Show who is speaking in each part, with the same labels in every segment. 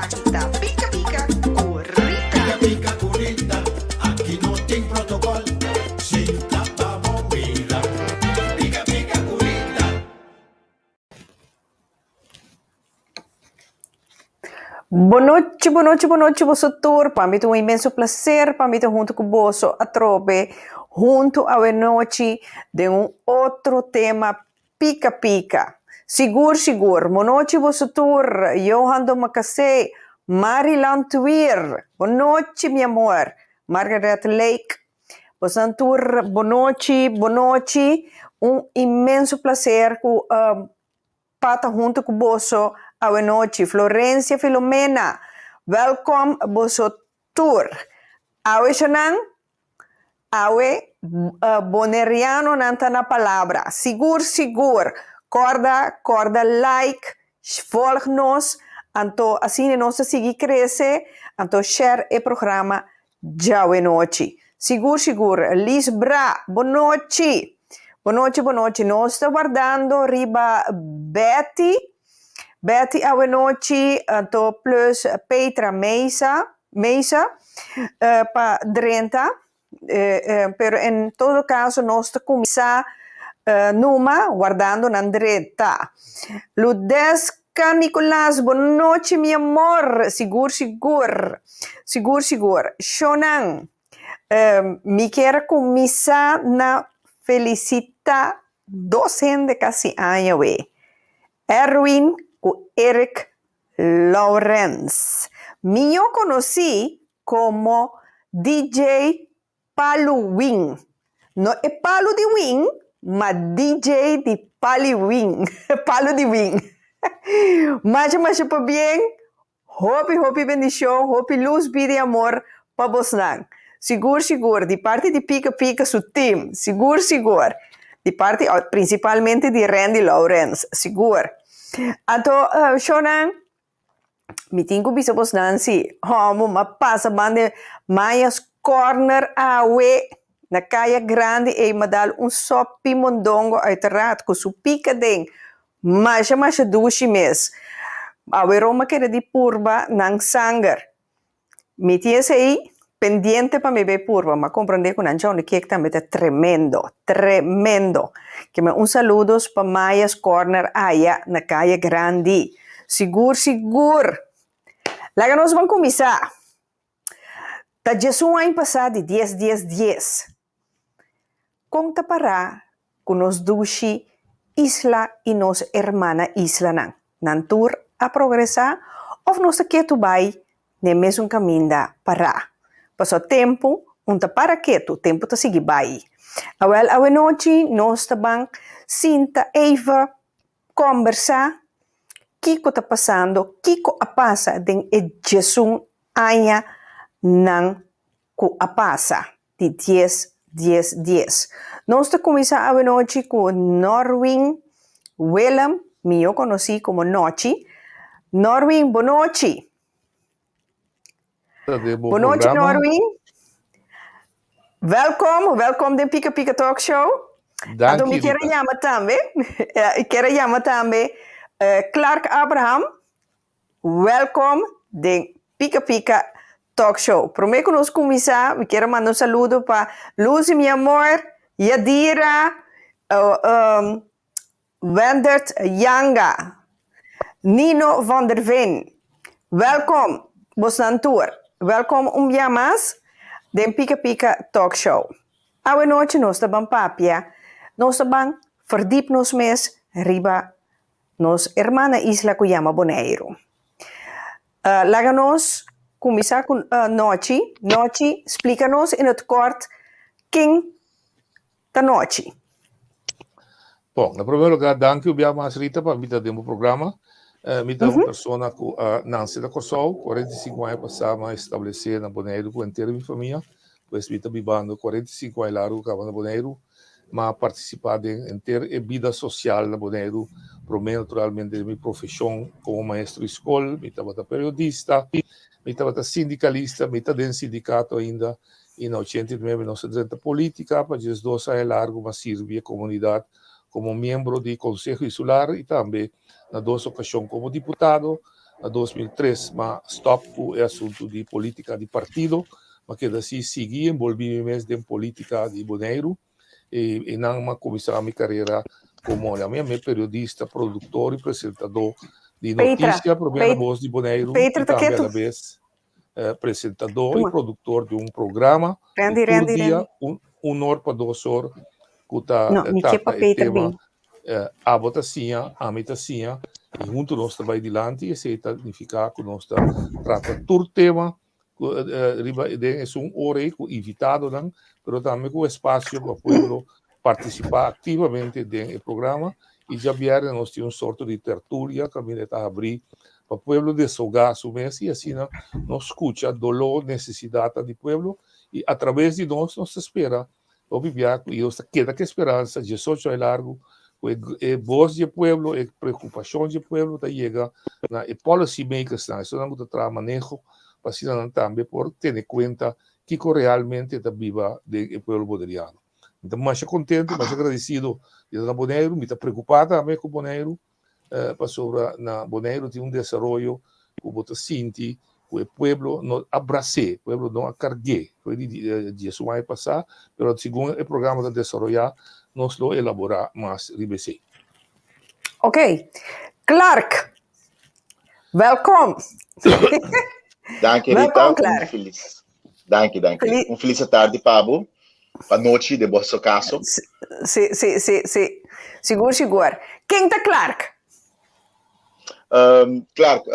Speaker 1: Tá pica-pica, currita.
Speaker 2: Pica, curita, aqui não tem protocolo. Senta pra bobeira. Pica, curita.
Speaker 3: Boa noite, você tour. Para mim é um imenso prazer, para mim junto com você a trope, junto a noite de outro tema pica-pica. Seguro. Boa noite, você tour. Johan do Macacé, Marilan Tuir. Boa noite, meu amor. Margaret Lake. Você tour, boa noite. Imenso prazer com pata junto com você a noite. Florência Filomena, welcome bosso tour. Awe xanang, awe boneriano nanta na palavra. Sigur. Corda like, volg-nos, anto assim nós seguir crescer, anto share o programa já a noite. Sigur. Liz Bra, boa noite. Boa noite. Nós estamos guardando riba Betty a noite, então plus Petra Meisa, para 30, pero em todo caso nós começamos numa guardando na direita. Ludesca Nicolás, boa noite, meu amor. Sigur. Shonan, me quero começar na felicita 200 casi años, Erwin con Eric Lawrence. Yo conocí como DJ Palu Wing. No es Palu de Wing, mas DJ de Palu Wing. Palu de Wing. Mas para bien. Hopi bendición. Hopi luz, vida y amor para vos. Sigur. De parte de Pica su team. Sigur. De parte principalmente de Randy Lawrence. Sigur. Ato, Shonan, mi tingo bisa bos Nancy, homo mapasa bande Mayas Corner awe na Kaya Grande e madal sopi mondongo uiteraard com su pica ding, mas dushi mes. Awe Roma que de purba nang sangar. Mi tiese aí pendiente para me ver purba, ma comprende con anchón que también es tremendo. Que me saludos para Mayas Corner allá na Calle Grande. Sigur. Lá nós vamos começar. Tá Jesus ano passado de 10. Conta para com nos dushi isla e nos hermana isla nan tour a progressar ou nós aqui tu vai ne mesmo caminho para. Passou tempo, para quieto, tempo tá seguir vai. A noite, nós também sinta Eva conversar, Kiko tá passando, Kiko a passa den Jesus aia nan ku a passa de 10. Nós tá começar a noite com Norwin Willem, eu conheci como Nochi. Norwin, boa noite. Boa noite, Norwin. Welkom de Pica Talk Show.
Speaker 4: Dank
Speaker 3: je. Ik quero também Clark Abraham. Welkom de Pica Talk Show. Prometo nos começar. Eu quero mandar saludo para Lucy, meu amor, Yadira, Wendert Yanga, Nino van der Ven. Welkom, Bosnantour. Welkom dia mais de Pica Talk Show. A noite nós estamos papia, nós estamos verdiep nos mes riba nos hermana isla que chama Bonaire. Laga nós começar com Nochi. Nochi, explica-nos in het kort quem da Nochi.
Speaker 4: Bom, em primeiro lugar, danke u mais Rita para vir dentro do programa. Mita uma pessoa que Nancy da Corsol, 45 anos passava a estabelecer na Bonaire com inteira minha família, pois mita vivendo 45 anos lá na Bonaire, mas participar de inteira vida social na Bonaire, por mim naturalmente de minha profissão como maestro de escola, mita bata periodista, mita bata sindicalista, mita dentro sindicato ainda, em 89 nós dentro política, para 12 anos largo, mas servia a comunidade como membro do Conselho Insular e também na duas ocasiões como deputado, a 2003, mas stop com o assunto de política de partido, mas que assim segui envolvi mais em política de Bonaire e não uma começar a minha carreira como a minha periodista, produtor e apresentador de notícia, primeira voz de Bonaire e também a vez apresentador e produtor de um programa por dia, hora para 2 horas, que trata o tema a votação, a metacinha, e junto nós vai adiante, e isso significa que nós trata todo tema, é hora invitado, mas também com espaço para o povo participar ativamente do programa, e já vieram nós temos sorte de tertúlia, que a está abrir para o povo desahogar su mês, e assim nós escuta dolor, necessidade do povo, e através de nós espera, o viver, e nós queda que esperança, 18 é largo, a voz do povo, a preocupação do povo, chega na policy makers, isso não está trabalhando manejo, para assim também por ter em conta que realmente está viva do povo bonaireano. Então, mais contente, mais agradecido de estar na Bonaire, me está preocupada também com Bonaire, para sobre na Bonaire tem desenvolvimento que você sente, que o povo não abrace, o povo não acargue. Foi de isso vai passar, mas segundo o programa de desenvolvimento, nós lo elaborar mais ribese.
Speaker 3: Ok. Clark, welkom.
Speaker 5: Dank je, Rita. Dank je. Een felice tarde, Pablo. Boa noite, de vosso caso.
Speaker 3: Sim. Seguro. Quem está Clark?
Speaker 5: Clark,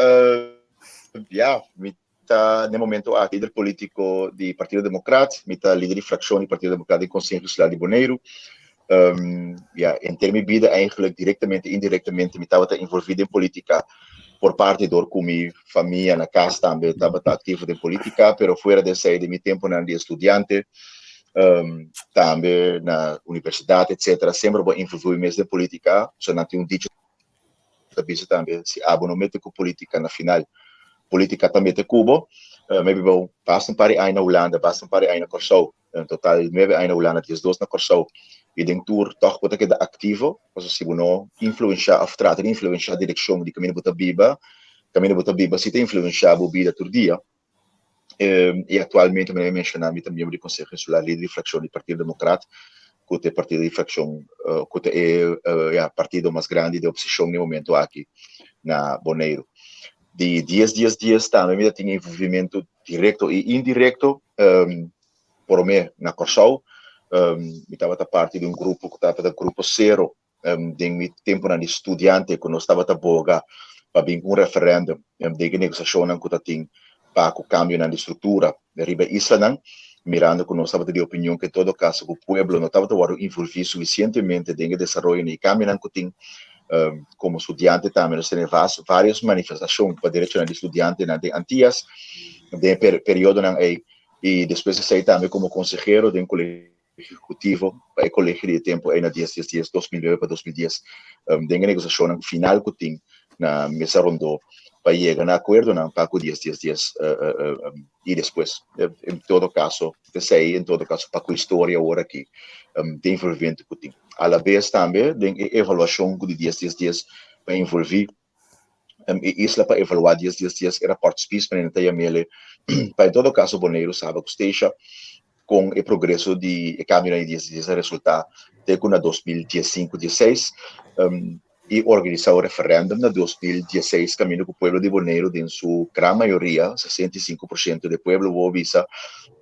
Speaker 5: no momento a líder político do Partido Democrata, líder de fracção do Partido Democrata em Conselho Social de Bonaire. Em termos de vida, eigenlijk diretamente e indiretamente, me estava envolvido em política por parte com minha família na casa também, estava ativo em política, mas fora de sair de meu tempo na de estudante, também na universidade, etc. Sempre vou envolver mais em política, só não tenho dito também, se abonomete com política na final, política também de Cuba, maybe vou passar um par de anos na Holanda, passar um par de anos na Curaçao, em total 9 anos na Holanda, 12 na Curaçao. E dentro toch wat ik activo, also se não influenciar, tratar de influenciar a direção de Caminho Botabiba, se tem influenciar a vida todo dia. E atualmente me mencionar também de Conselho Insular de fracção do Partido Democrata, que é partido de fracção, que é o partido mais grande de oposição no momento aqui na Bonaire. De dias também me tem envolvimento direto e indireto, por mim na Curaçao. Estava parte de grupo que estava do grupo zero de meu tempo na estudante quando estava a boga para vir referendo de negociação que tinha para o cambio na estrutura de riba isla mirando que nós estava de opinião que em todo caso o povo não estava envolvido suficientemente em desenvolvimento e cambio que tinha como estudante também nós temos várias manifestações para direito na estudante na de Antillas de período e depois saí também como consejero de colégio executivo para o colégio de tempo aí na 2009 para 2010 de negociação final que tinha na mesa rondô para chegar a acordo para o 10 e depois em todo caso em todo caso para a história agora aqui de envolvimento que tinha a la vez também de avaliação de 10 para envolver e isso para avaliar 10 era participar para em todo caso Bonaire sabe que esteja com o progresso de caminho de 10 resultado até que na 2015-16 e organizar o referendo na 2016 caminho com o povo de Bonaire em sua grande maioria 65% do povo vou visa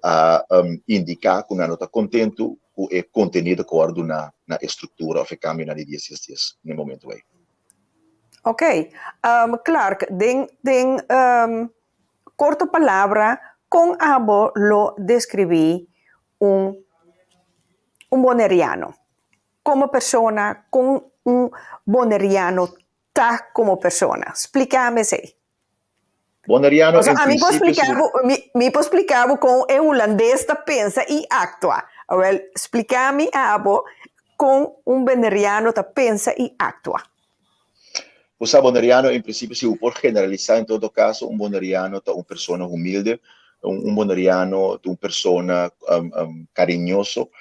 Speaker 5: a indicar que não está contente com o conteúdo acordo na estrutura do caminho de 10 no momento aí.
Speaker 3: Ok, Clark, den corta palavra com abo lo descrevi un bonaireano como persona, con un bonaireano tá como persona. Explícame se.
Speaker 5: Bonaireano
Speaker 3: a mí puedo explicar com o holandês tá pensa e actua. Well, explícame abo com un bonaireano tá pensa e actua.
Speaker 5: O bonaireano, em princípio, se por generalizar, em todo caso, bonaireano é uma pessoa humilde, bonaireano é uma pessoa carinhoso,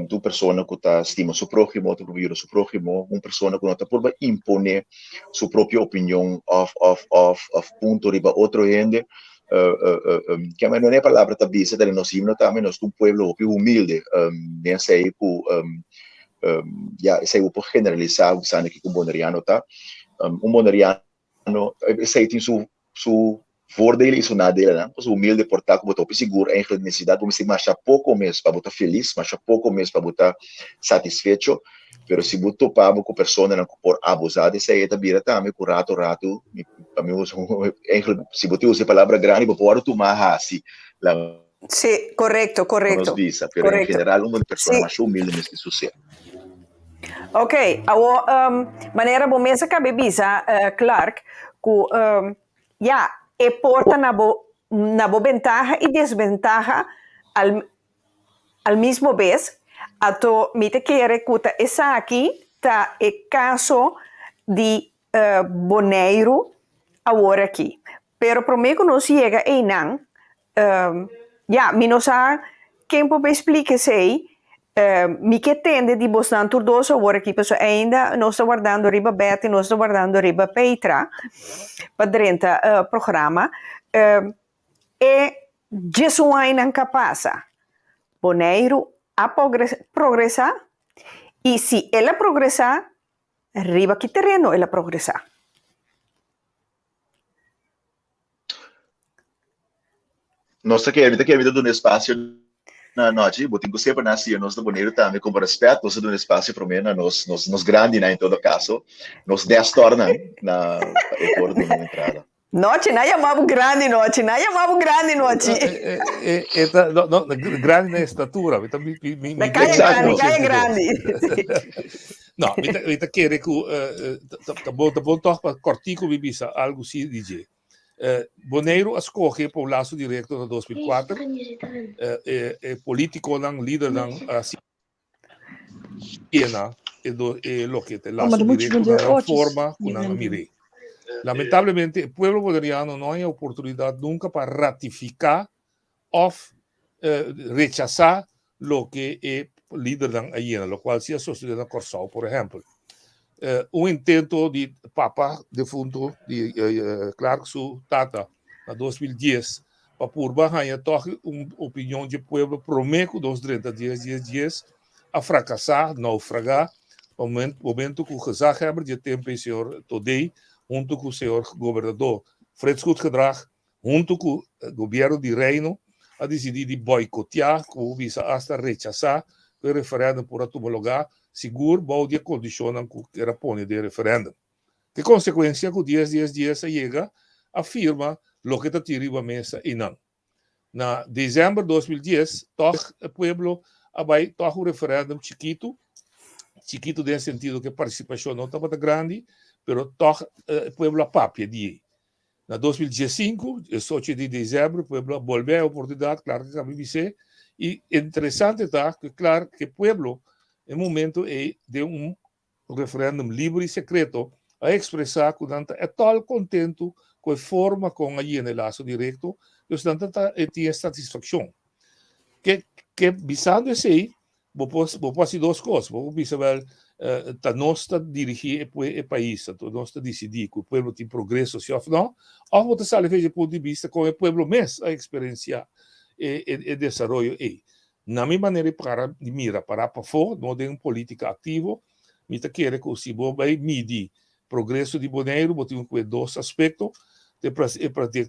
Speaker 5: tu persona que está estima su prójimo, tu propio su prójimo, una persona que no está por imponer su propia opinión of punto riba otro gente, que não é palavra tabisa, da nós himno também nós um pueblo humilde, nem sei já sei por generalizar o sabe que o boneriano tá, boneriano sei tem su voordelen e su nadelen, né? Pues humilde portar como botar seguro, em necessidade, vamos mais pouco mês para botar feliz, mais pouco mês para botar satisfeito, pero se botar para com pessoa não por abusar, isso aí também também com rato, para mim se botar usa a palavra grande, para pode tomar assim, lá.
Speaker 3: Sí, correcto, correcto.
Speaker 5: Visa, pero
Speaker 3: correcto.
Speaker 5: em geral uma pessoa
Speaker 3: Sí.
Speaker 5: mais humilde nesse sucesso.
Speaker 3: Ok, maneira bom mesmo cabe bisa, Clark, que e porta na bo ventaja e desventaja al mesmo vez. Ato me te quer que essa aqui tá é caso de Bonaire agora aqui. Pero para mim que não chega aí não, me não sabe quem pode explicar sei. Mi che tende di Boston Turdoso ora aqui pessoal ainda nós está guardando riba Betty nós está guardando riba Petra para dentro programa e Jesus ainda capaz Bonaire a progressar e se ela progressar riba que terreno ela progressar.
Speaker 5: Nossa querida do espaço na noite, botinho sempre nascia nós do Bonaire também com respeito, nós do espaço para mim, nós grande, né, em todo caso, nós 10 torna na acordo na entrada.
Speaker 3: Noite, não chamava grande noite, não chamava grande noite.
Speaker 4: Grande na estatura,
Speaker 3: caia grande.
Speaker 4: Não, eu quero que tá bom toch cortico bibisa algo se dizer. Bonaire escolhe para o laço direto na 2004, político não líder não Siena e lo que te laço direto na forma com a mirei. Lamentavelmente, o pueblo bolivariano não tem oportunidade nunca para ratificar ou rechazar lo que é líder da Hiena, lo qual se associa na Corsal, por exemplo. Intento de Papa defunto de Clark su tata na 2010 para por barranha toque opinião de pueblo promeco dos 30 dias a fracassar, naufragar, momento que o gezag hebben de tempo senhor Todei junto com o senhor governador Fred Schutgedrag, junto com o governo de Reino a decidir de boicotear, como visa hasta rechazar o referendo por homologar seguro, bom dia condicionam que era pone de referendo. Que consequência que 10 dias chega, afirma lo que está tirando a mesa e não. Na dezembro de 2010, toch o pueblo vai toch um referendo chiquito no sentido que a participação não estava grande, pero toch o pueblo papia de. Na 2015, 18 de dezembro, o pueblo volveu a oportunidade, claro que a BBC, e interessante está que claro que o pueblo no momento de referendo livre e secreto a expressar que é tão contento com a forma como a no laço direto, que tinha satisfação. Que visando isso aí, vou fazer duas coisas. Vou ver que nós dirigir o país, nós decidir que o povo tem progresso, se ou não, ou vou estar do ponto de vista como o povo mesmo a experienciar e desenvolver aí. Na minha maneira para mira para fora, não tem política ativa, me quer que se vai medir progresso de Bonaire, vou ter dois aspectos, de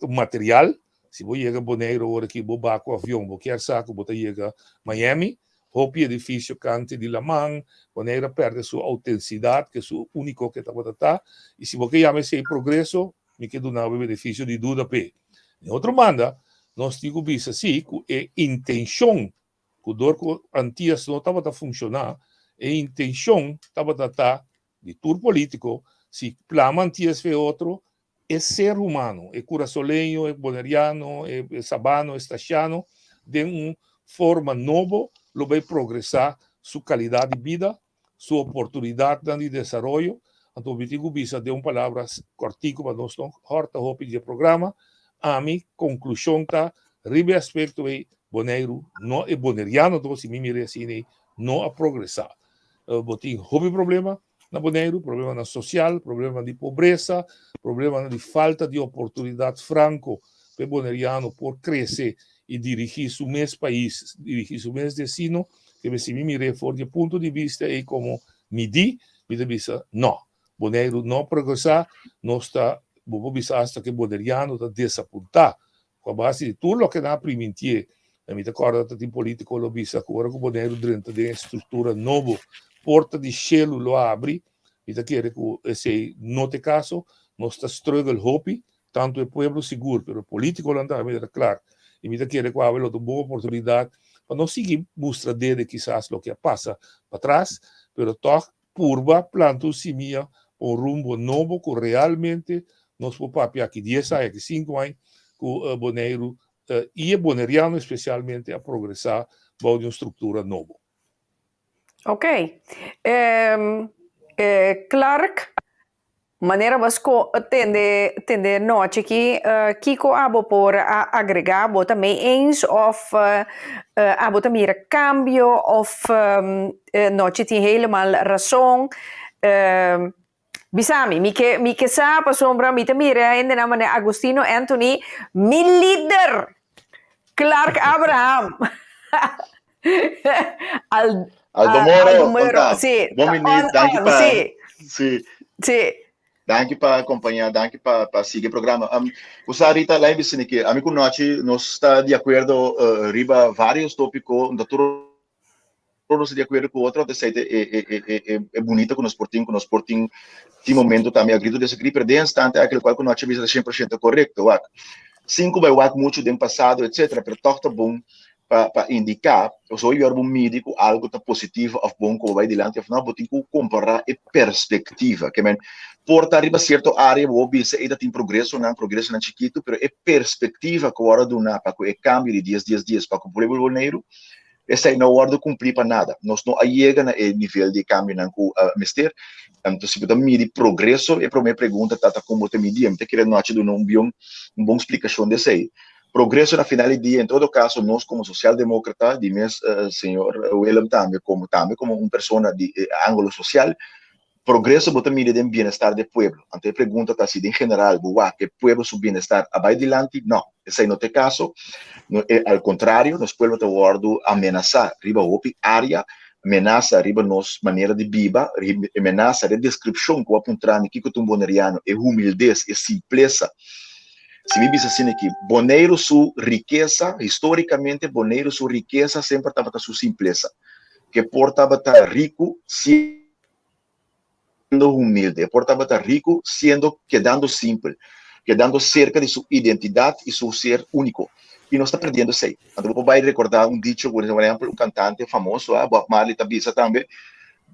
Speaker 4: material, se vou chegar a Bonaire agora que vou bater com o avião, vou querer saco, vou chegar a Miami, roupa edifício cante de La Man, Bonaire perde sua autenticidade, que é o único que está a e se vou querer esse progresso, me quedo na benefício de dúvida P. Em outro manda, nós temos visto assim, que é intenção que o dorco antias não estava a funcionar, e a intenção estava a estar de tour político, se plama antias foi outro, é ser humano, é curaçolenho, é boneriano, é sabano, é stachiano, de uma forma nova, lo vai progressar sua qualidade de vida, sua oportunidade de desenvolvimento. Então, eu digo, bisa de palavras cortico para nós, horta, hopi de programa, a minha conclusão está, ribe aspecto é Bonaire não é boneriano, então se me mire assim, não a progressar. Botem houve problema na Bonaire, problema na social, problema de pobreza, problema de falta de oportunidade franco para o boneriano por crescer e dirigir seu mesmo país, dirigir seu mesmo destino, que se me mire for de ponto de vista e como medir, me dice, não, Bonaire não progressar, não está, vou pensar hasta que o boneriano está desapontado, com a base de tudo o que na primitie, mi ricordo che in politico lo vista ancora come Bonaire dentro di struttura nova, porta di cielo lo apri, mi da chiede che se non te caso, non sta struggle hopi, tanto il pueblo sicuro, però il politico non andava a claro, e mi da chiede qua avere una buona opportunità, ma non si mostra de quizás lo che passa para atrás, però toch purba planto simia un rumbo novo che realmente nos può papiare che 10 anni, che 5 anni, con Bonaire e boneriano especialmente a progressar para uma estrutura nova.
Speaker 3: Ok. Clark, maneira vasco tende noite que Kiko abo por agregar, bo também eens of abo também cambio of noite tem helemaal razão. Bisami, mi che sa pa sombra mi tamire in de namane Agostino Anthony, mi leader Clark Abraham.
Speaker 5: Aldo Moro,
Speaker 3: sì.
Speaker 5: Bom menino, danke pa.
Speaker 3: Sì.
Speaker 5: Danke pa acompanhar, danke pa seguir o programa. O Sarita lá em que amigo noite nós está de acordo riba vários tópicos, não se de acordo com o outro, é bonita com o Sporting de momento também acredito desse que perde instante aquele qual que nós tivemos 100% correto, 5 vai muito do passado, etc, pero toca bom para indicar, eu sou um médico, algo tá positivo, ou bom que vai adiante, afinal, vou ter que comparar a perspectiva, que men porta arriba certa área, vou dizer, ainda tem progresso não chiquito, pero é perspectiva que hora do na, para que é cambio de dias, para que o povo boneiro, essa aí não hora de cumprir para nada, nós não chega no nível de cambio não com mister, então se você medir progresso, é para minha pergunta, tá como te medir, eu queria não te dar uma boa explicação desse aí. Progresso na final do dia, em todo caso, nós como social-demócrata, de mes senhor Willem também como uma pessoa de ângulo social, progresso bota mira de bem-estar do povo. Ante a pergunta está assim, em geral, que o povo seu bem-estar vai adiante? Não, esse não é o caso. Ao contrário, nós povo está guardo ameaçar, riba outra área, ameaça riba nossa maneira de viver, ameaça de descrição que o apontar aqui que o boneriano é humildez, é simpleza. Se me diz assim aqui, Bonaire sua riqueza, historicamente, Bonaire sua riqueza sempre estava com sua simpleza. Que portava estar rico sendo humilde, portava estar rico quedando simples, quedando cerca de sua identidade e seu ser único. E não está perdendo isso aí. Então, você vai recordar dicho, por exemplo, cantante famoso, Bob Marley também,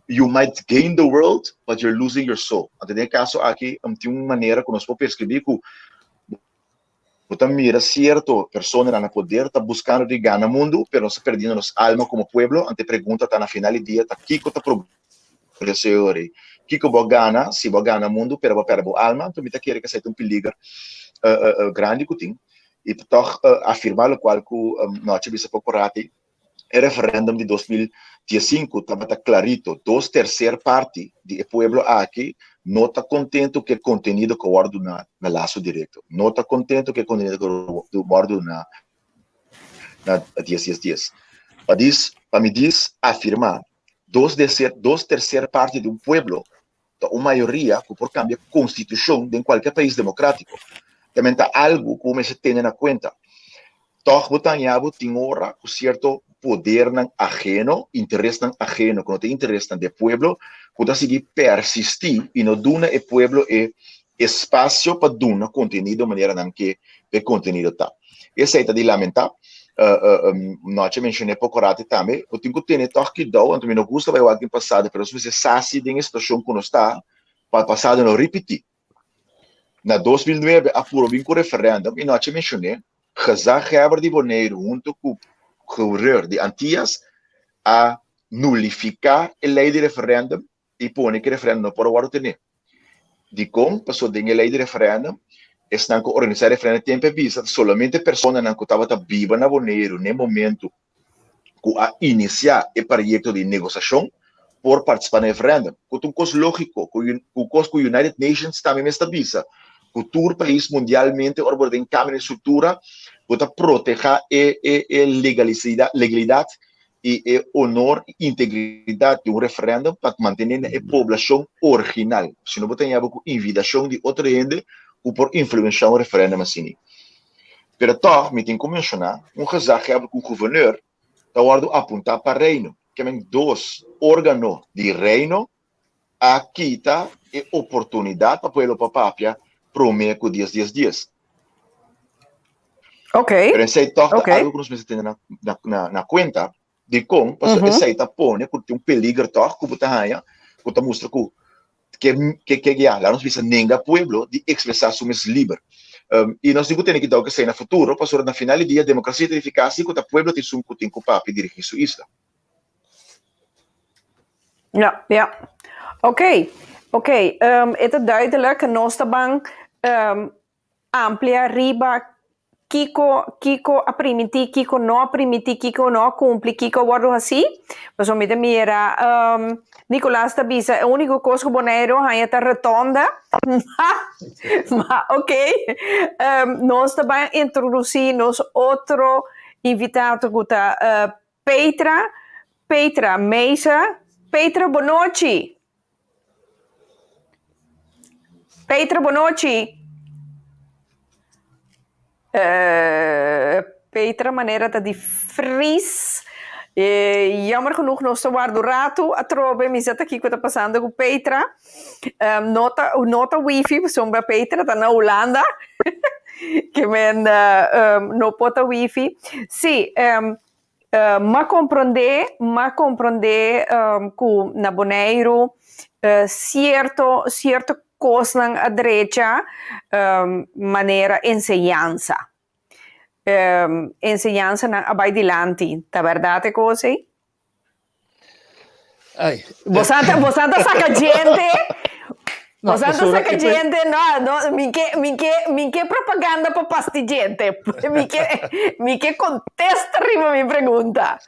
Speaker 5: you might gain the world, but you're losing your soul. Então, nesse caso aqui, tem uma maneira que nós podemos escrever que mira cierto persona na poder tá buscando de ganhar mundo, pero não se perdendo nos alma como pueblo. Ante pergunta tá na final do dia tá Kiko tá progressore. Kiko vai ganhar, se vai ganhar mundo, pero vai perder alma. Então me tá querendo que seja perigo grande que tem. E toch afirmar o qual que nós tivemos pouco rati. O referendum de 2015 estava clarito, 2/3 parte do pueblo aqui não está contente com o conteúdo que guardo na laço direto. Não está contente com o conteúdo que guardo na 10. Para me diz, afirmar, 2/3 parte de pueblo, uma maioria que por cambiar a constituição de qualquer país democrático, também está algo que se tem na conta. Toch botanhabo tem hora com certo poder ajeno, interesse ajeno, quando tem interesse do pueblo, pode seguir persistir e não duna o pueblo espaço para duna conteúdo de maneira que o conteúdo está. Esse é de lamentar. Nós mencionei pouco rate também, eu tenho que ter toque que dou, então não gosta vai o ano passado, mas se você sabe de uma situação que não está, para passado não repetir. Na 2009 aprovou um referendo e nós mencionei gezagheber de Bonaire junto com gouverneur de Antillas a nullificar a lei de referendum e pôr que referendum não pode agora ter. De como passou de lei de referendum, estão a organizar referendum tempo vista, solamente pessoas que estavam viva na Bonaire, no momento a iniciar o projeto de negociação por participar no referendo. É um coisa lógico, o coisa que o United Nations também me estabiliza. O todo país mundialmente orba de cambio de estrutura para proteger a legalidade e honor e integridade de referendo para manter a população original. Se não tem a invitação de outra gente por influenciar o referendo assim. Pero tá, me tem que mencionar caso que o governador está apontar para o reino, que tem 2 órgãos de reino a quitar a oportunidade para o povo papapia prometer com 10 dias.
Speaker 3: Ok.
Speaker 5: Pero esse tá
Speaker 3: Ok.
Speaker 5: algo que nós precisamos ter na conta de como, porque esse tá põe que tem peligro tá, que está mostra que lá nós precisamos nenhum pueblo de expressar suas livres. E nós temos que dar que ser no futuro, para na final do dia a democracia tem eficácia que o pueblo tem que tem que dirigir sua isla.
Speaker 3: Ja. Oké. Het is duidelijk, nós também amplia riba Kiko a permitir, Kiko não permitir, Kiko não cumpre, Kiko guarda assim. Mas o me mira, Nicolás da Bisa, é o único coisa que o Bonaire é a retonda. Mas, ok. Nós também introduzimos outro invitado que é Petra Meisa. Petra, boa noite. Petra, boa noite. Petra, maneira de fris. Jammer genoeg, nog zo waar rato a trove, mi zet aqui que está passando com Petra. Nota wifi, sombra Petra, está na Holanda. Que men no pota wifi. Sim, ma compreender que na Bonaire certo coisa na direita maneira enseñanza. Enseñanza na abai dilante, tá verdade coisa? Você saca gente? Você saca gente? Não, me que propaganda para pastigente. Me que contesta arriba minha pergunta.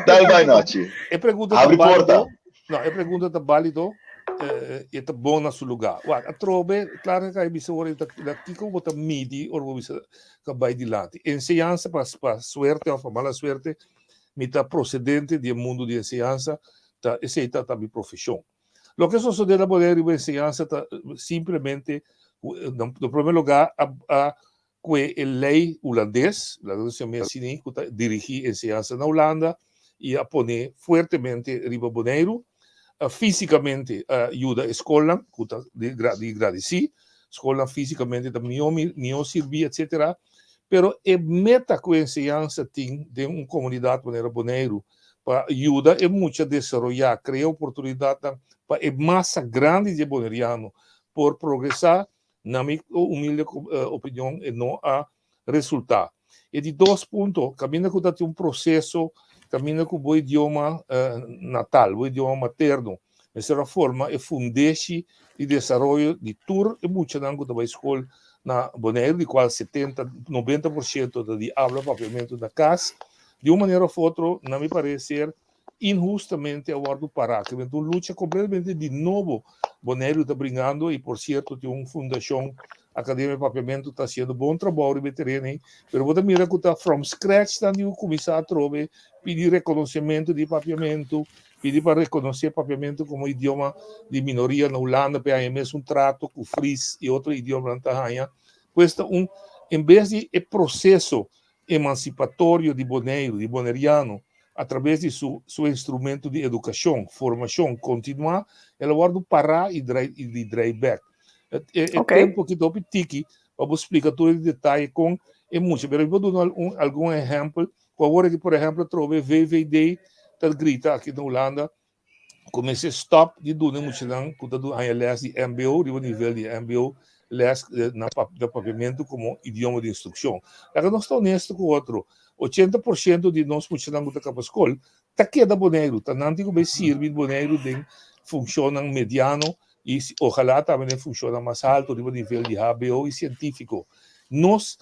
Speaker 5: Dai vai noite.
Speaker 4: É pergunta
Speaker 5: Abre porta.
Speaker 4: Não, é pergunta tá válido. E tá bom na seu lugar. A trove, claro que a emissora daqui como tá midi ou você vai dilante. Enseñanza para suerte ou para mala suerte, me tá procedente do mundo de enseñanza, tá esse tá minha profissão. Lo que sucede na poder de enseñanza tá simplesmente, no primeiro lugar, a lei holandês, a Revolução Messianica, que tá dirigir enseñanza na Holanda e a poner fortemente riba Bonaire. Fisicamente ajuda a escola, de agradecer, escola fisicamente também não servia, etc. Pero a meta que a enseñanza tem de uma comunidade Bonaire para ajudar é muito a desenvolver, criar oportunidade para a massa grande de bonaireano por progressar, na minha humilde opinião, e não a resultar. E de 2 pontos, caminha que tem processo, caminha com o idioma natal, o idioma materno. Dessa forma, é fundeste e desenvolvimento de tur e muito nango da escola na Bonaire, de qual 90% de habla propriamente da casa. De uma maneira ou outra, não me parece injustamente a guardo parar, que é uma luta completamente de novo. Bonaire está brigando e, por certo, tem uma fundação acadêmica propriamente está fazendo bom trabalho de terreno, mas vou mirar que está from scratch, está começar a trover, pedir reconhecimento de papiamento, pedir para reconhecer papiamento como idioma de minoria na Holanda, para aí mesmo trato com o fris e outro idioma na Tahanha. Cuesta em vez de processo emancipatório de Bonaire, de bonaireano, através de seu instrumento de educação, formação, continuar, ela guarda parar e drive back. Tempo que estou petiki, para explicar todo o detalhe com muito. Mas eu vou dar algum exemplo. Agora que, por exemplo, trove VVD, está grita aqui na Holanda, comecei a stop de doer muito lang, porque do aí les de MBO, de nível de MBO, les na papiamento como idioma de instrução. Agora nós estamos honestos com o outro. 80% de nós muito lang da capa escola, tá queda Bonaire, tá não tem como servir Bonaire de funciona mediano e ojalá também funciona mais alto, de nível de HBO e científico. Nos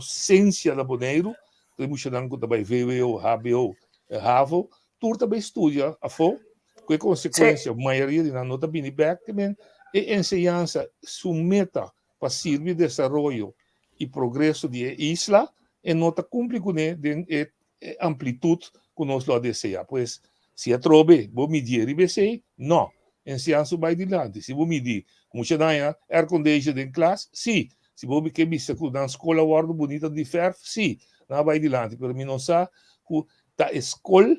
Speaker 4: ciência da Bonaire tu moet je dan bij VWO, HBO, HAVO, tu também estudia a fo, com consequência, a maioria de nós nota bem back também, e enseñanza su meta para servir desenvolvimento e progresso de isla, e nota cumpre com de amplitude que nós lo deseja. Pois, se a trobe, vou medir IBC? Não. Enseñanza vai adiante. Se vou medir, como você dá air conditioning em classe? Sim. Se vou que vista que na escola guarda bonita de ferro? Sim. Não vai adiante. Pero mim não sabe que a escola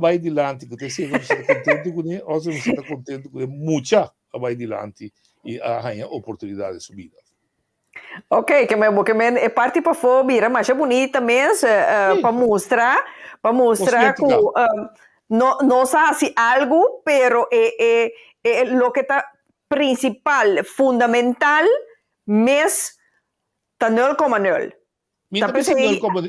Speaker 4: vai adiante. Que você não está contente com ele, ou você não está contente com ele, muita vai adiante e a oportunidade de subida.
Speaker 3: Ok, que é parte para fobia, mas é bonita mesmo para mostrar que não hace algo, pero lo que está principal, fundamental, mes está 0,0.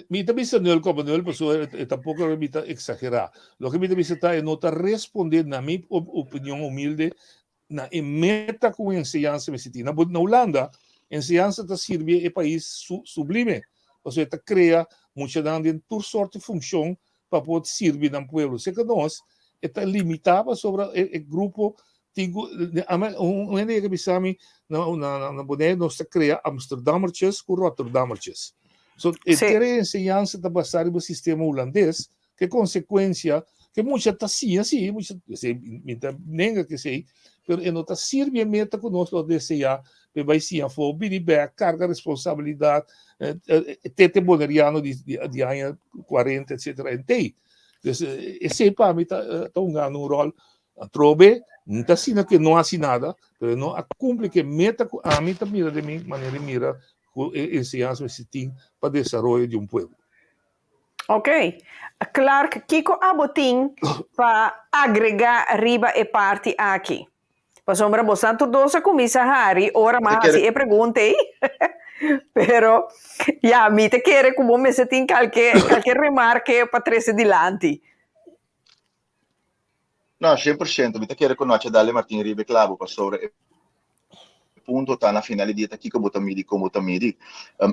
Speaker 4: Mita bisa 0,0, pessoa tampouco me exagerar. Lo que me está é nota responder na minha opinião humilde na meta com enseñanza me senti. Na Holanda, enseñanza está servir é país sublime. Ou seja, cria muita de toda sorte de função para poder servir no povo. Se que nós está limitado sobre o grupo um ene que bisami na boné nós cria Amsterdammertjes com Rotterdammertjes. So, ter enseñanza está basada no sistema holandês, que consequência que muita está sim, muita nega que sei, mas não está servindo meta que nós lo desejar, que vai sim a for back, carga responsabilidade, tete boneriano de ano 40, etc. Então, esse para mim está jogando um rol, trobe, não está sendo que não assim nada, mas não cumpre que meta a mim está mira de mim, maneira mira enseñanza para o desenvolvimento de povo.
Speaker 3: Ok. Clark, Kiko Abotin para agregar riba e parte aqui. Para sombra bastante doce comisa Harry, ora mais se perguntei. Pero ja, mi te quer como me se tem qualquer remarque para trazer adiante.
Speaker 5: Não, 100%. Mi te quer conosce dalle Martin Ribe Clavo para sobre punto está na finalidade aqui como tamidi.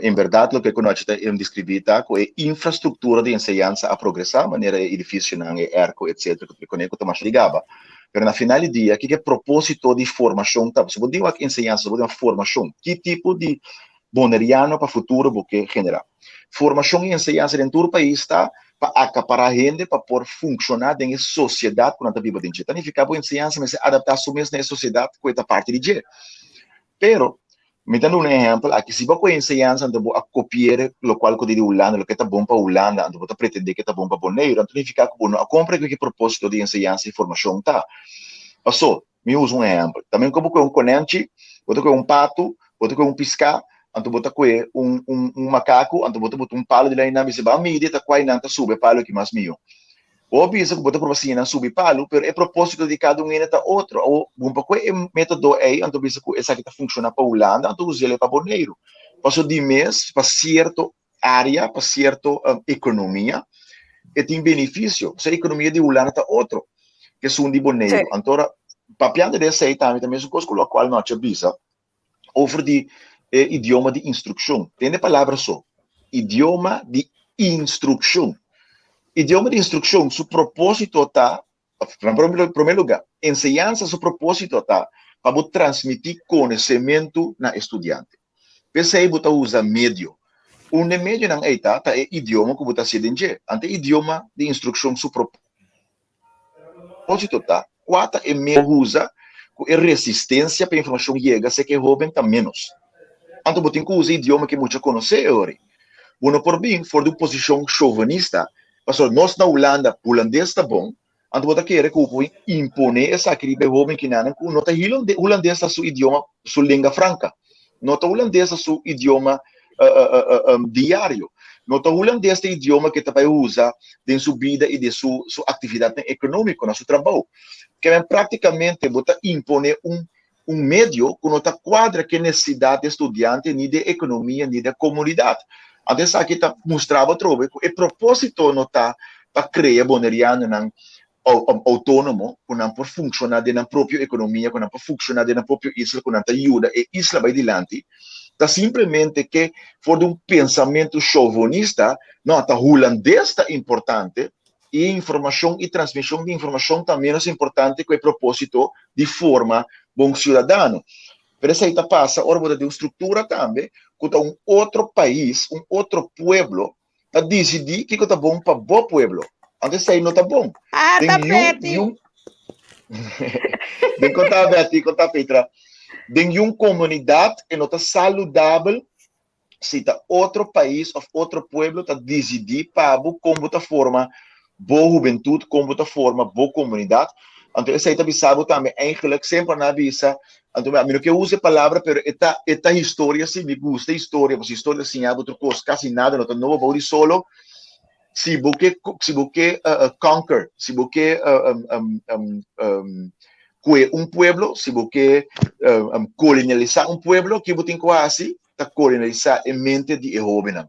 Speaker 5: Em verdade, o que conosce é descrivita com a infraestrutura de enseñanza a progressar, maneira edifício, erco, etc. Que conheço que mais ligava. Mas na finalidade, aqui que é propósito de formação, tá? Se você diz uma enseñanza, se você diz uma formação, que tipo de boneriano para o futuro você generar? Formação e enseñanza em todo o país está para acaparar a gente, para poder funcionar em sociedade quando está viva dentro. Então, não fica boa enseñanza, mas adaptar-se mesmo na sociedade com essa parte de jeito. Pero, me dando um exemplo, aqui se você enseñanza, então vou copiar o qual que de Holanda, o que está bom para Holanda, então vou pretender que está bom para Boneiro, então fica com a compra que propósito de enseñanza e formação tá. Passou, me uso um exemplo. Também como com um conente, outro com um pato, outro com um piscar, então bota com um macaco, então bota um palo de lá na mesa, vai medir tá quase não tá sube palo que mais mio. Ou bisa que bota para você não sube palo, pero é propósito de cada um tá outro. Ou bom para que método aí, então bisa que essa que tá funciona para Holanda, então usa ele para Boneiro. Passou de mês para certo área, para certo economia, e tem benefício. Se a economia de Holanda tá outro, que são de Boneiro. Então, papiando dessa aí também o coisa com a qual nós bisa, ofre de idioma de instrução. Tem a palavra só. Idioma de instrução. Idioma de instrução, seu propósito está, em primeiro lugar, enseñanza, seu propósito está para transmitir conhecimento na estudante. Pensa aí, você usa médio. O médio não é idioma que você se identifica. Ante idioma de instrução, seu propósito está, quatro é médio usa, é resistência para a informação chega, se que é jovem, está menos. Então, você tem que usar idioma que muitos conhecem hoje. Bueno, por bem, for de posição chauvinista, pastor, nós na Holanda, holandês está bom, então você quer que imponer essa cribe jovem que não está holandês é seu idioma, sua língua franca. Não está holandês é seu idioma diário. Não está holandês é o idioma que você usa em sua vida e de sua atividade econômica, no seu trabalho. Que é praticamente você impõe um médio que não está quadra que necessidade de estudante, nem de economia, nem de comunidade. Então, aqui está mostrando outro, o propósito não está para criar boneriano autônomo, que não pode funcionar na própria economia, que não pode funcionar na própria isla, que não ajuda, e a isla vai adiante, tá simplesmente que for de pensamento chauvinista, não, tá holandês tá importante, e informação e transmissão de informação também é importante com o propósito de forma bom cidadão. Pero essa aí tá passa, ora de uma estrutura também, que um outro país, um outro pueblo, a decidir que tá bom para bom pueblo. Antes aí não tá bom.
Speaker 3: Ah,
Speaker 5: Tem
Speaker 3: tá perto.
Speaker 5: Tem contar Betty, contar Petra. Tem uma comunidade que não tá saudável se tá outro país ou outro pueblo tá decidir para como tá forma boa juventude, como tá forma boa comunidade. Então essa aí tá bisabo também, eigenlijk sempre na visa. Então a mim não que use a palavra, pero esta história se me gusta história, mas história assim há outra coisa, quase nada, não tá novo, vou solo. Se você conquer, se você pueblo, se você colonializar pueblo, que você tem quase tá colonializar a mente de jovens.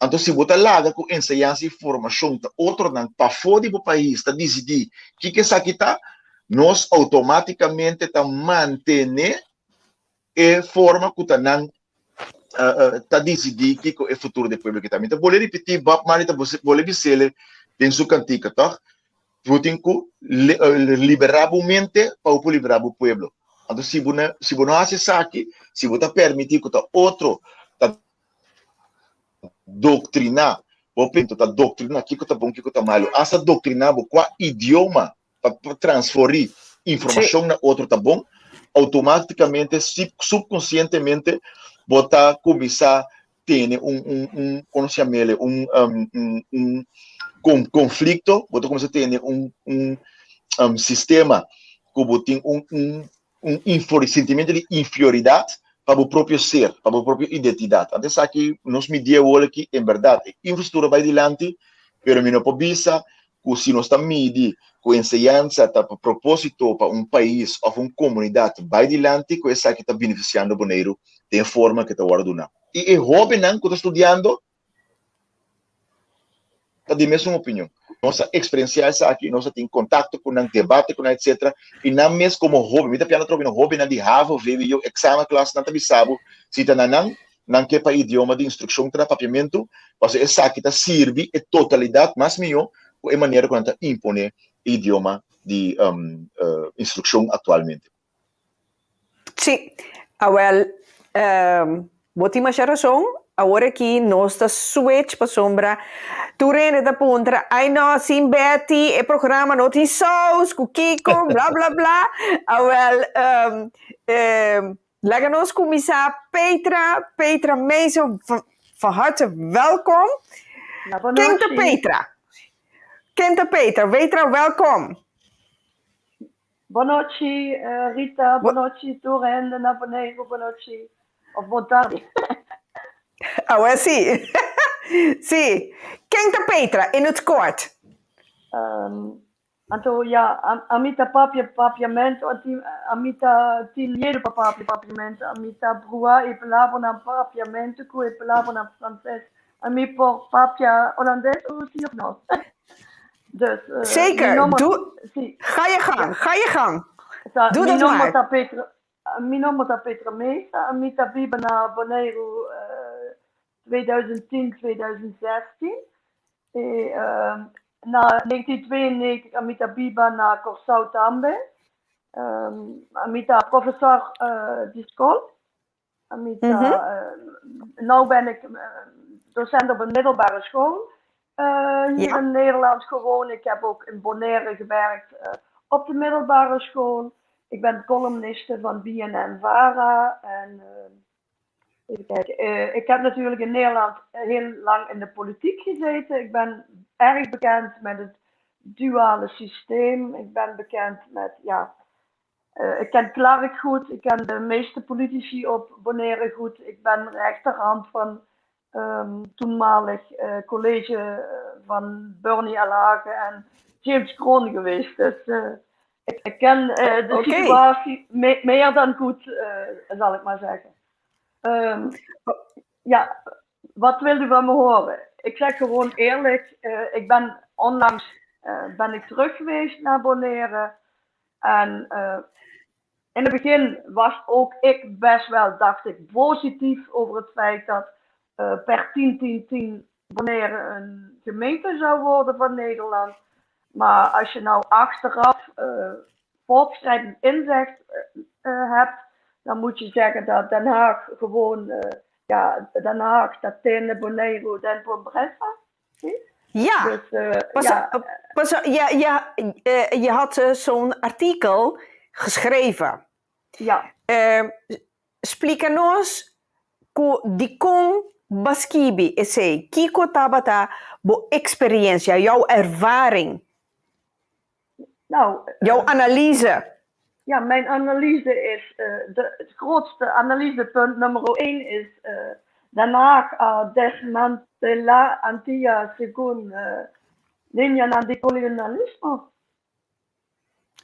Speaker 5: Então, se você larga com ensinança e formação, outro não para fora do país, tá decidir que isso aqui tá, nós automaticamente tá manter a forma que tá não tá decidir que é o futuro do povo que tá. Então, vou repetir, Bob Marley, vou dizer, tem sua cantica, tá? Você tem que liberar a mente para liberar o povo. Então, se você não faz isso aqui, se você permitir que outro doutrinar, vou pensar, doutrinar, que tá bom, que tá mal. Essa doutrinar, qual idioma para transferir informação na outro tá bom, automaticamente, subconscientemente, botar começar a ter como se chama ele, conflito, botar começar a ter sistema que tem sentimento de inferioridade para o próprio ser, para a própria identidade. Até aqui, nós medimos aqui, em verdade, a infraestrutura vai adiante, pero não pode visa que se nós estamos medindo com ensinança, para propósito para país ou uma comunidade, vai adiante, com essa que está beneficiando o boneiro, de forma que está guardando. E o jovem que está estudando, está de mesma opinião. Nossa experiência aqui, nós temos contato com um debate, com etc. E não mesmo como jovem, muita piada trocando jovem, não de Harvard, veio exame classe, não está sabe se está não que para idioma de instrução, para papiamento, mas essa aqui está serve a totalidade, mas melhor, a maneira como está impõe idioma de instrução atualmente.
Speaker 3: Sim, vou te mais razão. Agora que nós está switch para sombra, tu rende da pontra, ai não, sim Betty, o programa não tem saus, com Kiko, blá blá blá. Laten ons commissar Petra Meijsen, van harte welkom. Kenta Petra, welkom.
Speaker 6: Boa noite, Rita, boa noite, Torrende, Nabonego, boa noite, of boa tarde.
Speaker 3: Sim. Sim. Kenta Petra, in het kort.
Speaker 6: Então, ja, amita papiamento, amita tilheiro para papiamento, amita brua e palavra na papiamento, que é palavra na francês, amita por papia holandês ou sim of não? Dus,
Speaker 3: zeker, ga je gang. Doe dat maar.
Speaker 6: Mijn naam is Petra Meijsen, amita biba na Bonaire 2010, 2016. Na 1992 amita biba na Curaçao também. Amita professor de school. Amita, nu ben ik docent op een middelbare school. Hier in Nederland gewoon. Ik heb ook in Bonaire gewerkt op de middelbare school. Ik ben columniste van BNN-Vara. En even kijken. Ik heb natuurlijk in Nederland heel lang in de politiek gezeten. Ik ben erg bekend met het duale systeem. Ik ben bekend met, ik ken Clark goed. Ik ken de meeste politici op Bonaire goed. Ik ben rechterhand van toenmalig college van Bernie Alhagen en James Kroon geweest. Dus ik ken de situatie meer dan goed, zal ik maar zeggen. Wat wil u van me horen? Ik zeg gewoon eerlijk, ik ben onlangs terug geweest naar Bonaire. En in het begin was ook ik best wel, dacht ik, positief over het feit dat per 10-10-10 Bonaire een gemeente zou worden van Nederland. Maar als je nou achteraf voortschrijdend inzicht hebt, dan moet je zeggen dat Den Haag gewoon, Den Haag, dat tiene Bonaire den progressa.
Speaker 3: Ja,
Speaker 6: Dus,
Speaker 3: je had zo'n artikel geschreven.
Speaker 6: ja.
Speaker 3: Explica-nos di con Baskibi, esse Kiko Tabata, bo experiência, jouw ervaring,
Speaker 6: Nou,
Speaker 3: jouw analyse.
Speaker 6: ja, mijn analyse is, het grootste analysepunt nummer 1 is Den Haag desmantela Antilla según linea anticolonialismo.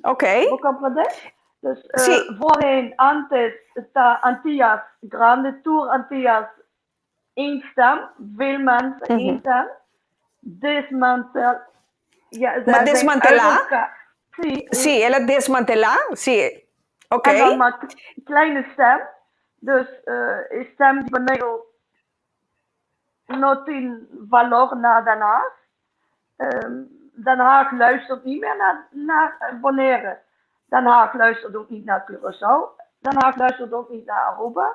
Speaker 3: Oké.
Speaker 6: ¿Vos comprendés? Dus
Speaker 3: Sí.
Speaker 6: voorheen, antes, esta Antillas, Grande Tour Antillas, één stem, veel mensen, één stem.
Speaker 3: Maar desmantelar?
Speaker 6: Sí,
Speaker 3: Sí, ela desmantelar? Sí. Oké.
Speaker 6: en dan maar kleine stem. Dus een stem die Bonaire not in valor naar Den Haag. Den Haag luistert niet meer naar Bonaire. Den Haag luistert ook niet naar Curaçao. Den Haag luistert ook niet naar Aruba.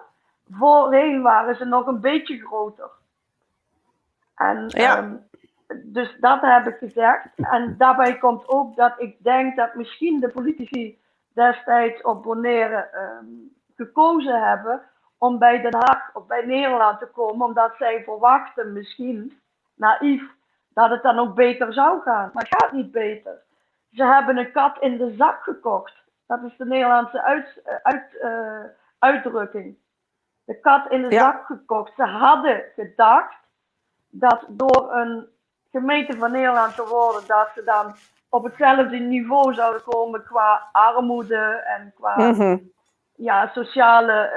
Speaker 6: Voorheen waren ze nog een beetje groter. En dus dat heb ik gezegd. En daarbij komt ook dat ik denk dat misschien de politici destijds op Bonaire gekozen hebben om bij Den Haag of bij Nederland te komen, omdat zij verwachten misschien, naïef, dat het dan ook beter zou gaan. Maar het gaat niet beter. Ze hebben een kat in de zak gekocht. Dat is de Nederlandse uitdrukking. De kat in de zak gekocht. Ze hadden gedacht dat door een gemeente van Nederland te worden, dat ze dan op hetzelfde niveau zouden komen qua armoede en qua sociale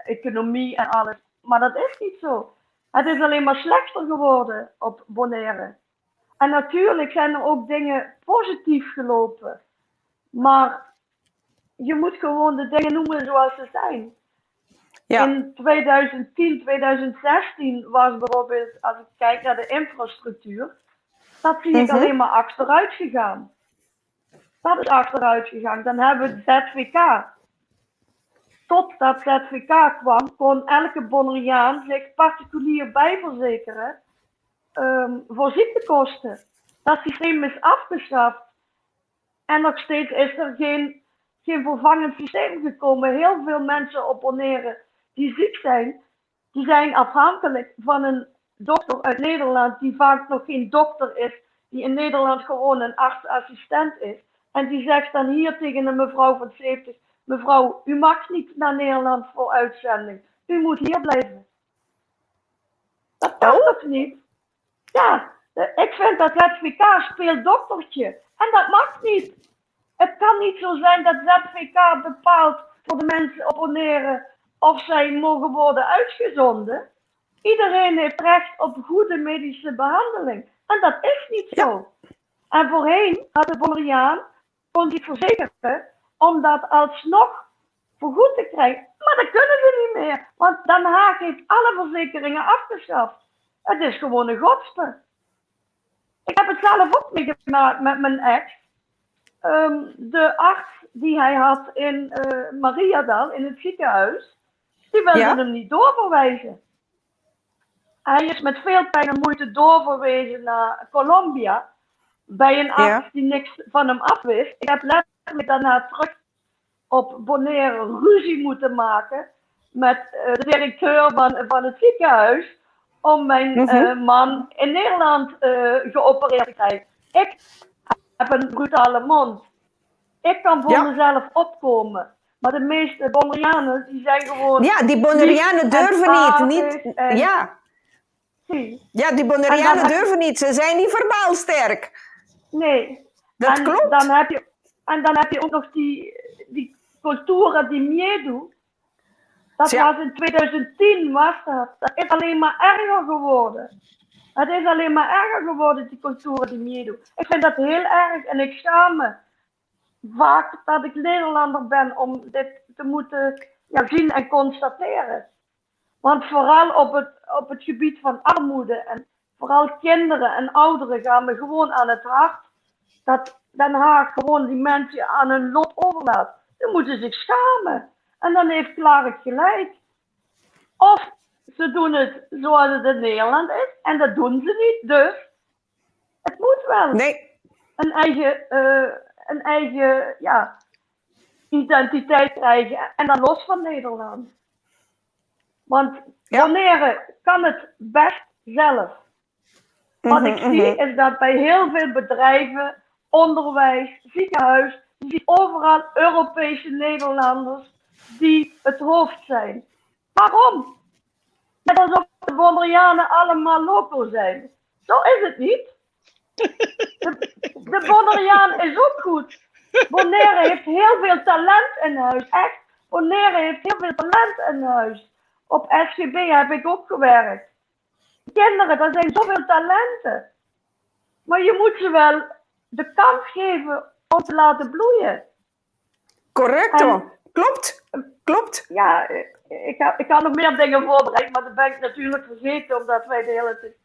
Speaker 6: economie en alles. Maar dat is niet zo. Het is alleen maar slechter geworden op Bonaire. En natuurlijk zijn er ook dingen positief gelopen. Maar je moet gewoon de dingen noemen zoals ze zijn. Ja. In 2010, 2016 was bijvoorbeeld, als ik kijk naar de infrastructuur, dat zie ik alleen maar achteruit gegaan. Dat is achteruit gegaan. Dan hebben we het ZVK. Totdat ZVK kwam, kon elke Bonaireaan zich particulier bijverzekeren voor ziektekosten. Dat systeem is afgeschaft. En nog steeds is er geen vervangend systeem gekomen. Heel veel mensen op Bonaire die ziek zijn, die zijn afhankelijk van een dokter uit Nederland, die vaak nog geen dokter is, die in Nederland gewoon een artsassistent is. En die zegt dan hier tegen een mevrouw van 70, mevrouw, u mag niet naar Nederland voor uitzending. U moet hier blijven. Dat kan toch niet? Ja, ik vind dat ZVK speelt doktertje. En dat mag niet. Het kan niet zo zijn dat ZVK bepaalt voor de mensen op Bonaire of zij mogen worden uitgezonden. Iedereen heeft recht op goede medische behandeling. En dat is niet zo. En voorheen had de Bonaireaan kon zich verzekeren om dat alsnog vergoed te krijgen. Maar dat kunnen ze niet meer. Want Den Haag heeft alle verzekeringen afgeschaft. Het is gewoon een godste. Ik heb het zelf ook meegemaakt met mijn ex. De arts die hij had in Mariadal, in het ziekenhuis, die wilde hem niet doorverwijzen. Hij is met veel pijn en moeite doorverwezen naar Colombia, bij een arts die niks van hem afwist. Ik heb letterlijk daarna terug op Bonaire ruzie moeten maken met de directeur van het ziekenhuis, om mijn man in Nederland geopereerd te krijgen. Ik heb een brutale mond. Ik kan voor mezelf opkomen. Maar de meeste Bonaireanen, die zijn gewoon...
Speaker 3: Ja, die Bonaireanen durven niet. Ja, die Bonaireanen durven niet. Ze zijn niet verbaal sterk.
Speaker 6: Nee.
Speaker 3: Dat klopt.
Speaker 6: Dan heb je ook nog die cultura di miedo. Dat was in 2010 was dat. Dat is alleen maar erger geworden. Het is alleen maar erger geworden, die cultura di miedo. Ik vind dat heel erg en ik schaam me vaak dat ik Nederlander ben om dit te moeten zien en constateren. Want vooral op het gebied van armoede en vooral kinderen en ouderen gaan me gewoon aan het hart. Dat Den Haag gewoon die mensen aan hun lot overlaat. Dan moeten ze zich schamen. En dan heeft Clark gelijk. Of ze doen het zoals het in Nederland is. En dat doen ze niet. Dus het moet wel.
Speaker 3: Nee.
Speaker 6: Een eigen identiteit krijgen. En dan los van Nederland. Want Bonaire kan het best zelf. Wat ik zie is dat bij heel veel bedrijven, onderwijs, ziekenhuis, je ziet overal Europese Nederlanders die het hoofd zijn. Waarom? Net alsof de Bonaireanen allemaal loco zijn. Zo is het niet. De Bonaireaan is ook goed. Bonaire heeft heel veel talent in huis. Echt. Bonaire heeft heel veel talent in huis. Op SGB heb ik ook gewerkt. Kinderen, er zijn zoveel talenten. Maar je moet ze wel de kans geven om te laten bloeien.
Speaker 3: Correcto. Klopt.
Speaker 6: Ja, ik had nog meer dingen voorbereid, maar dat ben ik natuurlijk vergeten omdat wij de hele tijd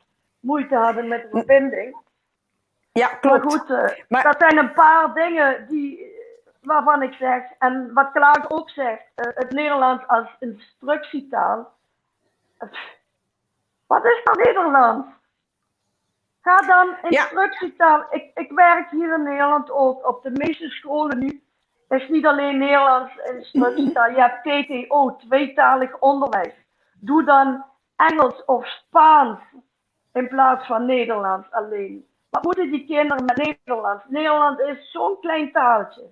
Speaker 6: moeite hadden met de verbinding.
Speaker 3: Ja, klopt.
Speaker 6: Maar goed, dat zijn een paar dingen waarvan ik zeg, en wat Klaas ook zegt, het Nederlands als instructietaal. Wat is nou Nederlands? Ga dan instructietaal. Ik werk hier in Nederland ook. Op de meeste scholen nu is niet alleen Nederlands instructietaal. Je hebt TTO, tweetalig onderwijs. Doe dan Engels of Spaans in plaats van Nederlands alleen. Wat moeten die kinderen met Nederlands? Nederland is zo'n klein taaltje.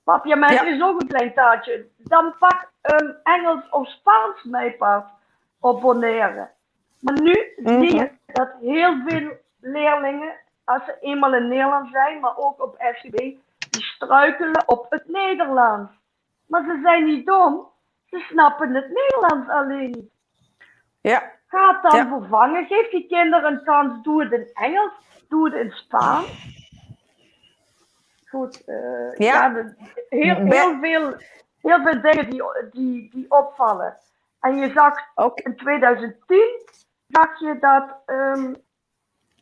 Speaker 6: Papiamento is ook een klein taaltje. Dan pak Engels of Spaans mij pas op Bonaire. Maar nu zie je dat heel veel leerlingen, als ze eenmaal in Nederland zijn, maar ook op SGB, die struikelen op het Nederlands. Maar ze zijn niet dom, ze snappen het Nederlands alleen niet.
Speaker 3: Ja.
Speaker 6: Ga het dan vervangen, geef die kinderen een kans, doe het in Engels, doe het in Spaans. Goed, heel veel dingen die opvallen. En je zag in 2010 zag je dat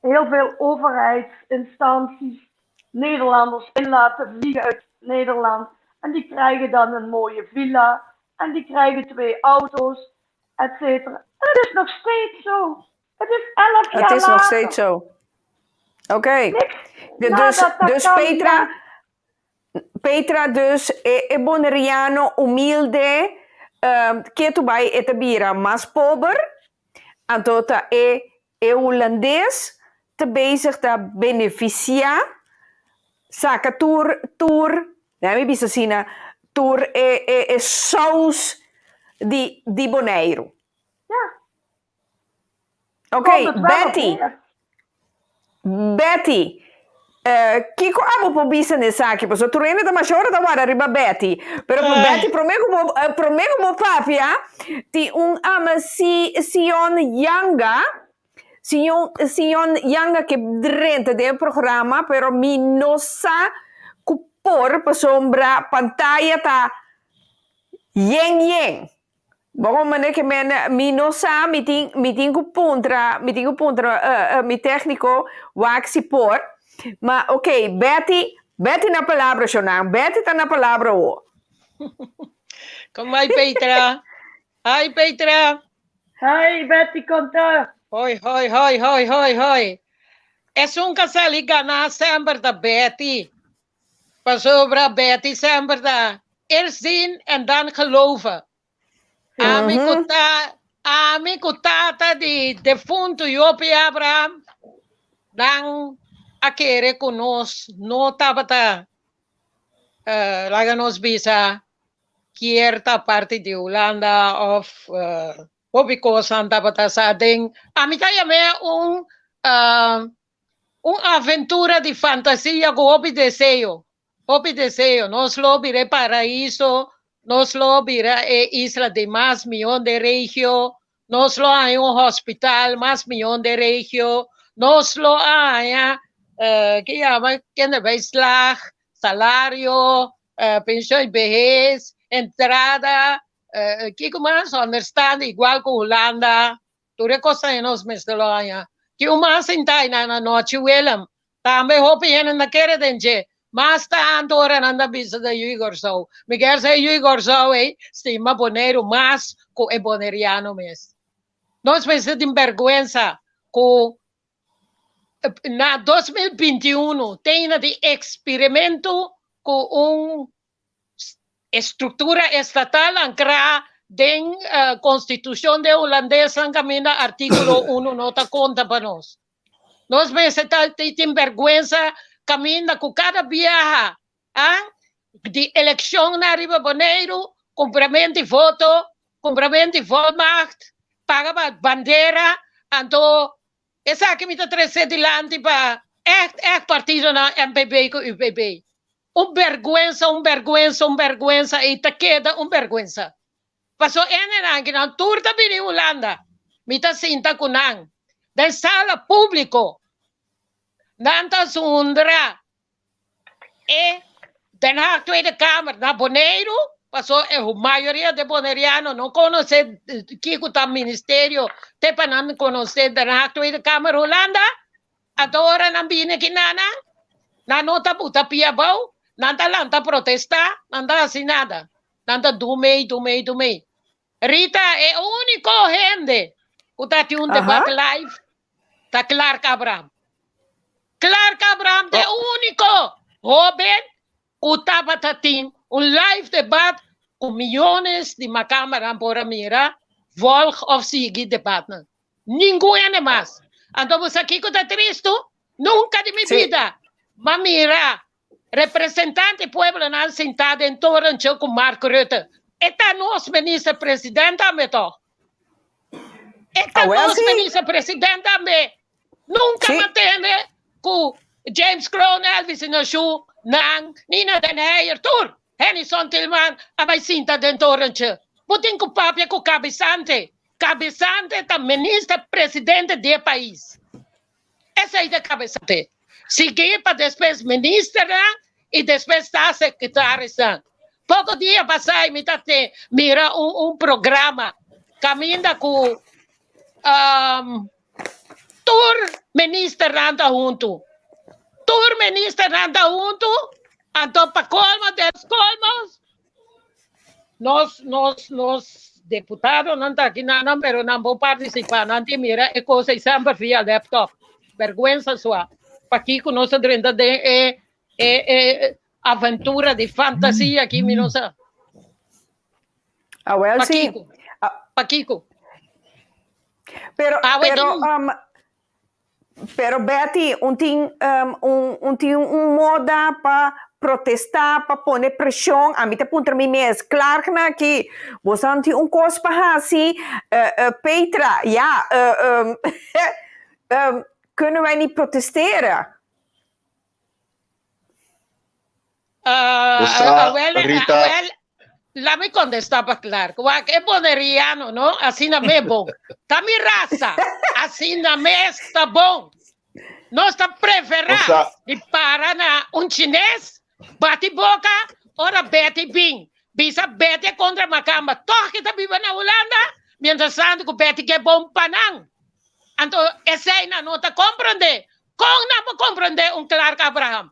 Speaker 6: heel veel overheidsinstanties Nederlanders in laten vliegen uit Nederland. En die krijgen dan een mooie villa. En die krijgen 2 auto's, et cetera. En het is nog steeds zo. Het is 11 jaar later.
Speaker 3: Het is nog steeds zo. Oké. Dus Petra, dus Bonaireano humilde, que tu vai etabira mas pobre, en tota Holandees te bezig te beneficia, saka tour, mi bisa sina, tour saus di Bonaire.
Speaker 6: Ja.
Speaker 3: Oké, Betty. Kiko amo po business aqui, pois tu rende da machora da wara riba Betty. Pero Betty promego mo papia ti ama Sion Yanga que drente de programa, pero mi nosa kupor pa sombra pantalla ta yeng. Waarom meneer que mi nosa mi puntra mi técnico waxi por. Maar oké, Betty na palavra, Shonang. Betty tá na palavra, o.
Speaker 7: Kom aí, Petra. Hi, Petra.
Speaker 6: Hi, Betty, conta.
Speaker 7: Hoi. É casal ganar sempre da Betty. Pas over Betty sempre da eerst zien en dan geloven. Ami kutata di defunto Jopi Abraham. Dan akere conos no tabata laganos bisa kierta parte de Holanda of Hobicosan tabata sa ding amitaya me un aventura di fantasia go hobi deseo nos lo bire paraíso nos lo bire isla de más millón de regio nos lo hay un hospital más millón de regio nos lo hay kinderbijslag, salário, pensão e vejez, entrada, que mais? Understand igual com Holanda. Tu recosta nos mestelonha. Que o mais sentai na noite Willem. Também hoping na querer denje. Mas tá andora nanda bisa da Igor Zou. Miguel sa Igor Zou estima boneiro mas com e boneriano mes. Nós pensamos vergüenza com na 2021 tem de experimento com estrutura estatal ancrada den Constituição de holandesa camina artículo 1 nota conta para nós. Nós pensamos tem vergüenza camina com cada viaja de eleição na Riba Boneiro, compramento de voto, compramento de volmacht, paga bandeira, então essa que me está trazendo adiante para partido na MPB com UPB. Vergüenza, e te queda vergüenza. Passou que na turta bem em Holanda, me está sinta com nang, da sala público, nanta sundra, na Tweede Kamer, na Boneiro, passou a maioria de boneriano não conhece que o ministério, te para não conhecer da Tweede Kamer Holanda, agora não vem aqui na nota puta piabau, nanta lanta protestar, nanta assim nada, nanta do meio. Rita é o único gente que está tendo um debate live, tá Clark Abraham. Clark Abraham é o único jovem que estava tendo live debate com milhões de macamaran por mira, volg of sigue debate. Ninguém mais. Então você aqui que está triste, nunca de minha vida. Mas mira, representante do povo não sentado em torno com Mark Rutte. Está nosso ministro-presidente também. Está nosso ministro-presidente também. Nunca mantém com James Crown, Elvis Inachu, Nang, Nina Den Heyer, Tur, Henison Tillman, a vai sinta dentro orange. Putin com papia com cabeçante. Cabeçante é ministro-presidente do país. Essa é a cabeçante. Seguir para depois ministra e depois está secretário. Pouco dia passado, me mira programa caminha com tour ministro anda junto. Tour ministro anda junto. Então, para colma dos colmos, nós deputados não está aqui nada, mas não vou participar. Não tem mira, é coisa sempre via laptop. Vergüenza sua. Para aqui, com nossa renda de aventura de fantasia aqui, minosa. Paquico.
Speaker 3: Pero Betty, tem moda para protestar, para pôr pressão, a mim te punta mim mesmo. Claro que você não tem coisa para assim, Petra, kunnen wij niet protesteren?
Speaker 5: Rita.
Speaker 7: Laat me contestar para claro. Que boneriano, ¿no? Así na me bom. Tá mi raça. Así na me está bom. Não está preferado de para na chinês, bate boca, ora bete bem. Bisa bete contra macamba. Toque tá viva na Holanda, mientras tanto que bete que é bom panang. Então, essa aí não está compreender. Como não compreender Clark Abraham?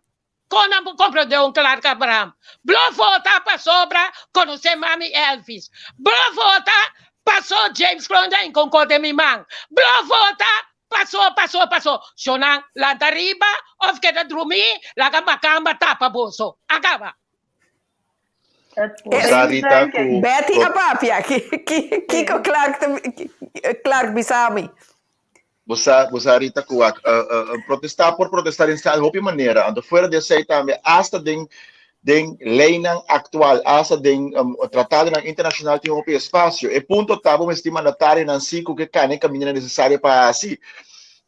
Speaker 7: Como não compreender Clark Abraham? Blofota passou para conhecer Mami Elvis. Blofota passou James Cronin com Codemimang. Blofota passou. Sonang lá da riba, ou que da dormir, lá da macamba tapa bolso. Acaba.
Speaker 3: Betty a papia, que Clark Bisami.
Speaker 5: Você Rita Kuak, protestar por protestar em qualquer maneira, ando fora de sei também, hasta den lei actual, hasta den tratado internacional tem um espaço, e ponto tava uma estima mandatária não sei que caneca menina necessária para assim.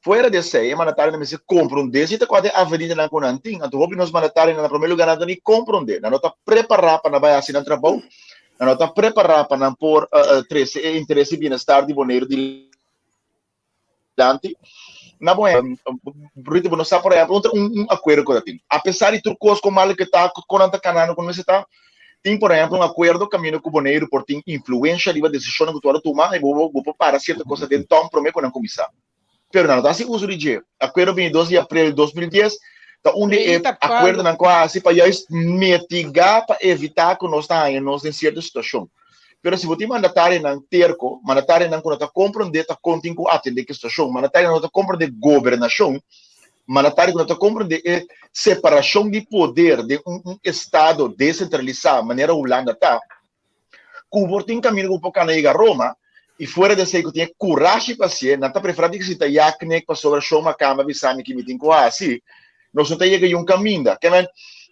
Speaker 5: Fora de sei, mandatária não se compreender, se tá quase a avenida na conantin, ando hobby nos mandatária na primeiro lugar não nem compreender, não tá preparar para vai assim no trabalho, não tá preparar para por interesse e bem-estar de boneiro de Dante, na boa, Rita, não sabe, por exemplo, acordo com ele. Apesar de trucos como ele que está com a canana, como você está, tem, por exemplo, acordo caminho com o Boneiro por ter influência de decisão que tu tomar e vou para certa coisa dentro, então, prometo não começar. Pero não, assim, uso de dia. Acordo 22 de abril de 2010, então, onde acordo não quase para mitigar, para evitar que nós estamos em certa situação. Pero se você mandatário não terco, mandatário não quando compreender, tá contigo atender que situação, mandatário não compreender governação, mandatário não compreender separação de poder de estado descentralizado, maneira Holanda tá. Cuba tem caminho para caminhar a Roma e fora desse que tinha coragem para ser, não tá preparado que se tá yaknek para sobre a cama bisami que me tem com assim, nós não tá chegando caminho, que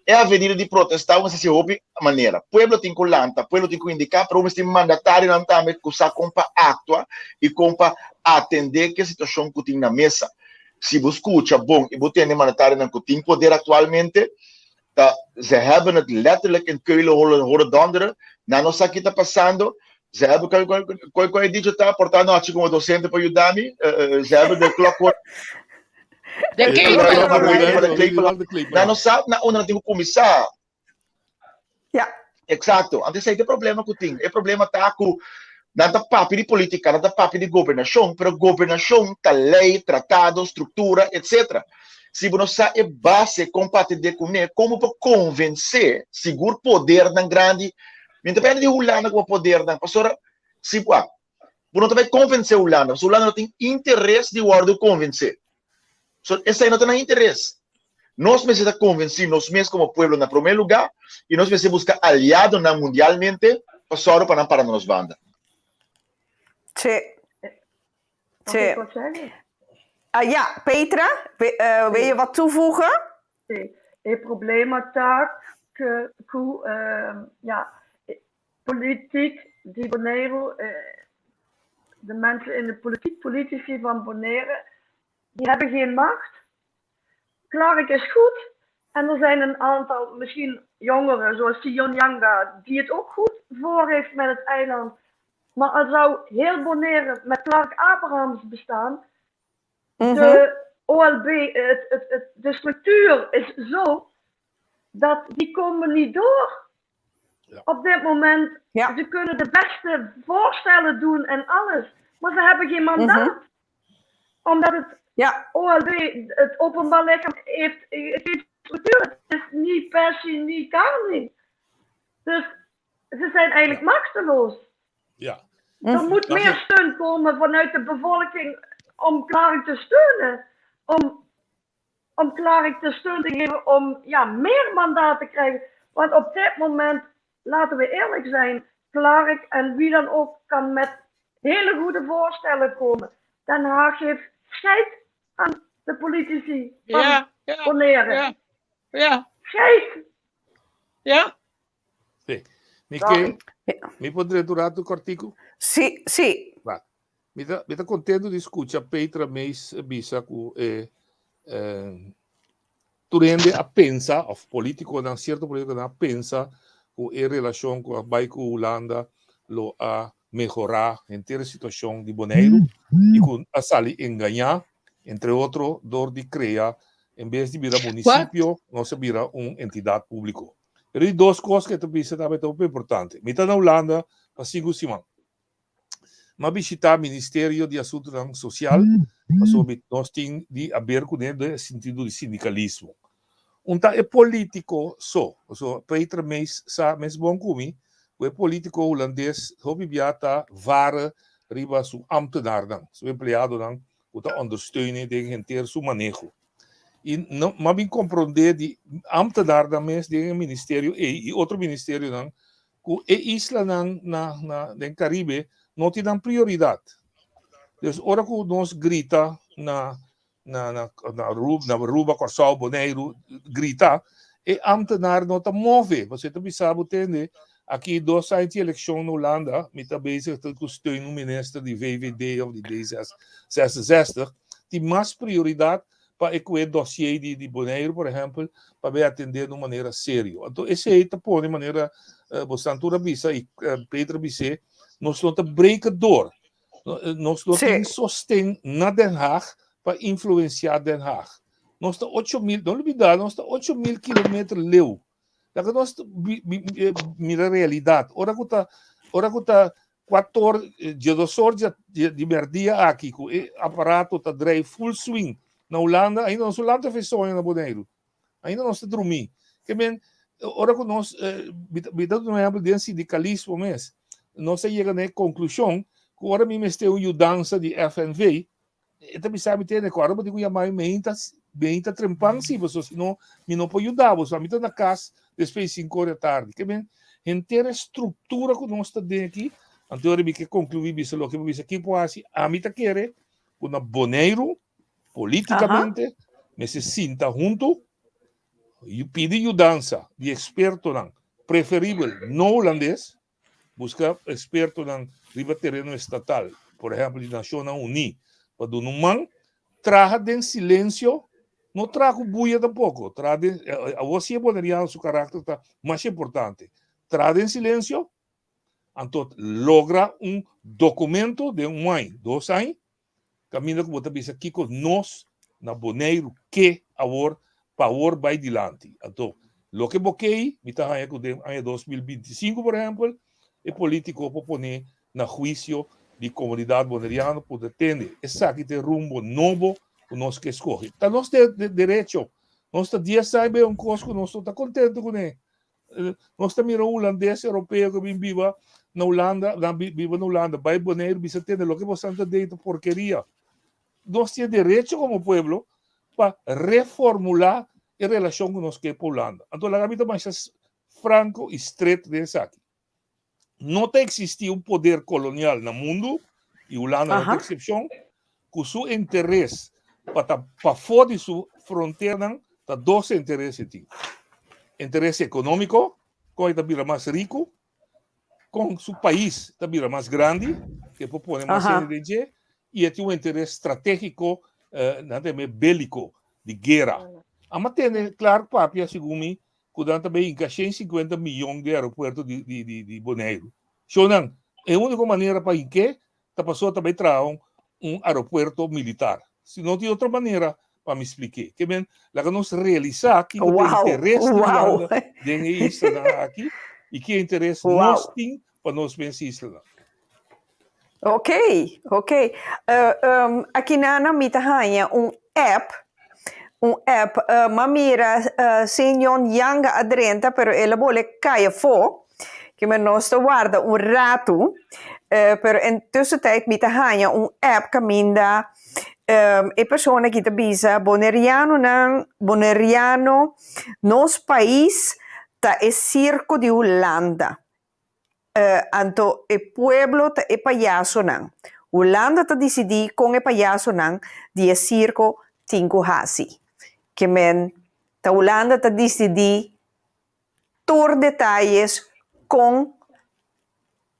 Speaker 5: é a avenida de protestar, mas se houve maneira. Pueblo tem que lançar, pueblo tem que indicar, para o mandatário não também que usar para actuar e para atender que a situação que tem na mesa. Se você escuta, bom, e você tem mandatário não que tem poder atualmente, ze hebben het letterlijk in Keulen horen donderen, na nossa aqui está passando, ze hebben, qual é digital, portanto, acho como docente para ajudar-me, ze hebben de clockwork. Na nossa, onde nós temos que começar. Exato. Antes aí tem problema que tem. O problema está com não tá papo de política, não tá papo de governação, mas governação tá lei, tratado, estrutura, etc. Se você é base compartilhar com ele, como para convencer, seguro poder na grande, independente de Holanda com poder na pastora, se você não vai convencer Holanda não tem interesse de guardar convencer. So, esse aí não tem interesse. Nós precisamos convencer nós mesmos como povo no primeiro lugar e nós precisamos buscar aliados mundialmente para não parar nos bandas.
Speaker 3: Sim. Ja, Petra, wil je wat toevoegen?
Speaker 6: Sim. Het probleem is que politiek die Bonaire, de mensen in de politiek, politici van Bonaire, die hebben geen macht. Clark is goed. En er zijn een aantal, misschien jongeren, zoals Sion Yanga, die het ook goed voor heeft met het eiland. Maar als zou heel Bonaire met Clark Abrahams bestaan, de OLB, de structuur is zo, dat die komen niet door. Ja. Op dit moment, ze kunnen de beste voorstellen doen en alles, maar ze hebben geen mandaat. Omdat het OLB, het openbaar lichaam, heeft structuur. Het is niet persie, niet kaning. Dus ze zijn eigenlijk machteloos. Ja. Er moet meer steun komen vanuit de bevolking om Clark te steunen. Om Clark de steun te geven om meer mandaat te krijgen. Want op dit moment, laten we eerlijk zijn, Clark en wie dan ook kan met hele goede voorstellen komen. Den Haag heeft scheid aan de politici van Bonaire. Scheid.
Speaker 4: Ja. Sì. Mi potrei durare un cortico?
Speaker 3: Sì.
Speaker 4: Va. Mi sta contento di scuccia Petra Meis Bisa tu rende a pensa, of politico, un certo politico a pensa in relazione con Holanda lo a mejorar entera situación de Bonaire y con a sali engañar, entre otros, door di crea, en vez de vir a municipio, no se vira una entidad pública. Pero hay dos cosas que te dicen también muy importantes. Mita na Holanda, para 5 semanas. Ma visitar o Ministério de Assuntos Social, sobre nós temos de haver com ele sentido de sindicalismo. É político só. Peter Meis sa mes bom comi, o político holandês hobby biata vara riba su ambtenaar dan, su empleado dan, o ta ondersteunen tegen inteiro su manejo. E não, mas bem compreender de ambtenaar dan mes de ministério e outro ministério dan, que isla na Caribe não te dão prioridade. Dus, ora que nós grita na Aruba, Curaçao, Bonaire, grita, e ambtenaar não te move. Você também sabe, entende? Aqui, 2 anos de eleição na Holanda, me está bezig com o steun do ministro de VVD ou de D66, tem mais prioridade para o dossiê de Bonaire, por exemplo, para atender de maneira séria. Então, esse aí está de maneira bastante visa e Petra Bissé, nós não te break door. Nós não temos sostém na Den Haag para influenciar Den Haag. Nós estamos 8.000, não olvidar, nós estamos 8.000 quilômetros leu. Daí nós mira a realidade. Ora que está 14 horas de merdia aqui, com o aparato está drive full swing. Na Holanda, ainda na Holanda fez sonho na Boneiro. Ainda não está dormindo. Que bem, ora que nós, me dá um exemplo de sindicalismo mesmo. Nós chegamos na conclusão que agora me tem uma mudança de FNV. E também sabe ter agora, mas digo já mais meita trempando sim, porque senão me não pode ajudar, você vai na casa depois de 5 horas da tarde. Que bem, inteira estrutura que nós está dentro aqui, então eu que concluir isso lo que eu disse aqui, pues a mim tá querer uma Boneiro politicamente, me se sinta junto e pede ajuda de experto não, preferível não holandês, buscar experto não riba terreno estatal, por exemplo, de Nações Unidas, para do man traga em silêncio, não traga buia tampouco, traga a você poderia seu caráter tá mais importante, traga em silêncio, então logra documento de ano, 2 anos, caminho que você pensa aqui com nós na Boneiro que agora power vai adiante. Então, lo que boquei, me está aí com o ano 2025, por exemplo, é político para pôr na juízo de comunidade boneriana por entender exatamente rumbo novo que nós que escolhe. Então, nós temos direito, nós temos 10 anos, coisa que nós estamos contentes com ele. Nós temos um holandês europeu que vive na Holanda, vai Boneiro, você entende o que você está dentro porqueria. Nós temos direito como povo para reformular a relação que nós queremos com a Holanda. Então, a gaveta mais franco e estreito desse aqui. Não tem existido poder colonial no mundo, e a Holanda não é exceção, com seu interesse para fora de sua fronteira, está 2 interesses. Interesse econômico, com ele está mais rico, com seu país está mais grande, que pode pôr mais energia, e tem um interesse estratégico, bélico, de guerra. A matéria, claro, papia, segundo mim, que também encaixei 50 milhões de aeroportos de Boneiro. Xonan, é a única maneira para que a pessoa também traga aeroporto militar. Se não tem outra maneira, para me explicar. Que bem, lá que nós realizar que o interesse de Isla aqui, e que interesse nós temos para nós pensar Isla.
Speaker 3: Ok. Aqui na Mitahanha, app, mamira senhor young adrenta, pero ela bole caia fo, que nós guarda rato, pero em tussentijd Mitahanha, app caminda e persona que te bisa boneriano nos país ta e circo de Holanda. Anto e pueblo ta e payaso nang. Holanda ta decidi com e payaso nang di e circo tinko hasi. Que men ta Holanda ta decidi tour detalles com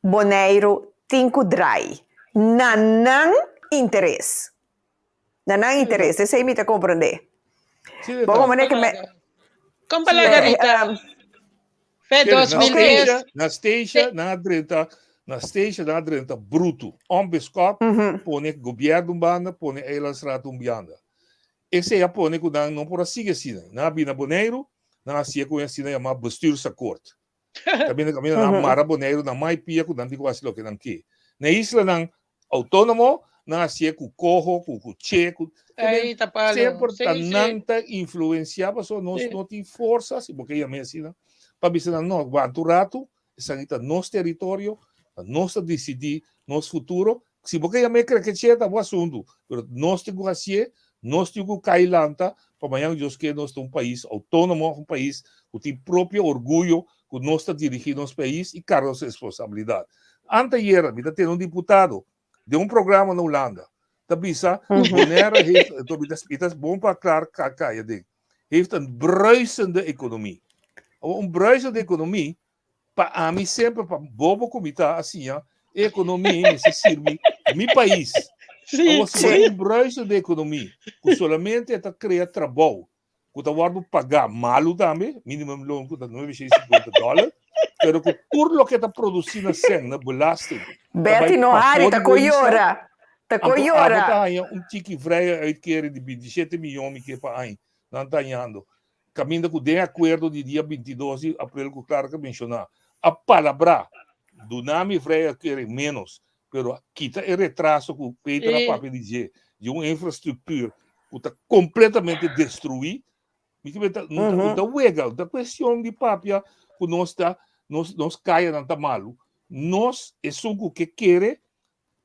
Speaker 3: Boneiro tinko drai. Nanang interesse. Nanang interesse, sei me te compreender. Bom, maneira que me
Speaker 7: Compra la garita. Fe 2010.
Speaker 4: Na station na drenta bruto. Onbeskap, pone governo banda, pone eilandsraad banda. Esse é a pone que não por assim assim. Na bina Boneiro, na assim com assim chama bestuursakkoord. Caminho na Mara Boneiro, na mai pia que não digo assim lo que não que. Na isla não autônomo, na assim com corro, com checo. Sempre tanta influencia, pessoa nós não tem força, se porque é assim, para dizer não, quanto rato, essa é nosso território, nosso decidir, nosso futuro, se porque é me crê que chega o assunto, mas nós temos que fazer, nós temos que cair lanta, para amanhã nós que nós somos país autônomo, país que tem próprio orgulho, que nós está dirigindo nosso país e carga de responsabilidade. Anteayer, me tem deputado de programa na Holanda. Tabisa, Bonaire heeft, het is bom para klaar kakaya ding, heeft een bruisende economie. Een bruisende economie, para a mim sempre, para bobo comité assim, economia se serve mi país. Você um bruisende economia, que solamente está criar trabalho, que está guardando pagar malo também, minimum loan que está $950, Pero que por lo que está produzindo sen na belasting.
Speaker 3: Betty no hari, ta koyora. Ta koyora.
Speaker 4: Tá um tiki vrije uitkering de 27 miljoen que para aí. Não está indo. Caminho com o acordo de dia 22 de abril que o Clark mencionou. A palavra do nome vrije uitkering menos. Pero quita o retraso que o Peter Papi dizer de uma infraestrutura que está completamente destruída. Não está legal. Da questão de papia que nós caia não está malo. Nós é só o que quer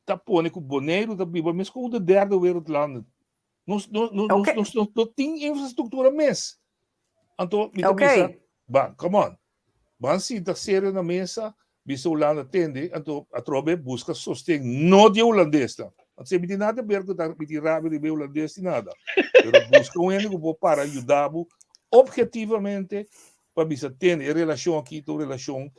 Speaker 4: tá pondo com o boneiro da Bíblia, mas com o derde wereldlanden. Nós não temos infraestrutura mesmo. Então, come on. Vamos sentar sério na mesa, bisa Holanda atende, então a trobe busca sostém não de holandês. Não tem nada a ver com o rápido de holandês, nada. Mas busca único para ajudar objetivamente para bisa atender a relação aqui, a relação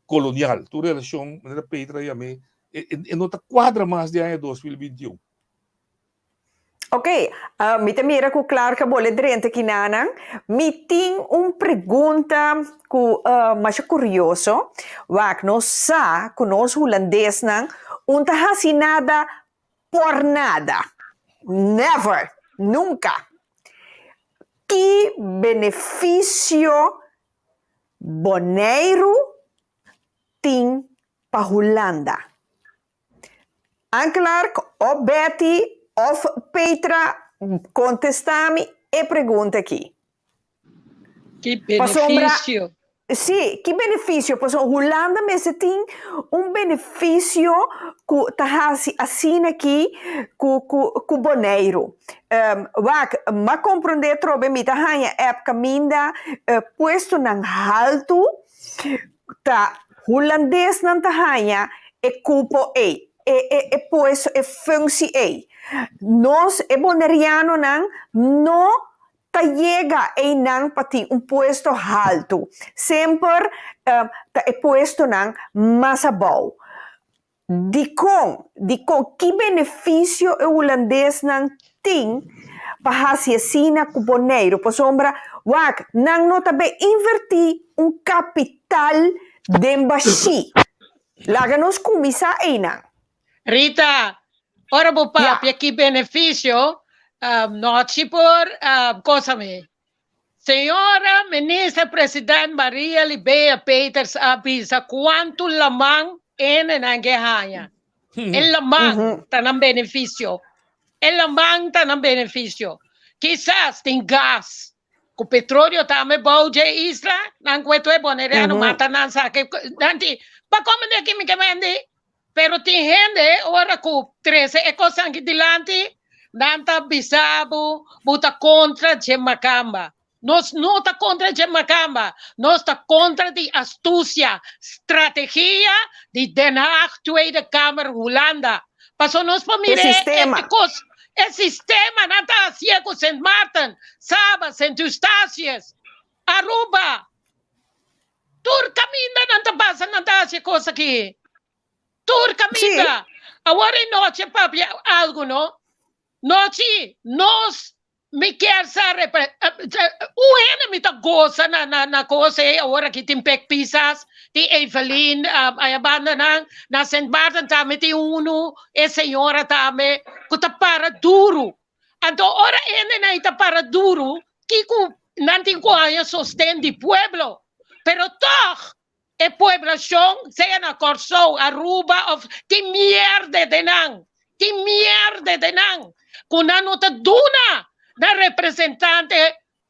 Speaker 4: colonial, a relação entre Petra e a mim, e não está quadra mais de ano 2021.
Speaker 3: Ok, me mira que claro que boleh drente aqui nana. Me tem pergunta que mais curioso, wak nós sa que nós holandês não hasi nada por nada, never, nunca. Que benefício boneiro tem para Holanda? Claro, o Betty of Petra contesta-me e pergunta aqui.
Speaker 7: Que benefício?
Speaker 3: Sim, que benefício? Pois Holanda mesmo tem benefício que está assim aqui com boneiro. Mas compreender trobe me tá época minda puesto nang alto tá holandês não tá e cupo e puesto e função nós boneriano não chega a pati puesto alto. Sempre puesto mais abaixo. Que benefício o holandês tem para assim com o boneiro? Por sombra, não também invertir capital de embaixi. Laga nos começar aí,
Speaker 7: Rita, ora bo papi, que benefício? Noite por cosa me. Senhora Ministra Presidente Maria Libea Peters avisa quanto lamang nanguehaya. El lamang está ng benefício. El lamang está ng benefício. Quizás tem gás. Com petróleo também bom de isla, não cuento é boneriano mata não sabe nanti. Pa como de que me quemendi? Pero tem gente ora com 13 ecosangue dilante. Nanta bisabo, buta contra Gemacamba. Nós não está contra Gemacamba. Nós está contra de astúcia, estratégia de Den Haag, Tweede Kamer, Holanda. Passou nós para mirar o sistema não está assim com Sint Maarten, Saba, Sint Eustatius, Aruba. Tur caminda não está passando não está assim coisa aqui. Tur caminda. Agora em noite, papi, algo não? Noite, nós me quer saber, o enemy tá goza na coisa agora que tem pek pisas, tem Evelyn, a banda na Sint Maarten também tem e senhora também, que tá para duro. Então, ora enemy tá para duro, que não tem como sostém de pueblo, pero toch, a poblação, seja na Corsou, Aruba, tem merda de não, tem merda de não. Kuna nota duna na representante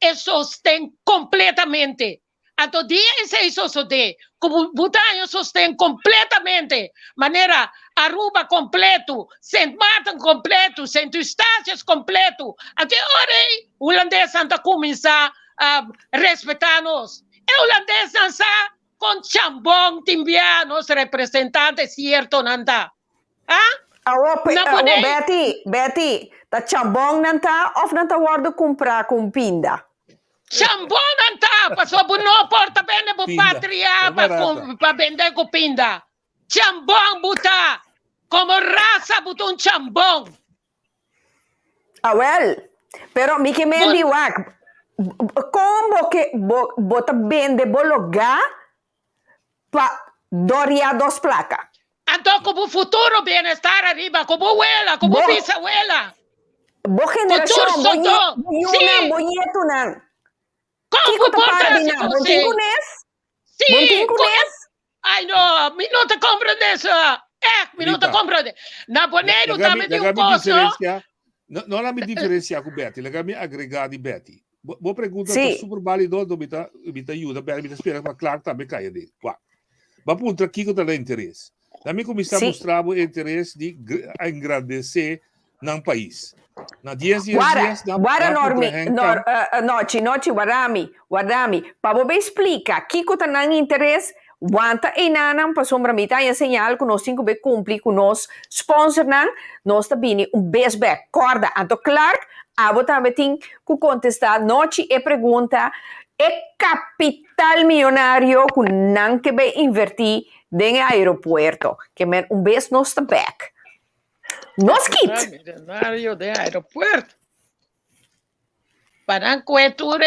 Speaker 7: e sostém completamente. Então, dia esse sostém, como Butanho sostém completamente, maneira Aruba completo, Sint Maarten completo, Sint Eustatius completo. Até hora, o holandês está começar a respeitar-nos. E o holandês está com chambong timbianos representantes certo não está.
Speaker 3: Betty, tá chambong nanta of nanta wardo comprar com pinda.
Speaker 7: Chambong nanta, passou por não porta bene por patria para vender com pinda. Chambong buta, como raça buta chambong.
Speaker 3: Pero mi que me diwak, como que bota vende bologa Doria dos placas.
Speaker 7: Então, como futuro bem-estar arriba, como abuela, como
Speaker 3: Bo-
Speaker 7: bisabuela.
Speaker 3: Boa geração,
Speaker 7: Futuro soto. Sim.
Speaker 3: bonito nan.
Speaker 7: Como
Speaker 3: Kiko
Speaker 7: por
Speaker 3: tapara
Speaker 7: base
Speaker 3: bina,
Speaker 7: com
Speaker 3: bom
Speaker 7: você?
Speaker 3: tingunes?
Speaker 7: Sim.
Speaker 3: Bom tingunes?
Speaker 7: Ai, não, me não te compreende isso. Me não te
Speaker 4: Rita.
Speaker 7: compreende. Na boneiro também tem costo.
Speaker 4: Não há me diferenciar com Betty, ela me agregar de Betty. Boa pergunta,
Speaker 3: Sim.
Speaker 4: tá super válido, do me ajuda, me espera, mas claro, também cai dele. Mas ponto aqui que tem interesse. Também começar a
Speaker 3: Sim.
Speaker 4: mostrar o interesse de engrandecer no país. Na 10 dias,
Speaker 3: Guarda noite, guardami. Para você explicar, Kiko tá não interesse, wanta e nanam para sombra mita e señal que nós cinco be cumprir com nós sponsor nan, nós também best back corda Anto Clark, abo também tem que contestar noite e pergunta capital milionário que não que be invertir dentro do aeroporto, que men best nós back. Nos kit.
Speaker 7: Milionário de aeropuerto. Para cobertura.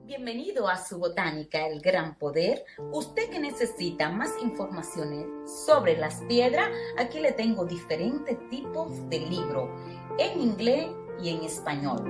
Speaker 8: Bienvenido a su botánica El Gran Poder. Usted que necesita más informaciones sobre las piedras, aquí le tengo diferentes tipos de libros en inglés y en español.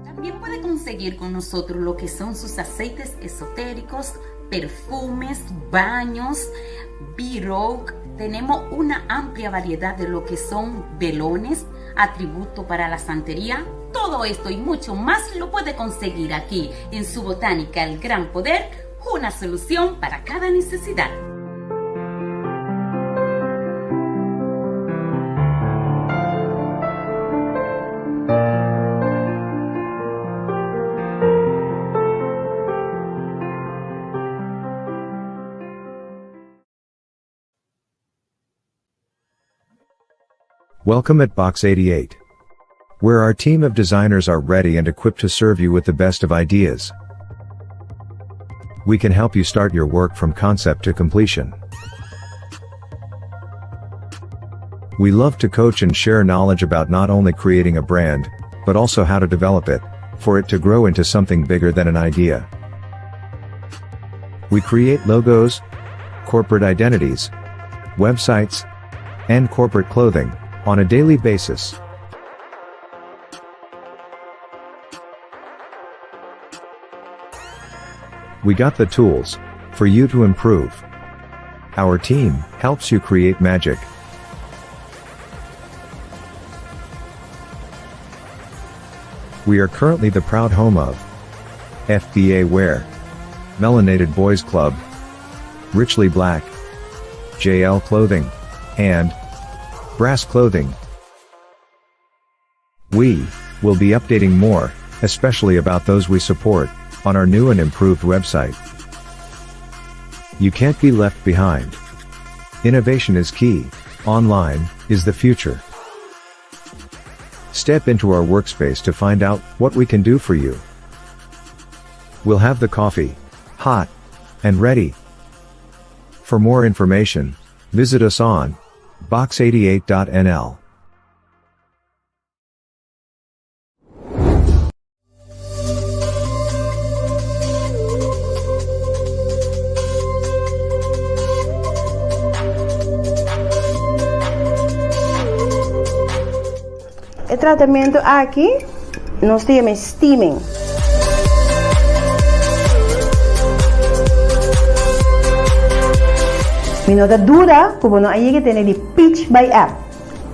Speaker 8: También puede conseguir con nosotros lo que son sus aceites esotéricos, perfumes, baños, B-Rogue. Tenemos una amplia variedad de lo que son velones, atributos para la santería. Todo esto y mucho más lo puede conseguir aquí en su botánica El Gran Poder, una solución para cada necesidad.
Speaker 9: Welcome at Box 88, where our team of designers are ready and equipped to serve you with the best of ideas. We can help you start your work from concept to completion. We love to coach and share knowledge about not only creating a brand, but also how to develop it, for it to grow into something bigger than an idea. We create logos, corporate identities, websites, and corporate clothing on a daily basis. We got the tools for you to improve. Our team helps you create magic. We are currently the proud home of FBA Wear, Melanated Boys Club, Richly Black, JL Clothing, and Brass Clothing. We will be updating more, especially about those we support, on our new and improved website. You can't be left behind. Innovation is key. Online is the future. Step into our workspace to find out what we can do for you. We'll have the coffee hot and ready. For more information, visit us on box88.nl.
Speaker 10: El tratamento aquí nos llama steaming. Minuta dura como não hay que tener de pitch by app.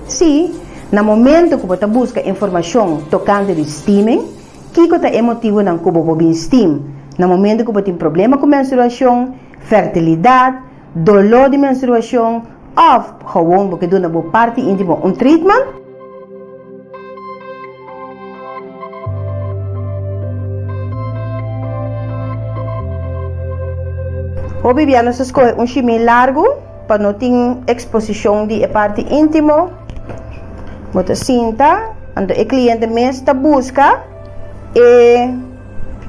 Speaker 10: Sí, no momento que você busca informação tocante de steaming, que está emotivo não como bobin steam. No momento que você tem problema com menstruação, fertilidade, dolor de menstruação, ou gewoon porque doe na parte íntima treatment, Hobby biano se escolhe chimil largo para não ter exposição de parte íntimo. Mota cinta, ando o cliente mesmo busca e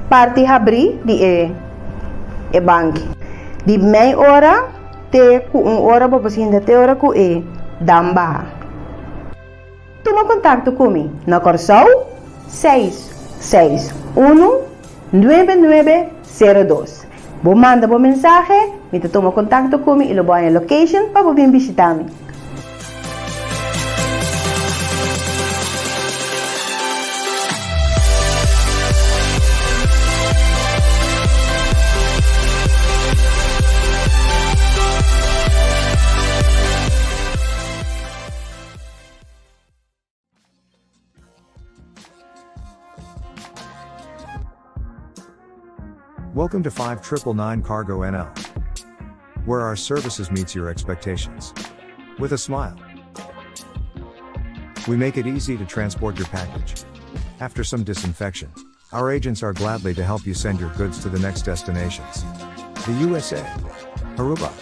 Speaker 10: parte abrir de banco. De meia hora até 1 hora para você ainda ter hora com damba. Toma contato comigo na Corsol 661-9902. Vou mandar uma mensagem, me toma contato comigo e lo vou em location para vir visitar-me.
Speaker 9: Welcome to 5999 Cargo NL, where our services meets your expectations. With a smile. We make it easy to transport your package. After some disinfection, our agents are gladly to help you send your goods to the next destinations. The USA, Aruba,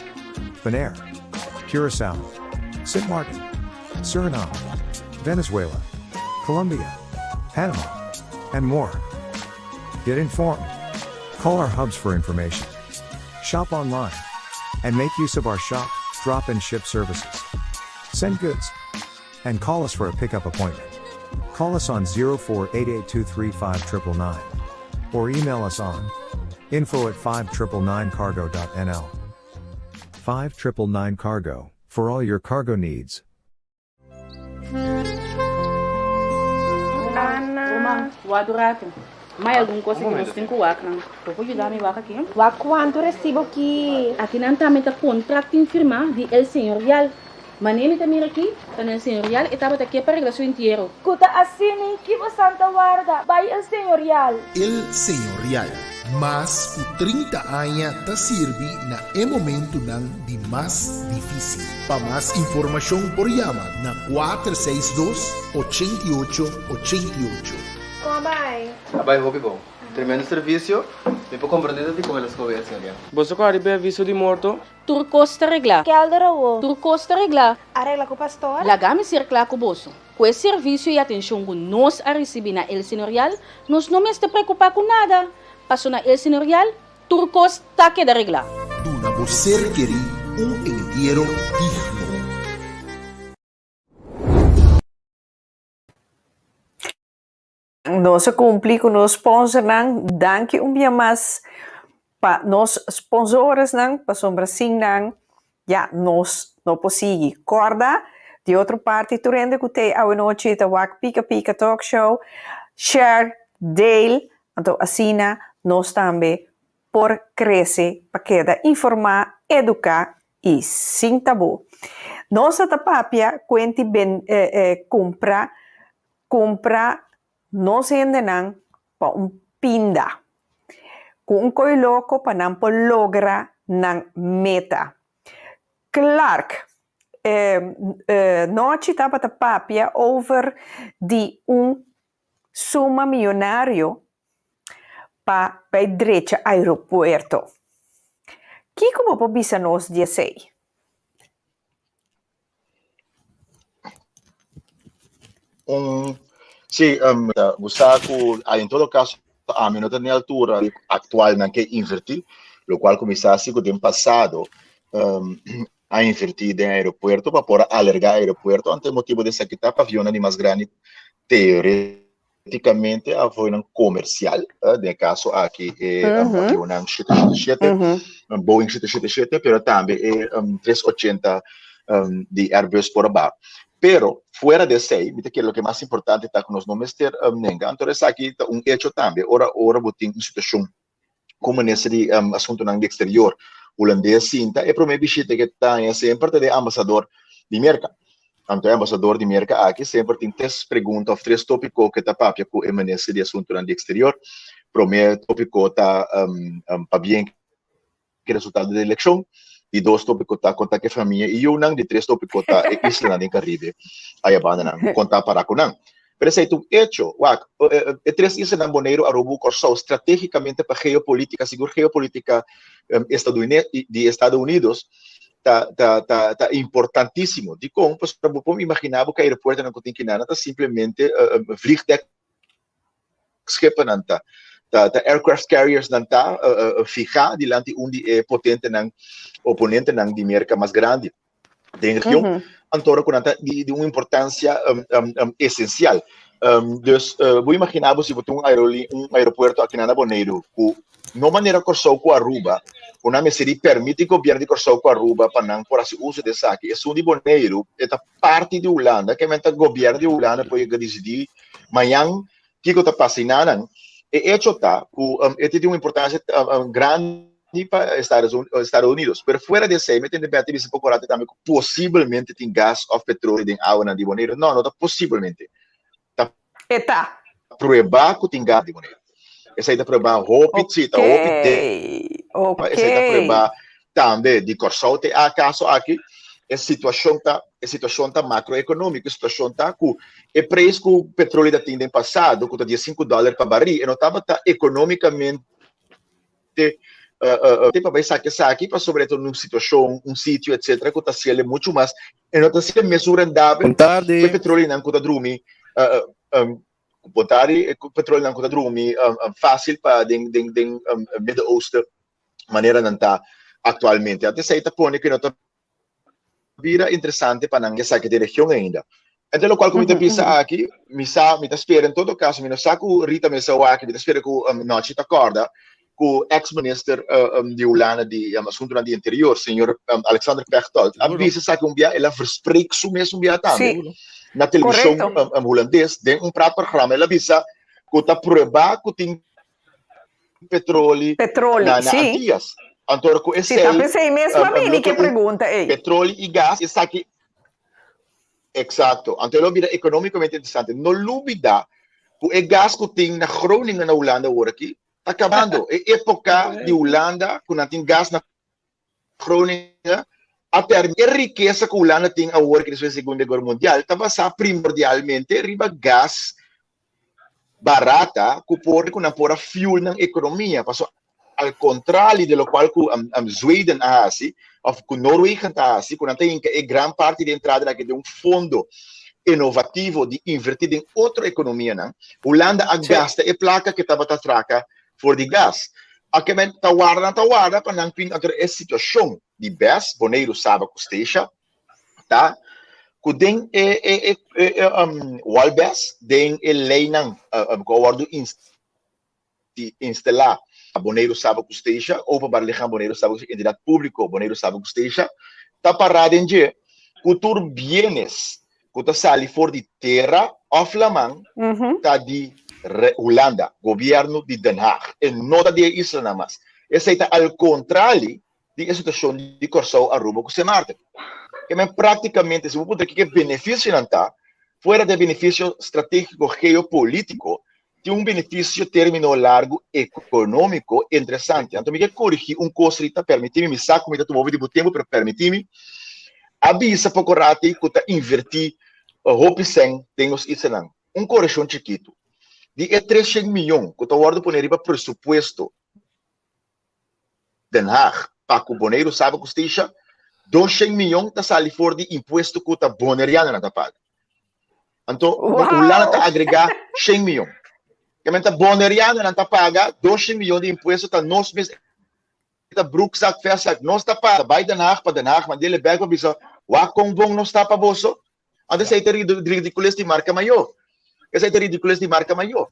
Speaker 9: Bonaire, Curacao, St. Martin, Suriname, Venezuela, Colombia, Panama, and more. Get informed. Call our hubs for information. Shop online. And make use of our shop, drop and ship services. Send goods. And call us for a pickup appointment. Call us on 0488235999. Or email us on info@5999cargo.nl. 5999 Cargo, for all your cargo needs.
Speaker 11: Roma, guardato. May algum coisa que nós temos que wak nang. Pode ajudar-me wak aqui?
Speaker 12: Wak quanto recibo aqui?
Speaker 11: Aqui não está meta contrato firma de El Señorial. Manemi tamir aqui, tan El Señorial estava aqui para arreglar seu inteiro.
Speaker 12: Kuta asini que você Santa Guarda, vai El Señorial.
Speaker 13: El Señorial, mas o 30 anos ta sirvi na momento nang di mas difícil. Para mais informação por chama na 462-8888.
Speaker 12: Como vai?
Speaker 14: Vai, Robi, bom. Tremendo serviço. Me può comprendere di come lo scover, signora.
Speaker 15: Você quer ver aviso de morto?
Speaker 11: Turcosta regla.
Speaker 12: Que alderawo?
Speaker 11: Turcosta regla.
Speaker 12: Arregla com o pastor?
Speaker 11: Lagami circlar com o bolso. Com esse serviço e atenção que nós a receber na El Señorial, nós não me está preocupar com nada. Passou na El Señorial, Turcosta que da regla.
Speaker 13: Duna você querer inteiro digno.
Speaker 3: Nós cumprimos com os sponsors, danke dia mais para nos sponsors, para sombrasim, já nós não podemos corda. De outra parte, tu rende que te a noite da Wak Pika Pika Talk Show, share, dele, então assim nós também por crescer para que informar, educar e sem tabu. Nossa tapapia quente ben compra nós ainda para pinda. Com louco para não logra meta. Clark, nós estava a papia over de suma milionário para a direita aeroporto. Que como pobisa nós dizer?
Speaker 5: Sì, Gustavo, in todo caso, a meno da altura attuale anche invertì, lo qual come sa che in passato ha invertito in aeroporto per poter allargare l'aeroporto, ante motivo di sacchità pavione di mas grandi teoreticamente a un comercial, nel caso aqui un 777, un Boeing 777, però anche 380 di Airbus por abaixo. Pero fuera de sei, mira que lo que más importante está con los nombres ter nenga. Entonces aquí está un hecho también. Ora botin una situación como nesse de asunto no exterior holandês cinta é para mim visita que está sempre de ambasador de merca. Então ambasador de merca aqui sempre tem 3 perguntas ou 3 tópicos que está papia com nesse de assunto no exterior. Para mim tópico está para bem que resultado da eleição. De 2 tópicos tá contar que família e de 3 tópicos tá Islândia em Caribe aí a banda não contar para com não Pero esse é um hecho. Três isso na Boneiro Arubu Corsol, estrategicamente para geopolítica, seguro geopolítica de Estados Unidos, tá importantíssimo. De como, para você imaginar que o aeroporto não tem que nada, tá simplesmente vliegdek schepen não tá aircraft carriers não tá ficar diante de potente não oponente não de merca mais grande da região, antora com de uma importância essencial. Dus vou imaginar se você tem aeroporto aqui na Boneiro, não maneira Corsol com Aruba, uma messeria permite o governo de Corsol com Aruba para não por esse uso desse aqui. É de Boneiro, é parte de Holanda, que o governo de Holanda pode decidir amanhã que está passando. E hecho está, tem uma importância grande para Estados Unidos. Mas fora desse, me tem debate de pouco também possivelmente tem gás ou petróleo em água de Boneiro. Não está possivelmente.
Speaker 3: Está.
Speaker 5: Provar que tem gás de Boneiro. Essa aí está provar roupa, cita, roupa essa aí está provar também de Corsol. Tem acaso aqui, a situação tá macroeconômica, a situação tá com o preço que o petróleo da tinha passado, que está de $5 para barril, e não estava economicamente para vai saque para sobretudo numa situação, sítio, etc, que está sendo muito mais, e não está sendo mesmo rendável, o petróleo não está dormir, o petróleo não está dormir fácil para den Middle East, maneira não está atualmente. Até se está pondo que não está vira interessante para não saque de região ainda. Então, o qual que me pensa aqui, me espera em todo caso, me saco Rita me sa aqui, me espera que não te acorda, que o ex-minister de Holanda de assunto de interior, senhor Alexander Pechtold, avisa sabe dia ela verspreekt so mesmo dia também na televisão holandês, tem programa, ela avisa que está provar que tem petróleo na Antillas. Antoro com esse
Speaker 3: pensei mesmo a mim que pergunta
Speaker 5: petróleo e gás está aqui exato antoro vida economicamente interessante não duvida que o gás que tem na Groningen na Holanda agora aqui está acabando é época de Holanda quando tem gás na Groningen até a riqueza que a Holanda tem agora que na Segunda Guerra Mundial está basada primordialmente riba gás barata que pode pôr fuel na economia passou al contrário de lo qual que Zweden hace, ou que Noruega hace, quando tem grande parte da entrada de um fundo inovativo de invertir em outra economia, não? Holanda gasta a placa que estava a traca for de gás. Aqui men tawarda para não pin entre essa situação de BES, Boneiro Saba Costeja, tá? Que tem Walbes, tem lei não, acordo instalar Boneiro Saba Costeja, ou para Barlejan Boneiro Saba Costeja, entidade pública Boneiro Saba Costeja, está parado em dia, que bienes, que está sali for de terra, ou Flamand, está de Holanda, governo de Den Haag, e não está de Isla nada mais. Essa está ao contrário da situação de Corsol Aruba com Semarte. Que praticamente, se você que benefício não está, fora de benefício estratégico geopolítico, tem benefício término largo econômico interessante. Então, me quer corrigir coisa, permitir-me, me saco, me dá muito tempo para permitir-me, avisa para corrati que está invertir roupa sem, temos isso não. Correção chiquito. De 300 milhões, que está guardando por para presupuesto Den Haag, para que o Boneiro Saba Costeja, 200 milhões está saindo fora de imposto que está boneriano na paga. Então, o Holanda está agregar 100 milhões. Que a boneriana não está paga 200 milhões de impostos, está nós mesmos, está Broekzak, Verzak, nós está paga, vai Den Haag, mas ele pega para dizer, o Congbong não está para você. Então, essa é a ridiculez de marca maior. Essa é a ridiculez de marca maior.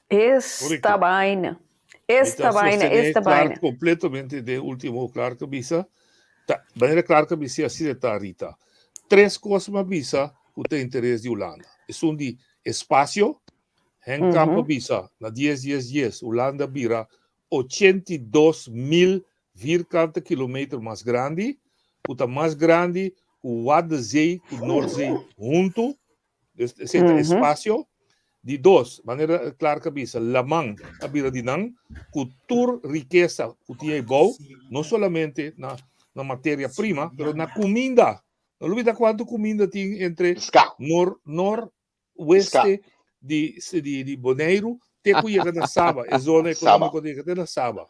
Speaker 3: Esta vaina. Esta vaina.
Speaker 4: Completamente de último, claro que bisa, maneira clara que bisa, assim está, Rita. Três coisas que bisa, que tem interesse de Holanda. É de espaço, em campo bisa, na 10, Holanda vira 82.000 quilômetros mais grande, o mais grande, o Waddenzee, o Noordzee, junto, esse espaço, de dois, maneira clara que bisa, Lamang, a vira de Nang, cultura, riqueza, que tinha bom, não somente na matéria-prima, mas na comida, Não lubida quanto comida tem entre noroeste de Bonaire, até que chega na Saba, a zona econômica de na Saba.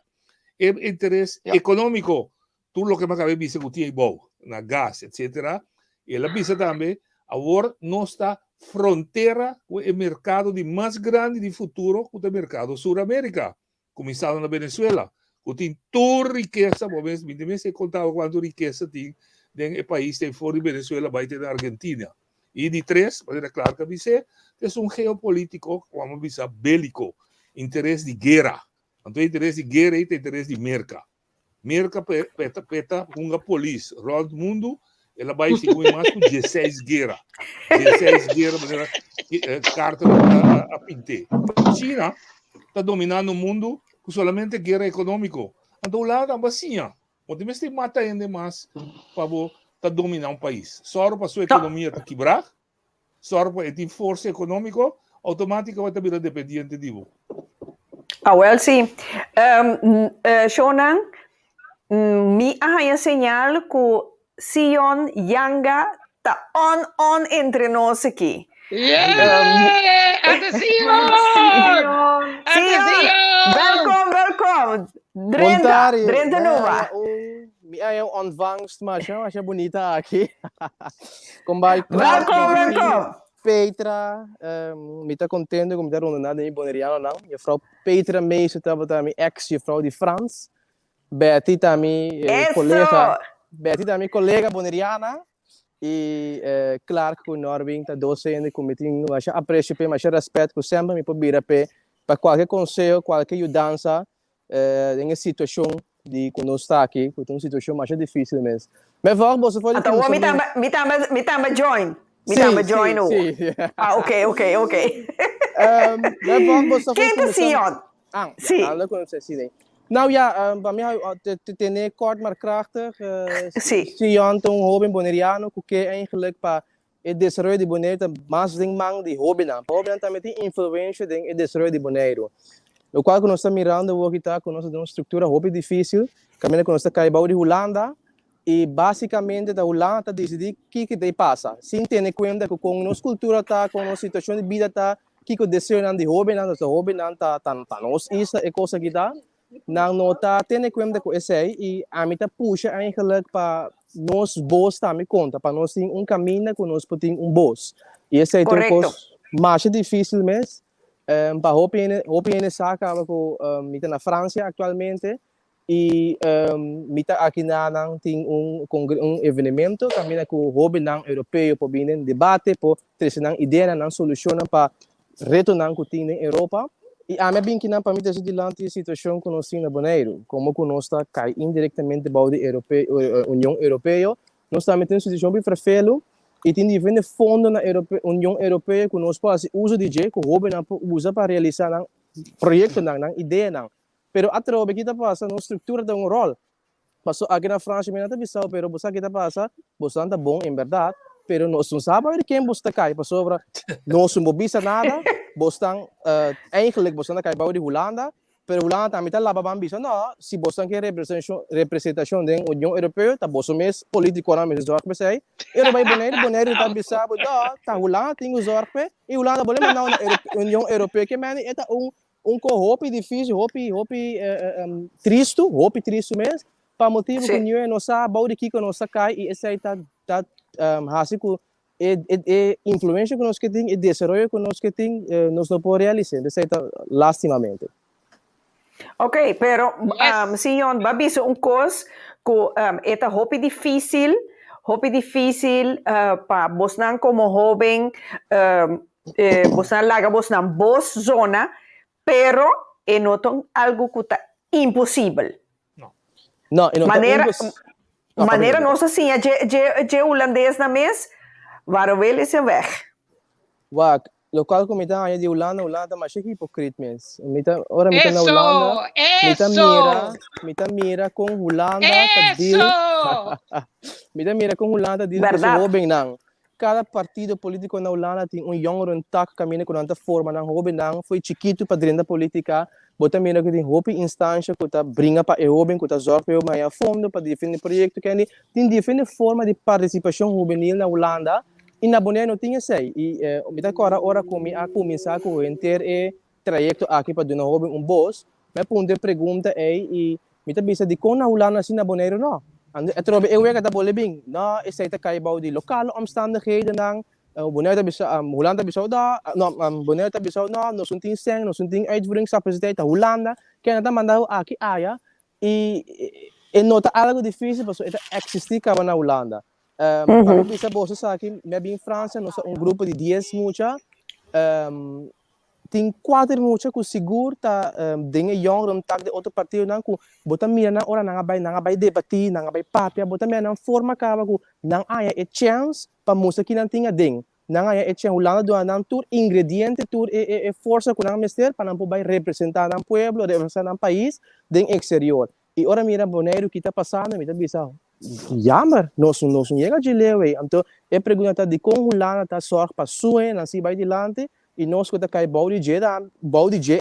Speaker 4: É interesse econômico, tudo o que me acabei de dizer que tinha bom, na gás, etc. E ela disse também, agora não está fronteira com o mercado de mais grande de futuro, com o mercado Sul-América, começando na Venezuela. Que tem toda riqueza, mas me se contava quanto riqueza tem no país, tem fora de Venezuela, vai ter na Argentina. E de três, mas é claro que dizer, é um geopolítico, como dizer, bélico, interesse de guerra. Então, interesse de guerra e interesse de merca. Merca peta uma polícia. Round mundo, ela vai seguir mais com 16 guerra. 16 guerra, carta a pintar. China está dominando o mundo com somente guerra econômica. Então, lá está vacina. Onde você tem mata ainda mais para dominar um país. Só para a sua economia tá quebrar, só para ter força econômica, automaticamente vai virar dependente de você.
Speaker 3: Well, sim. Shonan, mi hay señal que Sion Yanga está on entre nós aqui.
Speaker 7: Atención!
Speaker 3: Welkom. Drenta Nova.
Speaker 16: Minha ontvangst, mas é bonita aqui.
Speaker 3: Welkom.
Speaker 16: Petra, me está contente com me estar rondando em Bonaireano não. E a Frau Petra Meijs estava também ex-juffrouw de Frans. Betty também colega bonaireana. E claro que o Norwin está docente com meeting, mas aprecio mas respeito que sempre me pode vir para qualquer conselho, qualquer ajudança em uma situação de quando está aqui, que é uma situação mais difícil mesmo. Mas vamos você pode
Speaker 3: então me tamba join.
Speaker 16: Sim.
Speaker 3: Ok.
Speaker 16: Mas vamos você
Speaker 3: quem é Sion?
Speaker 16: Sim. Não conheço Nou ja, bij mij te kort maar krachtig. Sion toen hobby Bonaireano, que eigenlijk para o desarrollo de Bonaire mais ding mang de hobby na. Hobby na também tem influência ding o desarrollo de Bonaire. O qual que nós estamos mirando o que está com nossa uma estrutura hobby difícil, caminho que nós está caibau de Holanda e basicamente da Holanda está decidir que te passa. Sem ter em conta que com nossa cultura tá, com nossa situação de vida tá, que o desejo de hobby na, nossa hobby na tá nos isso é coisa que tá. Não está tendo em conta com isso aí e a mim está puxa eigenlijk para nós boss também conta para nós ter caminho que nós podemos boss e esse aí é uma coisa mais difícil mesmo para hoping saca com me na França atualmente e me aqui na tem evento também com o hobby não europeu para vir debate para trazer ideia não solução para retornar que tem na Europa. E a minha bem que não para mim está dilante a situação que nós temos na Bonaire, como que nós está cai indiretamente para a União Europeia, nós estamos tendo uma situação bem fragile e tem diferentes fundos na União Europeia que nós podemos usar de jeito, que o governo usa para realizar projetos, ideias, pero através que está passando, a estrutura tem rol. Passou aqui na França, me não está pensando, pero você que está passando, você está bom em verdade, pero nós não sabemos quem você cai, passou para nós não bisa nada. Boston eigenlijk Boston cai para de Holanda, pero Holanda também está lá para ambisa não, se Boston quer representação da União Europeia, tá Boston mesmo político não mesmo zorg pensei, ele vai Bonaire está bisa, tá Holanda tem os zorg e Holanda pode mandar na União Europeia que mane é hope difícil, hope triste mesmo, para motivo que a União não sabe, baude que não sabe cai e esse aí tá hasico influência que nós que tem e desenvolvimento que nós que tem nós não podemos realizar isso é lastimamente.
Speaker 3: Ok, pero Sion, babis coisa que é hope difícil para Bosnan como jovem, Bosnan laga Bosnan boa zona, pero não tem algo que está impossível.
Speaker 16: Não,
Speaker 3: maneira nossa assim, je holandês na mes. Waarom wil je weg?
Speaker 16: Wak, local comunidade de Holanda, mas é hipocrita mesmo. Ora me na Holanda, me mira com Holanda, me mira com Holanda, diz que sou bem não. Cada partido político na Holanda tem jongere tak caminho com tanta forma não, bem não, foi chiquito para dentro da política, bota mira que tem hope instância que tá brinca para eu bem que tá zorga eu mais fundo para definir projeto que tem definir forma de participação juvenil na Holanda e na Bonaire não tinha sei e me tá agora começar com enter trajecto aqui para donar um boss mas ponto de pergunta e me tá bisa de como na Holanda assim na Bonaire não eu trobe eu que tá boleh bem não esse aí tá cai bau de lokale omstandigheden dan Bonaire bisa Holanda bisa da Bonaire bisa no nós não tem seng nós não tem uitvoeringscapaciteit da Holanda que nada mandar aqui aya e nota algo difícil porque это existir cá na Holanda para bisa bolsa aqui me em França nós grupo de 10 mucha tem 4 mucha que seguro tá dinge jong tak de outro partido não que bota mira na hora não vai debater não vai papia bota mira na forma cá que não há chance para mostrar que não tinha ding não há chance Holanda do não tur ingrediente tur força que não mestre para não poder representar um pueblo representar um país ding exterior e ora mira Bonaire que está passando me tá bisa jammer nós chega de lewe então é pergunta de como Holanda tá sorg para sue não se vai dilante e nós que tá cai bau de J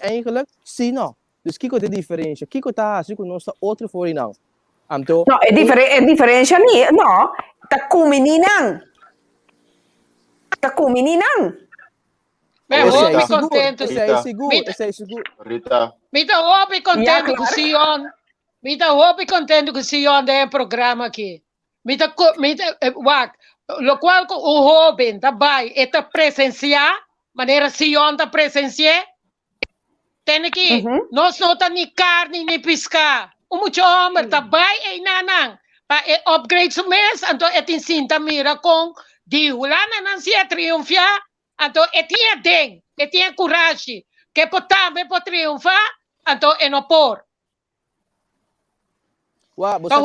Speaker 16: eigenlijk sim não dus que é diferença que tá assim que nós tá outro for não então
Speaker 3: não é diferença não tá com meninang
Speaker 7: eu vou contente
Speaker 16: esse é seguro
Speaker 5: Rita
Speaker 7: me tá contente com Sion me tá contente com Sion de programa aqui me tá lo qual o jovem tá vai eta presenciar maneira Sion tá presenciar tem que nós não tá nem carne nem pescar muito homem tá vai e nanang para upgrade o mês então é tem cinta mira com de Holanda não se triunfar então é tinha coragem que também pode triunfar então é no por
Speaker 5: Rita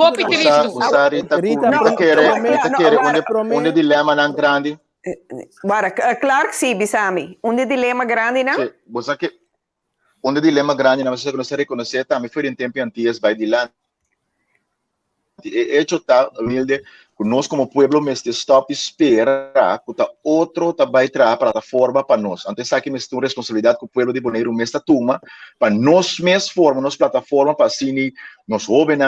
Speaker 5: quer um dilema não grande
Speaker 3: claro que sim, Bisami. Dilema grande, não?
Speaker 5: Sim, você que dilema grande, não você não reconhecer também foi em tempo antes vai dilante. Hecho tá humilde, nós como pueblo mesmo stop espera que outro vai trazer plataforma para nós. Antes aqui mesmo tem responsabilidade que o pueblo de Bonaire mesmo toma para nós mesmo formar nossa plataforma para assim nós jovens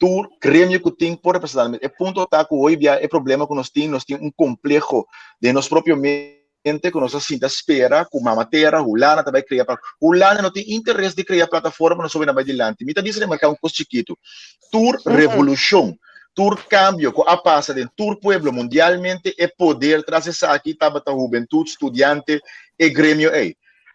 Speaker 5: tur grêmio que tem por representar é ponto tá que hoje é problema que nós temos complexo de nós próprio mente que nós assim espera com uma matéria Holanda também criar para Holanda não tem interesse de criar plataforma nós vai adiante me tá dizendo marcar coisa chiquito tur revolução tur cambio que a passa de tur pueblo mundialmente é poder trazer aqui tava a juventude estudante e grêmio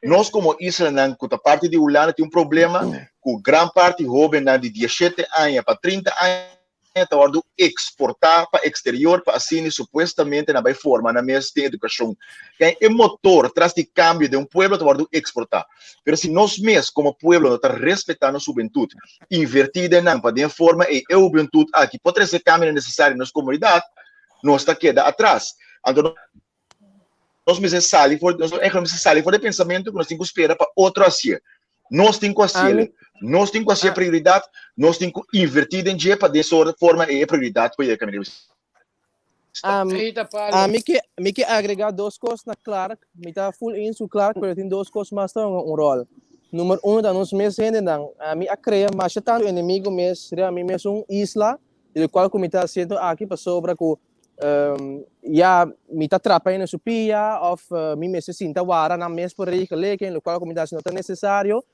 Speaker 5: nós como Israel que a parte de Holanda tem problema com grande parte jovem de 17 anos para 30 anos está orando exportar para exterior para assim supostamente na forma na mesma educação que é motor traz de cambio de pueblo está orando exportar mas se nós mesmos como pueblo não está respeitando a juventude invertida não para de forma a juventude aqui pode ser cambio necessário nas comunidades nós está queda atrás então nós mesmos saímos fora de pensamento que nós temos que esperar para outro assim nós temos que ser prioridade nós temos que invertir em dia para dessa forma é prioridade para a caminhada
Speaker 16: me que agregar duas coisas na clara me tá full in so claro que tem duas coisas mais tão rol número 1 da nós mesmos ainda não me a criar mais tanto inimigo mesmo a mim mesmo isla do qual que me tá sendo aqui para sobra com me tá atrapalhando su pia of me mesmo sinta wara na mesmo por aí que leken lo qual comunidade não tá necessário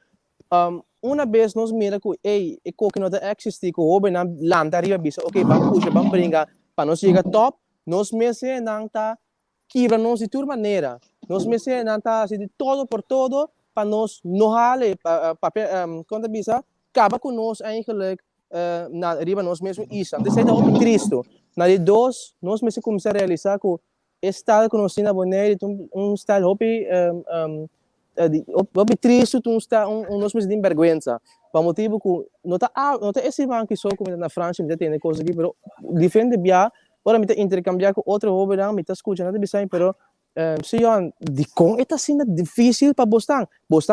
Speaker 16: uma vez nós mira que e que não tá existe que o na landa riba bisa vamos puxa vamos brincar para nós chegar top nós mesmo não tá quebra nós de toda maneira nós mesmo não tá assim de todo por todo para nós não hale papel quando bisa acaba com nós eigenlijk na riba nós mesmo isso antes é muito triste na de dois nós mesmo começar a realizar que o estado que nós temos na Bonaire estado hobby triste nós mesmo de vergonha para motivo que não tá esse banco só como na França me tem coisa aqui pero diferente bia ora me intercambiar com outro hobby não me tá escutando nada bem pero se eu de com é assim difícil para Boston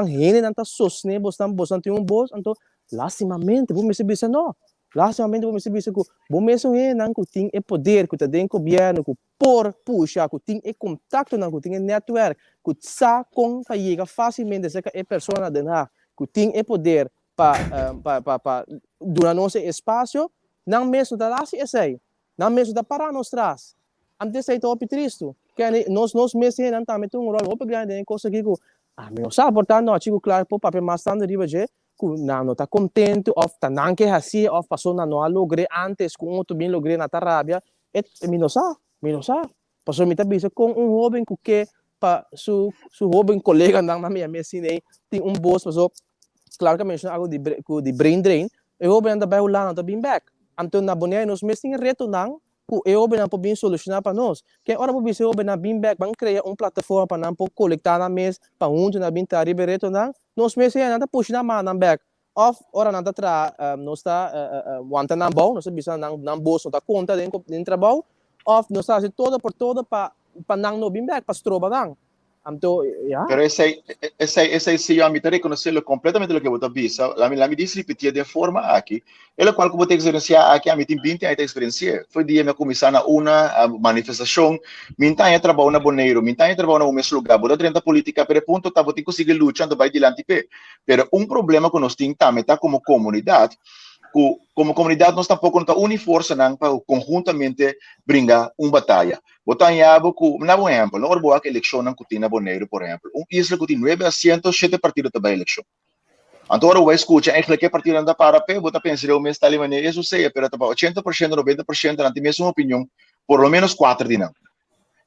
Speaker 16: ele não tá sosne Boston tem boss então lastimamente vou me se não lastimamente vou me se que vou mesmo não que tem é poder que tem governo que por puxa que tem é contato não que tem network que sa com para chegar facilmente essa é pessoa de lá que tem o poder para durar nosso espaço, não mesmo da lasse esse, não mesmo da para nós traz. Antes aí tô triste, que nós mesmo não também tem rol muito grande em conseguir que não sabe portanto não chico claro para papel mais tanto riba je que não tá contente ou tá não que assim ou passou na não logre antes com outro bem logre na Tarabia não sabe passou me tá bisa com jovem que para su jovem colega na minha mesine tem boss passou claro que mencionou algo de brain drain eu jovem anda vai lá não bem back então na boneia nós mesmo tem reto não eu não posso solucionar para nós. Que ora por isso eu na Beanbag vamos criar plataforma para não coletar na mês para onde na binta ribereto não. Nós mesmo ainda push na mão na back. Off ora nada tra nós está wanta na bom, nós bisa na bolso da conta dentro trabalho. Off nós está todo por todo para não no Beanbag para stroba não.
Speaker 5: Pero ese sí yo a mí te reconocerlo completamente lo que vos viste. La me dice repetir de forma aquí. El cual como te experiencia aquí a mí te 20 años de experiencia. Fue día me começar na una manifestación. Minta eu trabalho na Boneiro, minta eu trabalho no mesmo lugar. Boda 30 política, pero ponto tá você conseguir luchando vai dilante pe. Pero problema que nós temos também tá como comunidade. Como comunidade nós tampouco não tá uniforça não para conjuntamente brincar batalha. Botanhabo com na exemplo, na hora boa que eleição não cutina Boneiro, por exemplo. Isla que tem 9 assentos, 7 partidos também eleição. Então agora vai escutar, eigenlijk que partido anda para pé, bota pensar o mês tal maneira, isso sei, pero tá 80%, 90% não tem mesma opinião, por lo menos 4 de não.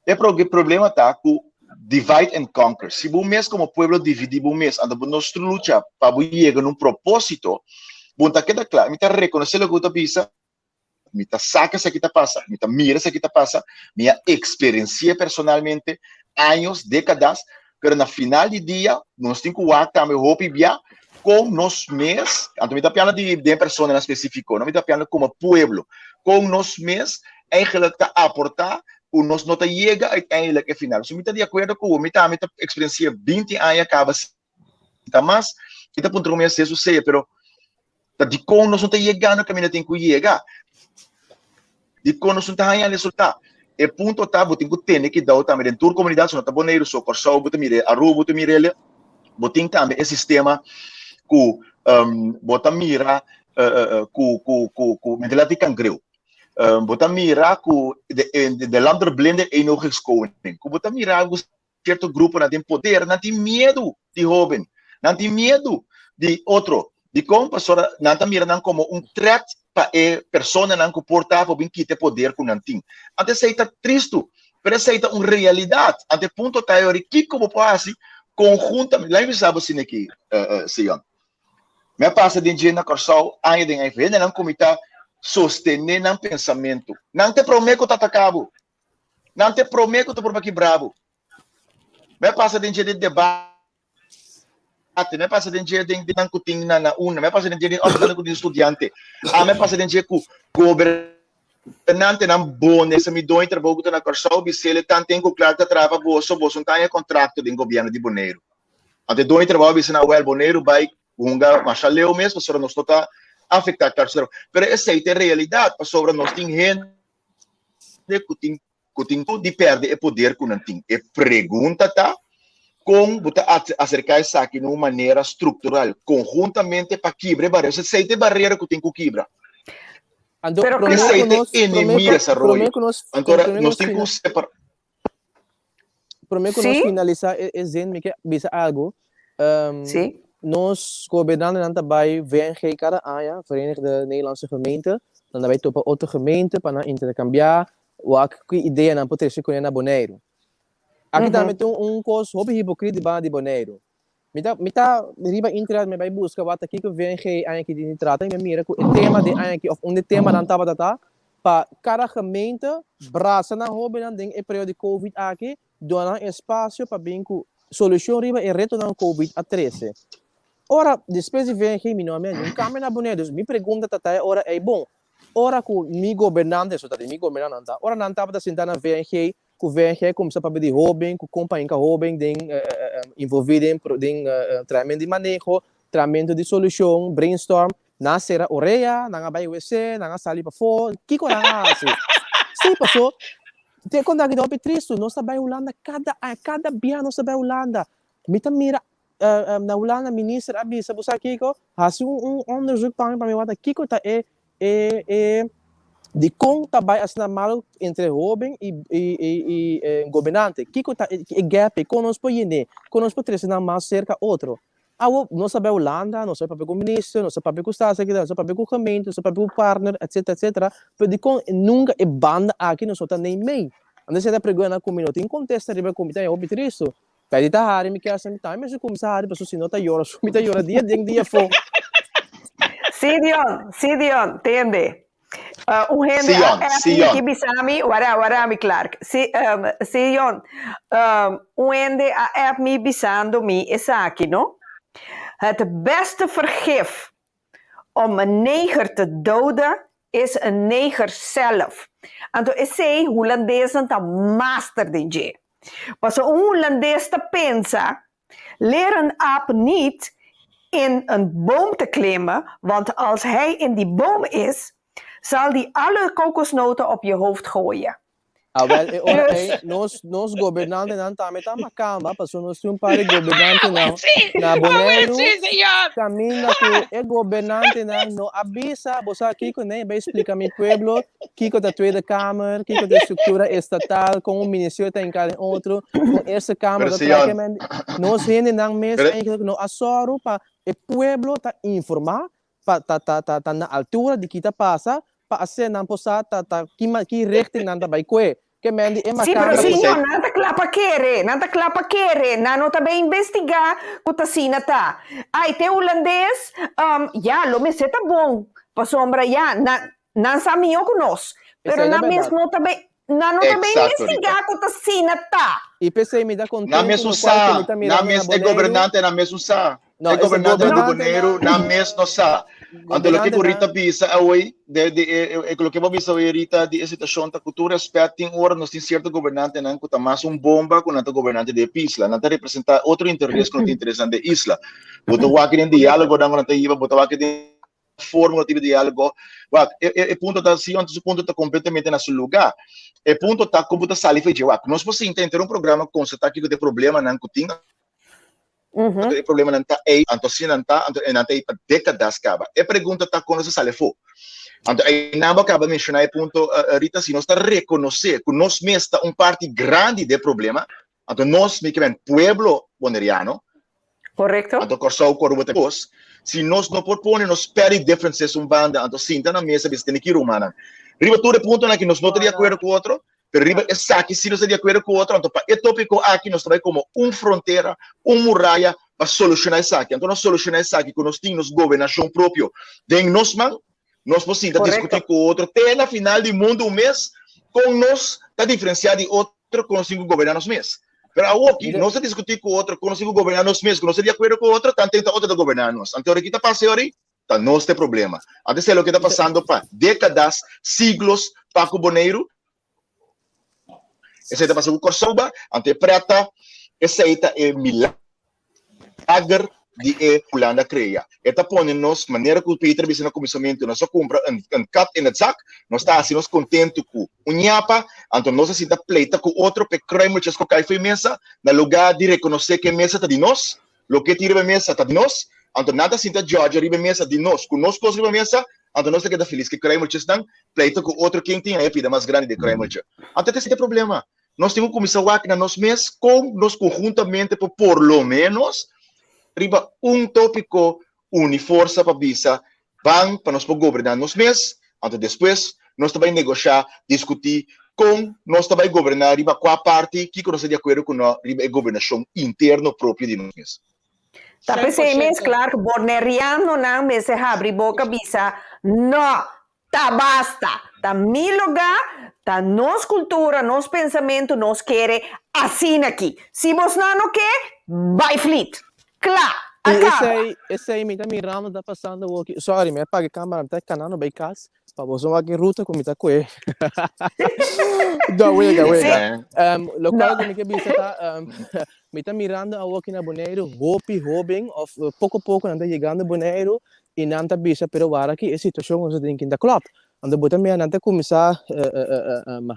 Speaker 5: O problema tá com divide and conquer. Se o mês como pueblo dividir o mês, anda nós luta para chegar num propósito. Bom, tá queda claro, me tá reconhecer o que tu pensa, me tá saca se que tá passa, me tá mira se que tá passa, minha experiência personalmente, anos, décadas, pero na final de dia, nós temos que atar meu hope via com nós mesmos, então me tá falando de pessoa em específico, não me tá falando como pueblo, com nós mesmos, eigenlijk tá aportar, o nós não tá chega eigenlijk é final. Se me tá de acordo com o me tá experiência 20 anos acaba, tá mais, que tá ponto me acesso sei, pero de como nós não está chegando no caminho tem que chegar. De como nós não está ganhando resultado. E ponto tá, você tem que dar também dentro da comunidade, se não está Boneiro, só Corsol, você mire, Aru, você mire, você tem também esse sistema que você mira com mentalidade de cangreu. Você mira com de lander blender e não rescoen. Você mira com certo grupo não tem poder, não tem medo de jovem, não tem medo de outro. De como pessoa não está mirando como threat para a pessoa não comportar para bem que ter poder com nantim. Antes aceita triste, mas aceita uma realidade. Ante ponto tá eu que como pode conjuntamente. Lá em sabe assim aqui, Sion. Me passa de dia na Corsol, aí de aí não comita sostener não pensamento. Não te prometo que tá cabo. Não te prometo que tô por aqui bravo. Me passa de dia de debate. Me passa de dia de não cutin na una, me passa de dia de organo com estudante, me passa de dia com governante não bom nessa me dói trabalho na Corsol, bisele tanto tem que claro que trava bolso não tem contrato do governo de Boneiro. Ante dói trabalho bisele na well Boneiro vai unga machaleu mesmo para nós não tá afetar claro, pero essa é a realidade para sobre nós tem gente cutin de perder o poder com não tem. E pergunta tá com acercar isso aqui de uma maneira estrutural, conjuntamente para quebrar barreiras. Essa é a barreira que tem que quebrar.
Speaker 16: Pero
Speaker 5: essa é a inimiga desarrollo. Então, nós temos que separar.
Speaker 16: Prometo que nós finalizar me que bisa algo. Nós governanten daarbij VNG cada ano, Verenigde Nederlandse Gemeenten, dan daarbij topa outra gemeente para intercambiar welke ideeën aan potencial kunnen naar Boneiro. Aqui também tem coisa hobby hipocrita de Boneiro. Mita riba internet me vai buscar wat aqui que VNG aqui de trata e me mira com o tema de aqui of onde tema dan tava data para cada gemeente braça na hobby dan ding e período de Covid aqui dona espaço para bem com solução riba e reto dan Covid a 13. Ora, depois de VNG me nome um caminho na Boneiro, me pergunta tata ora é bom. Ora com mi governante, so tadi mi governante, ora não tava da sentana VNG que o VNG começa a pedir jovem, que companhia com jovem, envolvido em treinamento de manejo, treinamento de solução, brainstorm, nascer a orelha, não vai UC, não sair para fora, que coisa assim. Sim, passou. Tem quando aqui do triste, nós estamos Holanda cada dia nós estamos Holanda. Mita mira na wala na minister abi sa busa kiko, hasi onderzoek para mim wat kiko ta de kong tabay as na malo entre jovem e governante. Kiko ta gap conosco yene, conosco três na mais cerca outro. Não sabe Holanda, não sabe o ministro, não sabe o estado secretário, não sabe o gemeente, não sabe o partner, etc, etc. Pero de kong nunca é banda aqui não sota nem meio. Anda se da pregona com minuto em contesta riba comita é obitristo. Pede ta hari me quer sem time, mas o comissário para se nota yora, sumita yora dia fo.
Speaker 3: Sidion, entende? Gente que bisami, warami Clark. Sidion, gente a me bisando me essa aqui, não? Het beste vergif om een neger te doden is een neger zelf. En toen is hij Hollandees een master DJ. Pas een Hollandees te pensa, leer een aap niet in een boom te klimmen, want als hij in die boom is, zal die alle kokosnoten op je hoofd gooien.
Speaker 16: Nos governantes não tá metendo macamba, passou nós temos para governante não na Bonaire, caminha que é governante não avisa, você aqui que nem vai explicar meu pueblo, que da Tweede Kamer, que da estrutura estatal, com o ministério tem cada outro, com essa câmara da tratamento, nós gente não mesmo eigenlijk no assoro para o pueblo tá informar, tá na altura de que tá passa. Assim não possa que rechte nanda by kwe que mendi é
Speaker 3: sim, pero senhor, nada clapa querer, não também investigar o tasina tá. Ai, te holandês, lo me tá bom, para sombra não sabe eu conosco, pero na mesmo também não também investigar o tasina tá.
Speaker 16: E pensei me dá conta.
Speaker 5: Na mesmo sa, na mesmo é governante na mesmo sa. É governante do Bonaire na mesmo sa. Ando lo que corrita bisa away de lo que vamos bisa ahorita de situação da cultura aspecto ora nós tem certo governante não que tá mais bomba com o governante de isla não tá representar outro interesse que não tem interessante de isla botou aqui em diálogo não tá iba botou aqui de forma de diálogo e ponto tá assim antes o ponto tá completamente na seu lugar e ponto tá como tá sali foi nós podemos entender programa com você tá aqui de problema não que tem o problema não está aí, então se não está aí para décadas acaba. E pergunta está quando se sale fo. Então aí não acaba mencionar ponto Rita se nós está reconhecer que nós mesmo parte grande do problema. Então nós me que pueblo boneriano.
Speaker 3: Correto.
Speaker 5: Então corso corbo te pos. Se nós não propõe nos peri differences banda, então sinta na mesa bis tem que rumana. Riba todo ponto na que nós não de acordo com outro. Pero riba essa aqui se não está de acordo com o outro, então para tópico aqui nós trabalhamos como fronteira, muralha para solucionar isso aqui. Então nós solucionar isso aqui com nós temos governação própria. Daí nós podemos discutir com o outro até na final do mundo mês com nós está diferenciado de outro com nós temos governar nos mês. Pero aqui nós discutir com o outro com nós temos governar nos mês, com nós de acordo com o outro, então tenta outro governar nós. Então aqui está passando aí, tá nós tem problema. Até é o que está passando para décadas, siglos, Paco Bonaire. Essa está passando por Corsoba, ante prata, essa é milagre de Holanda cria. Está pondo-nos, maneira que o Peter disse no começamento, nós só compra cat in the sack, nós está assim, nós contente com o nhapa, então nós assim, está pleita com outro, que crê muitas que cai foi mesa, no lugar de reconhecer que a mesa está de nós, o que tira a mesa está de nós, então nada assim, está Georgia, riba mesa de nós, conosco riba mesa, então nós está feliz que crê muitas estão, pleita com outro, quem tem a epida mais grande de crê muitas. Então esse é o problema. Nós temos que começar aqui na nós mesmos, com nós conjuntamente, por lo menos, riba tópico, força para visa, para nós governar nós mesmos, então depois, nós também negociar, discutir, com nós também governar, riba qual parte, que nós de acordo com a governação interna própria de nós mesmos.
Speaker 3: Tá pensei mesmo, claro, que boneriano não me se abre boca visa, não, tá basta, tá meu lugar, tá nossa cultura, nosso pensamento, nós queremos assim aqui. Se você não quer, vai flit. Claro, acaba.
Speaker 16: Esse aí me está mirando, está passando aqui. Sorry, me apague a câmera, está canando bem casa. Para você não aqui em ruta, como está com ele. Não, wega. Local que me quer visitar, me está mirando aqui na Bonaire, hoping, pouco a pouco, anda chegando a Bonaire, e não está bisa, pero agora aqui, a situação você tem que dar club. Anda botar me nanti começar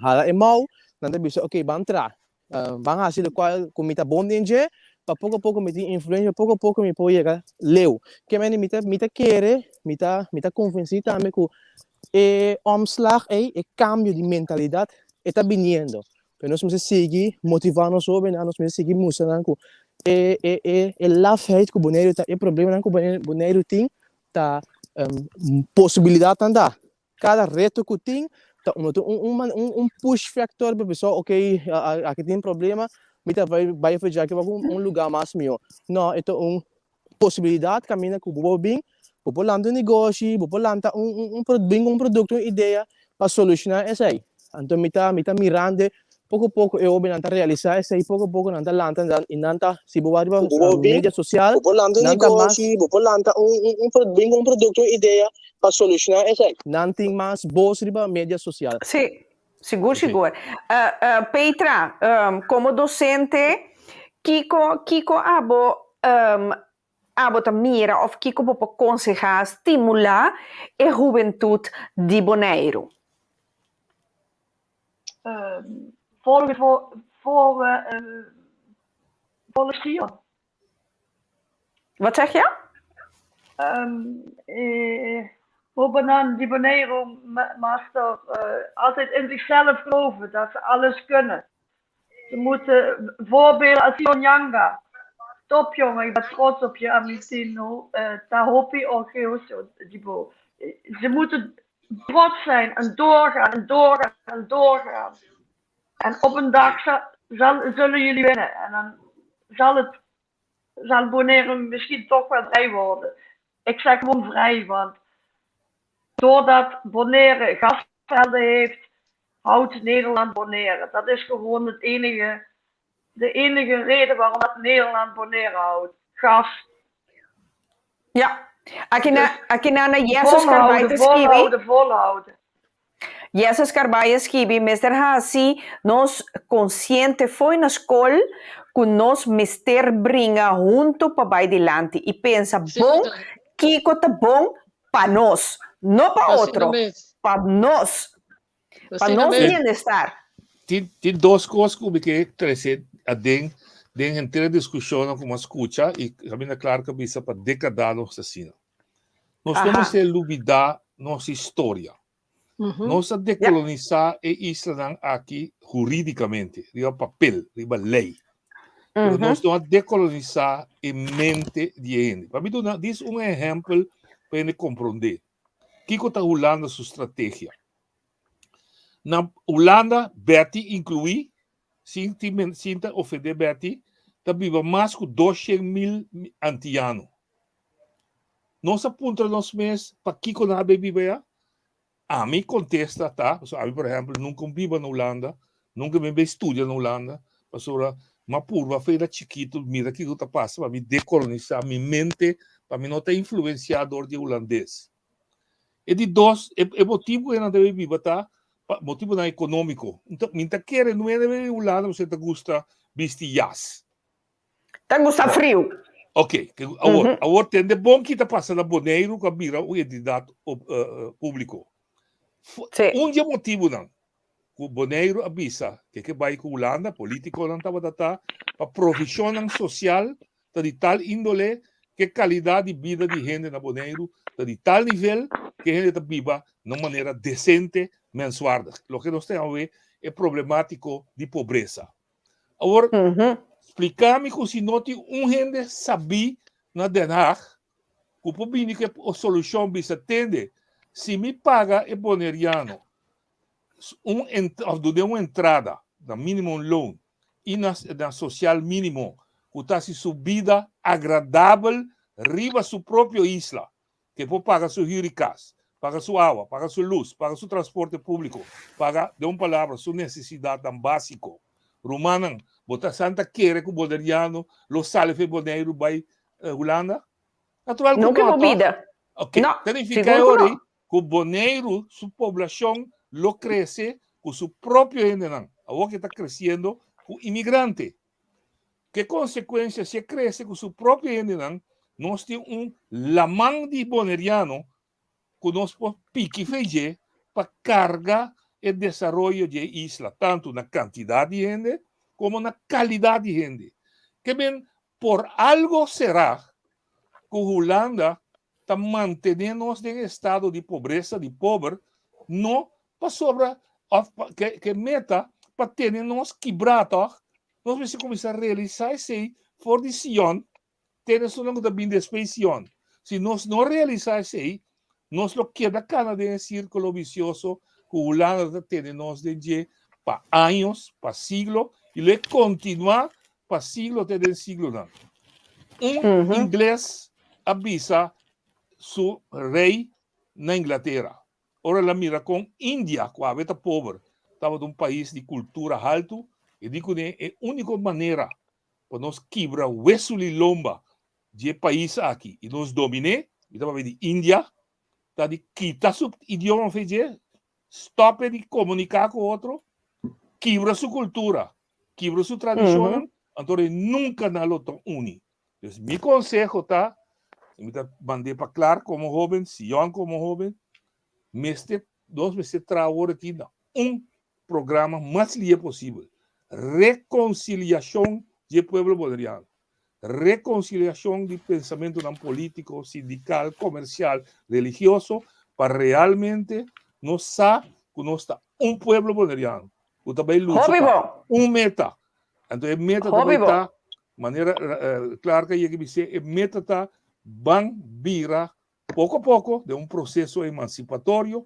Speaker 16: hala e mau nanti bisa okay bang tra bang hasil kual kumita bom dinje pa pouco a pouco me tem influência, pouco a pouco me pode chegar leu. Que me querer, me convencer também que omslag, cambio de mentalidade está vindo. Pero nós precisamos seguir motivando nós jovens, nós precisamos seguir mostrando que lafheid que o boneiro tá, problema que o boneiro tem, tá possibilidade andar. Cada reto que tem, tá push factor para a pessoa, ok, aqui tem problema, vai fazer que lugar mais melhor. Não, é uma possibilidade, caminha com o bem, vou lançar negócio, vou lançar um produto, uma ideia para solucionar isso aí. Então, me tá mirando, pouco a pouco eu vou realizar isso aí, pouco a pouco nanta lançar e nanta se vou para mídia social,
Speaker 17: vou lançar negócio, vou lançar um produto, uma ideia para solucionar isso aí.
Speaker 16: Não tem mais bolsa de mídia social.
Speaker 3: Sim, seguro. Petra, como docente, Kiko abo mira of Kiko pode aconselhar, estimular a juventude de Bonaire.
Speaker 6: Voor de Sion.
Speaker 3: Wat zeg je?
Speaker 6: Die Bonaire master altijd in zichzelf geloven dat ze alles kunnen. Ze moeten voorbeelden als Sion Yanga. Top jongen, ik ben trots op je Amitino. Tahopi Orgeoso. Ze moeten trots zijn en doorgaan. En op een dag zullen jullie winnen. En dan zal Bonaire misschien toch wel vrij worden. Ik zeg gewoon vrij, want doordat Bonaire gasvelden heeft, houdt Nederland Bonaire. Dat is gewoon de enige reden waarom dat Nederland Bonaire houdt. Gas.
Speaker 3: Ja, aqui na Jesús Carvalho
Speaker 6: volhouden.
Speaker 3: Jesús Carvalho escreve, Mr. Hassi, nós consciente foi na escola que nós mister brinca junto para vai delante e pensa, bom, Kiko tá bom para nós, não para outro, para nós. Para nós bem-estar.
Speaker 4: Tem duas coisas que eu trazer a dentro inteira discussão como escuta e também é claro que bisa para décadas assim. Nós temos que duvidar nossa história. Nós a decolonizar a isla aqui juridicamente, riba papel, riba lei. Pero nós temos a decolonizar a mente de gente. Para mim, isso é um exemplo para gente compreender. Kiko está usando sua estratégia. Na Holanda, Betty inclui, sinta ofender Betty, também mais de 200.000 antianos. Nós apontamos nós mesmos para Kiko na BBA. A mim contesta, tá? A mim, por exemplo, nunca vivo na Holanda, nunca me estudo na Holanda, mas uma purva feira chiquito, mira que está passando para me decolonizar minha mente, para me não ter influenciador de holandês. E de dois, o motivo é não deve viver, tá? Motivo não é econômico. Então, minha querer não é de Holanda, você te gusta vestir jazz.
Speaker 3: Te gusta frio.
Speaker 4: Ok, agora tem de bom que está passando a Bonaire com a mira o entidade público. Um dia motivo não. O Bonaire avisa que vai com a Holanda, político não estava para profissão social de tal índole que qualidade de vida de gente na Bonaire de tal nível que a gente viva de uma maneira decente, mensuada. O que nós temos a ver é problemático de pobreza. Agora, explicar-me que se não tem gente sabe na Den Haag, que a solução bisa atende. Se me paga é boneriano uma entrada da minimum loan e na social mínimo, que está se subida agradável riba sua própria isla, que pode pagar seu hurricás, paga sua água, paga sua luz, paga seu transporte público, paga, de uma palavra, sua necessidade tão básico. Romanan, bota Santa quer que o boneriano lo sale fe Bonaire vai Holanda? Natural
Speaker 3: nunca
Speaker 4: não,
Speaker 3: vida.
Speaker 4: Ok,
Speaker 3: não,
Speaker 4: significa agora que o Bonaire, sua população, lo cresce com seu próprio gente, agora que está crescendo com imigrante. Que consequência se cresce com seu próprio gente, nós temos lamang de boneriano que nós podemos pique fazer para carga e desenvolvimento de isla, tanto na quantidade de gente como na qualidade de gente. Que bem, por algo será que Holanda está manteniendo en estado de pobreza, de pobre, no para sobra que meta para termos quebrados, nós precisamos começar a realizar isso for de Sion, temos uma coisa bem despeição. Se nós não realizar isso aí, nós lo queda cada vez em círculo vicioso que Holanda temos de para anos, para siglo, e ele continua para siglo até siglo não. Inglês avisa su rei na Inglaterra. Ora la mira com Índia, que era pobre, estava de país de cultura alto, e digo que é a única maneira para nós quebrar o hueso de lomba de país aqui e nos dominar, e estava de Índia, tá de quitar seu idioma, stop de comunicar com o outro, quebra sua cultura, quebra sua tradição, então nunca na luta une. Então, meu conselho está, eu mandei para claro como jovem, Sion como jovem, nós vamos trabalhar aqui programa mais livre possível. Reconciliação do povo bolivariano. Reconciliação de pensamento político, sindical, comercial, religioso, para realmente nós saber que nós estamos povo bolivariano. Que também luta para meta. Então, a meta também está, de maneira clara que eu dizer, a meta está, van virar pouco a pouco de processo emancipatório,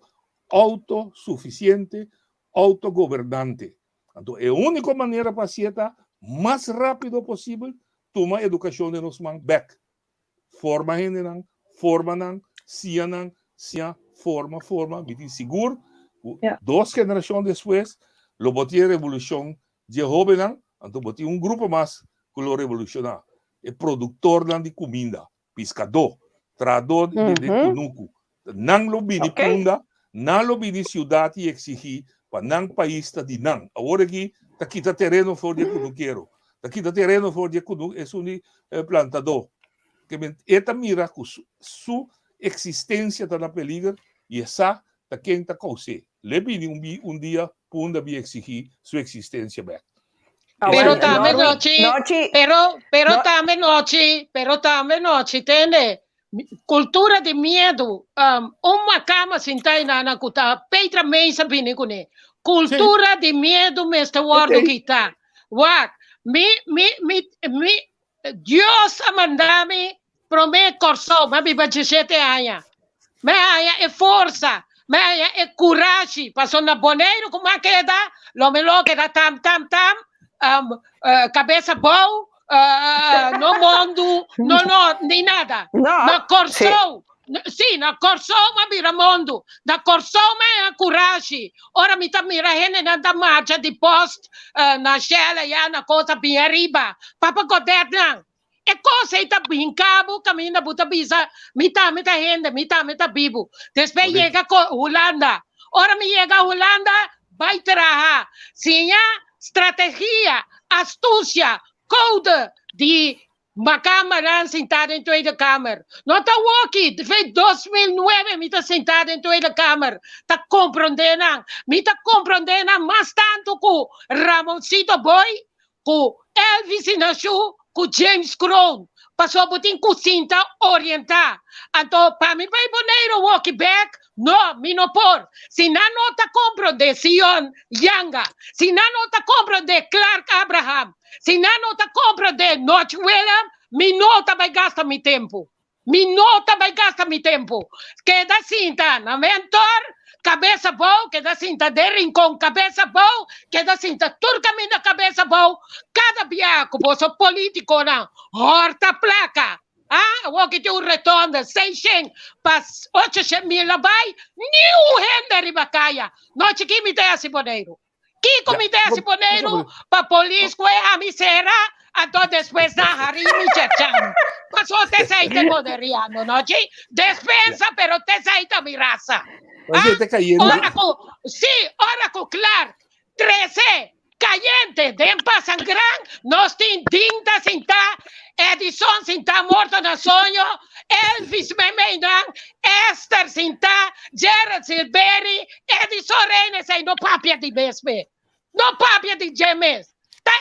Speaker 4: autossuficiente, autogovernante. Então, a única maneira para ser mais rápido possível, tomar a educação de nós back. Forma gente, forma, forma, me seguro. 2 gerações depois, lo botou a revolução de jovem, então botou grupo mais que lo revolucionar. É produtor de comida, pescador, trador de tunuco. Não lo bidi punda, não lo bidi cidade e exigir para não país de não. Agora aqui, está quita terreno for de cunuqueiro. Está quita terreno for de cunuqueiro, é um plantador. Que esta mira que sua existência está na peligro e essa está quem está causando. Le bidi dia, punda bi exigir sua existência back.
Speaker 7: Pero también noche, ¿entiende? Cultura de miedo. Uma cama sentai na kuta, Petra Mesa binicune. Cultura de miedo, Mr. Wardo kita. What? Dios amandame prome corso, ma biba 17 anos. Me haya é força, me haya é coragem. Passou na boneiro, como é que dá? Lo melo que dá tam. Cabeça boa, no mundo, nem nada. Na Corsou, sim, na Corsou, mas vira mundo. Na Corsou, mas é coragem. Ora, me tá mirando na marcha de post, na Shell, na coisa bem arriba. Papa Godernan. É coisa aí tá bem cabo, caminho da buta bisa. Me tá renda, me tá vivo. Depois chega a Holanda. Ora, me chega a Holanda, vai trabalhar. Sim, estratégia, astúcia, code de uma câmara sentada em Tweede Kamer. Não está aqui, desde 2009 me está sentada em Tweede Kamer. Está compreendendo? Me está compreendendo mais tanto que Ramoncito Boy, que Elvis Inachu, que James Crown. Passou por com cinta orientar. Então, para mim, vai boneiro walk back. No, mi no por. Si no te compro de Sion Yanga, si no te compro de Clark Abraham, si no te compro de Notch William, mi no te va a gastar mi tiempo. Mi no te va a gastar mi tiempo. Queda cinta, na mentor, cabeça boa, queda cinta de rincón, cabeça boa, queda cinta turcamina, cabeça boa. Cada biaco, vos político, não. Horta placa. O que tem retorno, 600 para 800 mil lá vai, nenhum renda ribacaia. Nós que me desse boneiro. Que me desse boneiro para polícia, a miséria, então depois na harimi chachano. Passou até sair de poderiano, não? Despensa, pero até sair da miraça. Ora com Clark, 13. Caliente, dempa sangran, nós tem tinta sinta, Edison sinta morto na sonho, Elvis Memeinan, Esther sinta, Gerard Silveri, Edison Reines, no papia de Besbe, no papia de James.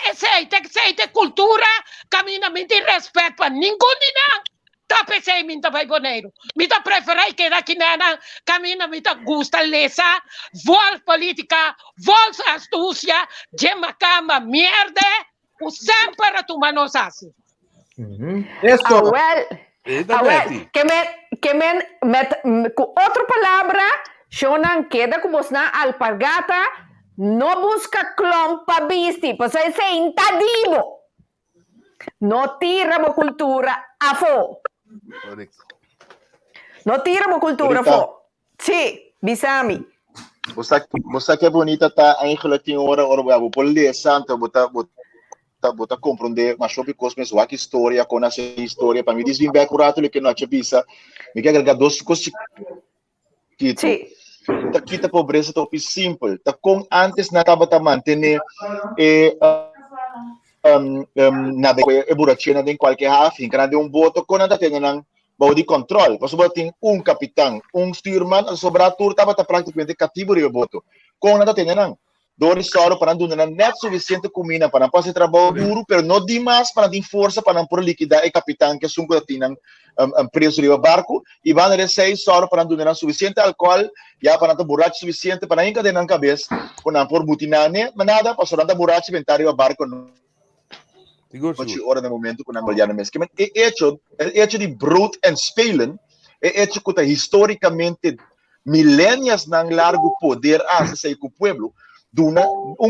Speaker 7: aceita cultura, caminamento e respeito para ninguém não. Tá pensei minta vai boneiro. Mita prefere que daqui nana camina mita gusta lesa, vol política, vol astúcia, gema cama merda, o sempre tu manos assim.
Speaker 17: Eso.
Speaker 3: Que com outra palavra, Shonan queda como na alpargata, não busca clon para bisti, pois é intadivo. Não tira a cultura a fo. Não tira a cultura a fo. Sim, bisami.
Speaker 5: Você que é bonita, tá eigenlijk tem hora por ler santo, bota compreender, mas sobre cosmos, o que história, conhecer história, para mim diz bem curato que não é bisa, me quer agregar duas coisas que tá quita pobreza tão simples, tá com antes na tava tá manter na de buracina de qualquer afim, cada voto com nada tem não de controle, você tem capitão, stewardman, sobre a tour tava praticamente cativo de voto, com nada tem não. Dois só para não dar net suficiente comida para fazer trabalho duro, mas não demais para dar força para não liquidar o capitão que sempre tem preso no barco e van a 6 só para não dar suficiente álcool, já para não borracho suficiente para não encadenar a cabeça, para não por butinane, mas nada para só não borracho inventar o barco. Hora no momento que não olhar na mesa. É hecho de brute and spelen, é hecho que historicamente milênios não largo poder a esse pueblo.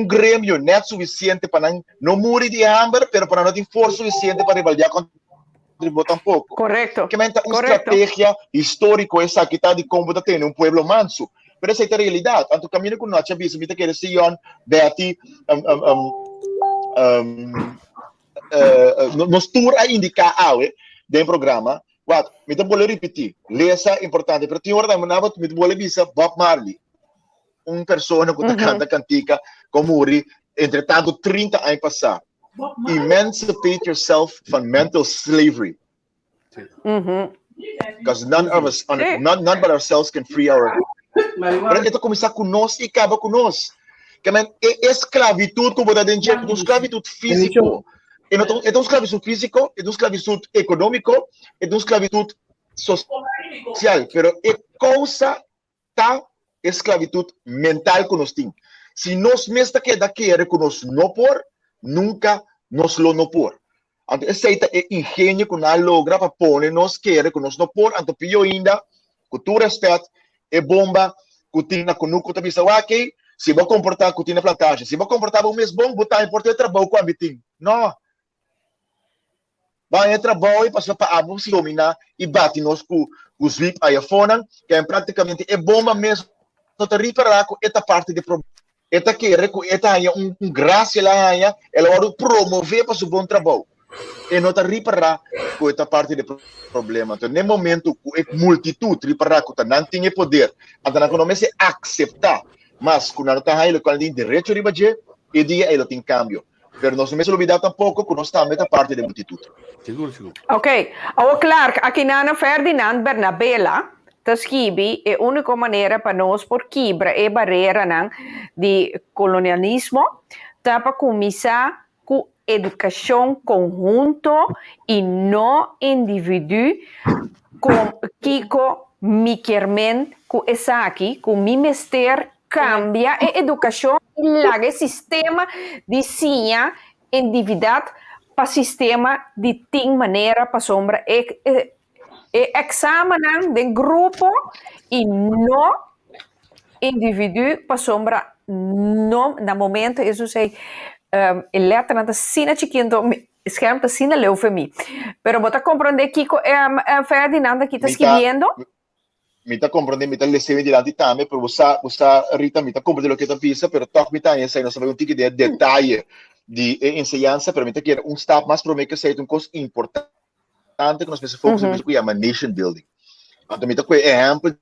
Speaker 5: Grêmio net suficiente para não morrer de hambre, mas para não ter força suficiente para trabalhar contribuir um pouco.
Speaker 3: Correto.
Speaker 5: Que é uma estratégia histórica essa que está de como tem um pueblo manso. Mas essa é a realidade. Tanto caminho com nós, sabia, se que eles iam Betty nos tour a indicar dentro do programa. What? Me dá bolero repetir. Lessa importante. Pero tem hora da manhã me dá bolero bisa Bob Marley. Persona que canta cantica como Uri, entretanto 30 anos passar. Emancipate yourself from mental slavery. Because none but ourselves can free our. Pero ito começar conosco e acaba conosco. Que é esclavitud como da gente, é esclavitud físico. É uma esclavitud físico, é uma esclavitud econômico, é uma esclavitud social. Pero é coisa tá esclavitud mental que nós temos. Se nós mesmo queremos que nós não por, nunca nós não por. Então, esse é engenho que nós logra para pôr nós queremos que nós não por. Então, pior ainda, com todo respeito, é bomba, que tem na conuco, que pensa, ok, se vou comportar que tem na plantagem, se vou comportar o mesmo bom, botar em português trabalho com a bitim. Não. Vai entrar trabalho e passar para a se dominar e bate nós com os VIP aí fora, que é praticamente é bomba mesmo. Não está reparar com esta parte de problema. Esta quer que esta há graça lá, ela vai promover para o bom trabalho. E não está reparar com esta parte de problema. Então, no momento que a multitude reparar que não tem poder, então não começa a aceitar, mas quando não está aí, ele tem direito de fazer, e dia ele tem cambio. Mas nós não se olvidar tampouco que nós estamos na parte da multitude.
Speaker 4: Seguro.
Speaker 3: Ok. Claro, aqui na Ferdinand Bernabella, Taskibi é a única maneira para nós por quebrar a barreira de colonialismo, para começar com educação conjunto e não indivíduo, que micramente com essa aqui, com o ministério cambia a educação e o sistema de ciência individual para sistema de tem maneira para sombra examinar de grupo e não indivíduo para sombra não no momento isso sei letra na sina chiquinho esquerda sina leu para mim pero bota compreender que Ferdinand que está escrevendo
Speaker 5: me está compreendendo, me está lendo diante também, pero você Rita me está compreendendo o que está pensando, pero toque me está ensaiando, não sabe um tique de detalhe de ensinança, pero me está querendo step mais para mim que seja uma coisa importante que nós precisamos focar que é uma nation building. Então me está com exemplo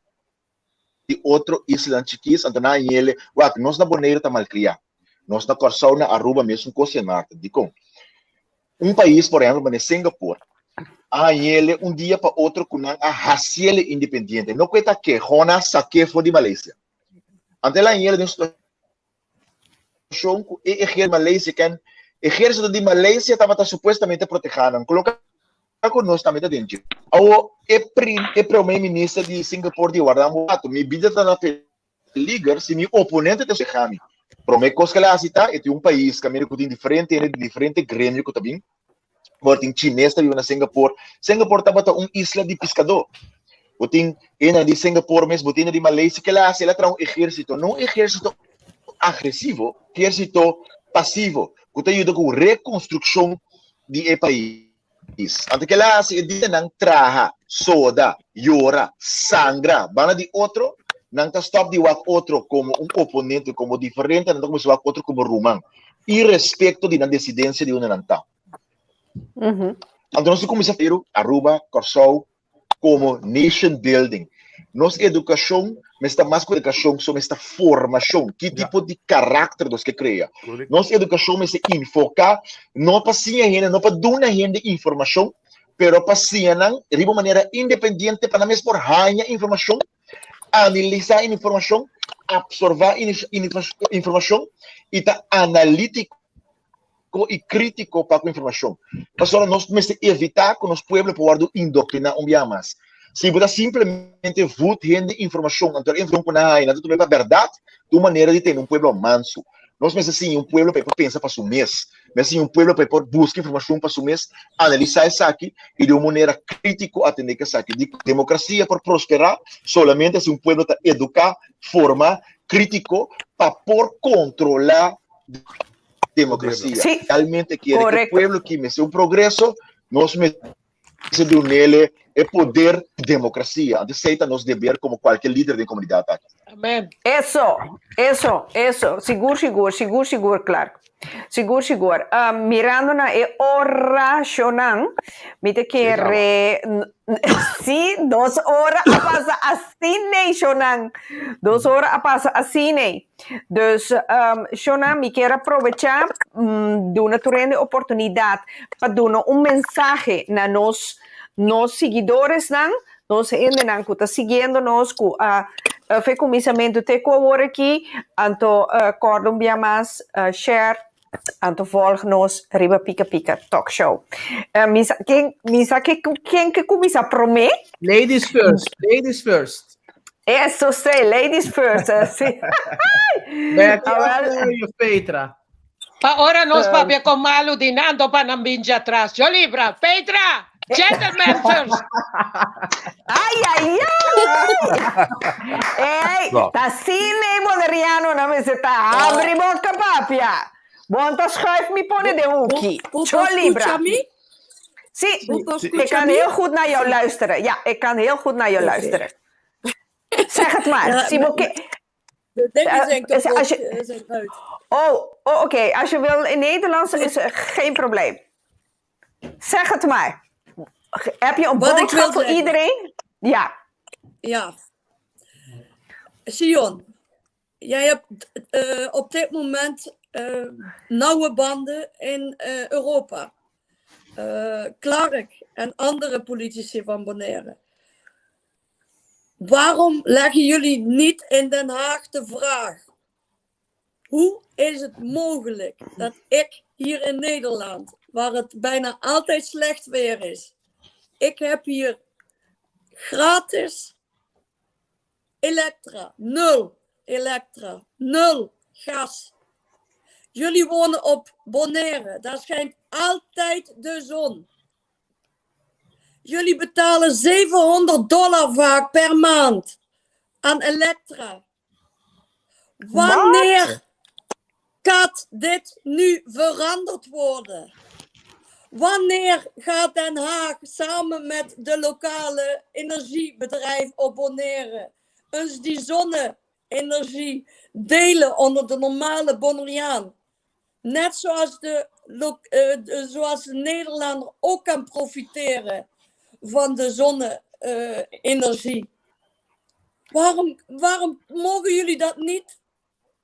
Speaker 5: de outro Island chiquis, então na ele, nós na Bonaire está mal criado, nós na Corsau na Aruba mesmo coisa norte, digo, país por exemplo, mas Singapura. Ele dia para outro com a racial independente. Não cuenta que Rona saque foi de Malásia. Até lá ele tem situação que a Malásia ejército de Malaysia estava supuestamente protegendo. Coloca conosco também dentro. O primeiro-ministro de Singapura de Guardambato, me vida está ligar se meu oponente te chegami. Promete que ela cita é um país que tem diferente grêmio que também. Mas tem chinês que vive na Singapura. Singapura estava isla de pescador. Tem ena de Singapura mesmo, tem de Malaysia que ela traz exército, não exército agressivo, exército passivo, que te ajuda com reconstrução do país. Antes que ela se edita não traha, soda, llora, sangra, bana de outro, não está stop de outro como oponente, como diferente, não está como outro como rumang. E respeito de na decidência de uma nanta. Então nós começamos a Aruba, Corsou, como nation building. Nossa educação, mas está mais que educação, só esta formação, que tipo de caráter nós que cria. Nossa educação mas se enfocar, não para si ainda, não para dar ainda informação, pero para si de uma maneira independente, para não mesmo por ganhar informação, analisar informação, absorver informação e tá analítico e crítico para a informação. Mas nós temos que evitar que os pueblos possam indoctrinar mais. Se você simplesmente vota informação, então informação não é a verdade, de uma maneira de ter pueblo manso. Nós temos assim, pueblo para pensar para o mês, mas assim, pueblo para buscar informação para o mês, analisar isso aqui e de uma maneira crítica atender isso aqui. De democracia para prosperar, solamente se pueblo está educar, formar, crítico, para controlar democracia.
Speaker 3: Sí,
Speaker 5: realmente quiere
Speaker 3: correcto.
Speaker 5: que el pueblo que me sea un progreso, nos mete de un ele é poder democracia. Aceita nos dever como qualquer líder de comunidade.
Speaker 7: Amém.
Speaker 3: Eso. Seguro, claro. Seguro. Mirando na oracionan, mite que sim, 2 horas passa assim, né, Shonan? 2 horas passa assim, né? Dus, Shonan, me quero aproveitar de uma grande oportunidade para dar mensagem na nos seguidores, não? Nós ainda não está seguindo nós com o começamento de agora aqui, então Cordon mais share, então volg nos Riba Pica Pica Talk Show. Quem que começa a prometer?
Speaker 16: Ladies first.
Speaker 3: Eso sei, ladies first.
Speaker 16: Petra.
Speaker 7: Ora nós vamos com malo dinando para não vir atrás. Eu livra, Petra! Gentlemen first!
Speaker 3: Ai! Ei, tá assim, né, Moderiano? Não me se tá. Abre boca, papia. Bonta schrijf me pone de hoekie. Zo, Libra. Zie, ik kan heel goed naar jou luisteren. Ja, ik kan heel goed naar jou luisteren. Zeg het maar.
Speaker 18: De dingen zijn kapot, zijn uit.
Speaker 3: Oké. Als je wil in Nederlands is geen probleem. Zeg het maar. Heb je een boodschap voor iedereen? Ja.
Speaker 18: Sion, jij hebt op dit moment nauwe banden in Europa. Clark en andere politici van Bonaire. Waarom leggen jullie niet in Den Haag de vraag: hoe is het mogelijk dat ik hier in Nederland, waar het bijna altijd slecht weer is, ik heb hier gratis elektra, 0 elektra, 0 gas. Jullie wonen op Bonaire, daar schijnt altijd de zon. Jullie betalen $700 vaak per maand aan elektra. Wanneer gaat dit nu veranderd worden? Wanneer gaat Den Haag samen met de lokale energiebedrijf op Bonaire eens die zonne-energie delen onder de normale Bonaireaan? Net zoals zoals de Nederlander ook kan profiteren van de zonne-energie. Waarom mogen jullie dat niet?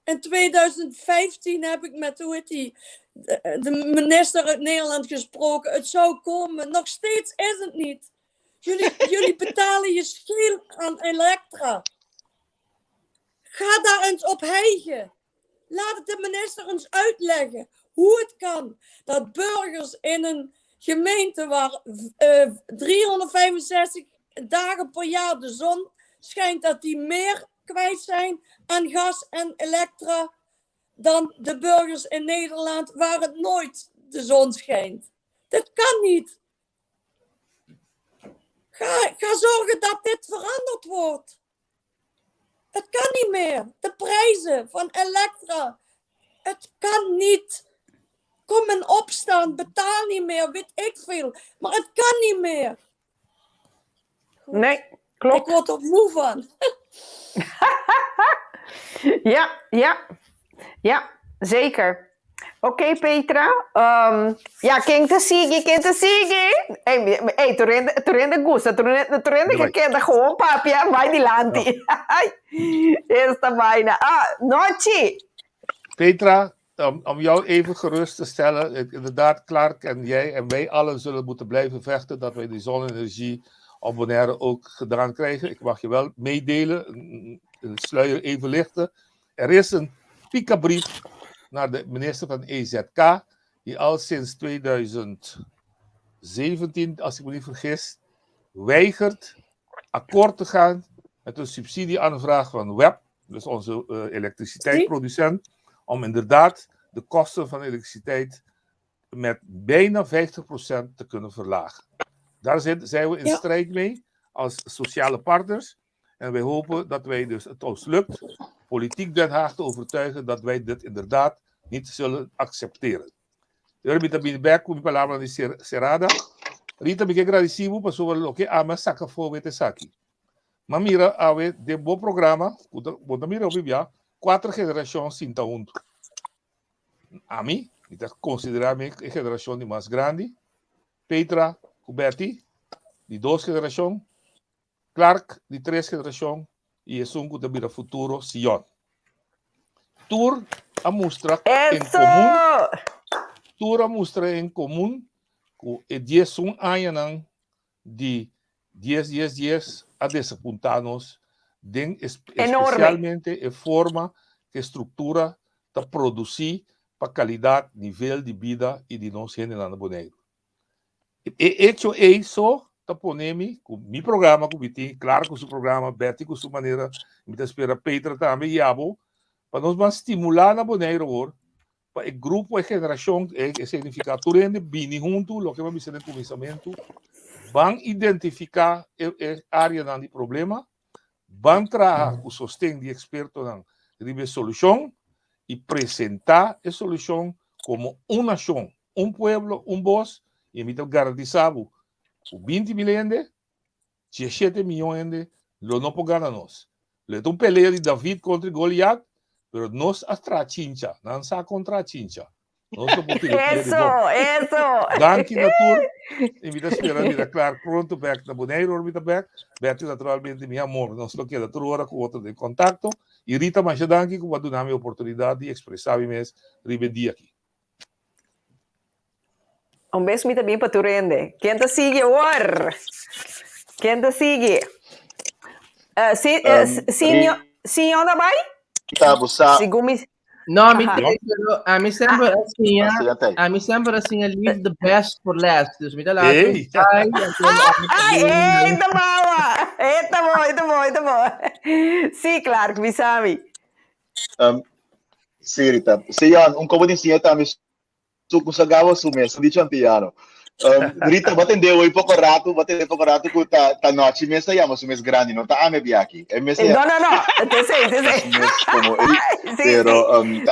Speaker 18: In 2015 heb ik met de minister uit Nederland gesproken. Het zou komen. Nog steeds is het niet. Jullie betalen je scheel aan elektra. Ga daar eens op hijgen. Laat het de minister eens uitleggen hoe het kan dat burgers in een gemeente waar 365 dagen per jaar de zon schijnt, dat die meer kwijt zijn aan gas en elektra dan de burgers in Nederland waar het nooit de zon schijnt. Dat kan niet. Ga zorgen dat dit veranderd wordt. Het kan niet meer. De prijzen van elektra. Het kan niet. Kom in opstand. Betaal niet meer. Weet ik veel. Maar het kan niet meer. Goed.
Speaker 3: Nee, klopt.
Speaker 18: Ik word er moe van.
Speaker 3: Ja, zeker. Oké, Petra. Quem te sigue. Hey, tu rende gusta, tu rende que queda gewoon, papia, vai dilanti. Esta vaina. Nochi.
Speaker 4: Petra, om jou even gerust te stellen, inderdaad, Clark en jij en wij allen zullen moeten blijven vechten dat wij die zonne-energie op Bonaire ook gedaan krijgen. Ik mag je wel meedelen, de sluier even lichten. Er is een pikabrief naar de minister van EZK, die al sinds 2017, als ik me niet vergis, weigert akkoord te gaan met een subsidieaanvraag van WEP, dus onze elektriciteitsproducent, om inderdaad de kosten van elektriciteit met bijna 50% te kunnen verlagen. Daar zijn we in strijd mee als sociale partners. En wij hopen dat wij dus het ons lukt politiek Den Haag te overtuigen dat wij dit inderdaad niet zullen accepteren. Rita Binberg, com palavra de Serrada. Rita, me agradecido por sobre lo que ama saca fogo de saki. Mas mira, ave de bom programa, quando mira o 4 gerações sinta junto. A mim, eu considero-me a geração de mais grande. Petra, Betty, de 2 gerações. Clark, de 3 gerações. E é um que mira futuro, Sion. Tour a mostrar em comum. Tour a mostrar em comum que 10 anos de 10 a desapuntar-nos especialmente a forma que a estrutura está produzir para qualidade, nível de vida e de nós gente lá no Bonaire. E hecho isso, está ponendo com meu programa, com o claro com o seu programa, Betty com sua maneira, me espera Petra também, e abo, para nós estimular na Bonaire agora, para o grupo, a geração, que significa tudo bem junto, o que vamos dizer no começamento, vão identificar a área do problema, vão trazer o sustento de expertos na solução e apresentar a solução como uma nação, pueblo, voz, e me garantizado o 20 milhões, 17 milhões, lo não pode ganhar nós. Le é peleia de David contra Goliat, mas nós atrás chincha, não sa contra chincha.
Speaker 3: Eso.
Speaker 4: Danke natur. E me espera de claro pronto back na Bonaire orbita back. Betty naturalmente meu amor, nós lo queda toda hora com outro de contato. E Rita mas danke que vai dar a oportunidade de expressar mes ribedia aqui.
Speaker 3: Beijo muito bem para tu rende. Quem te sigue agora? Quem te sigue? Senhor da Bai?
Speaker 5: Tá, você.
Speaker 16: No, a mim sempre assim, leave the best for last. Dus me dá lá.
Speaker 3: Eita boa! Eita bom. Sim, claro que me sabe.
Speaker 5: Sim, Rita. Sim, como dizia também, tu consagava sumir, sou de campeão. Rita, batendeu aí pouco rato que tá noite mês aí, mas o mês grande não tá a me aqui. É mês.
Speaker 3: Não, te sei.
Speaker 5: Como pero
Speaker 3: Sim.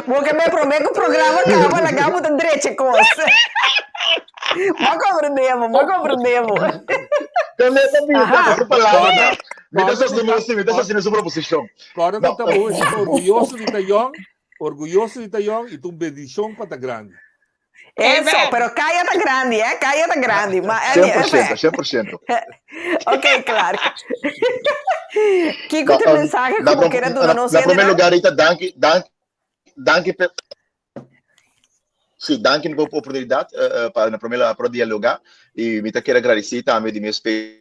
Speaker 3: Porque me prometo que o programa acaba na gama do direito coisa. Mas compreendemos.
Speaker 5: Também, essa palavra. Me dá sua proposição.
Speaker 4: Claro que estamos orgulhoso de Taiwan e tu bendição para a grande.
Speaker 3: Eso, pero cállate grande, cállate grande.
Speaker 5: 100%.
Speaker 3: Ok, claro. Kiko, tu mensaje como que era tu no sé.
Speaker 5: En primer lugar, Rita, danke pela oportunidade para dialogar e me quero agradecer também de minha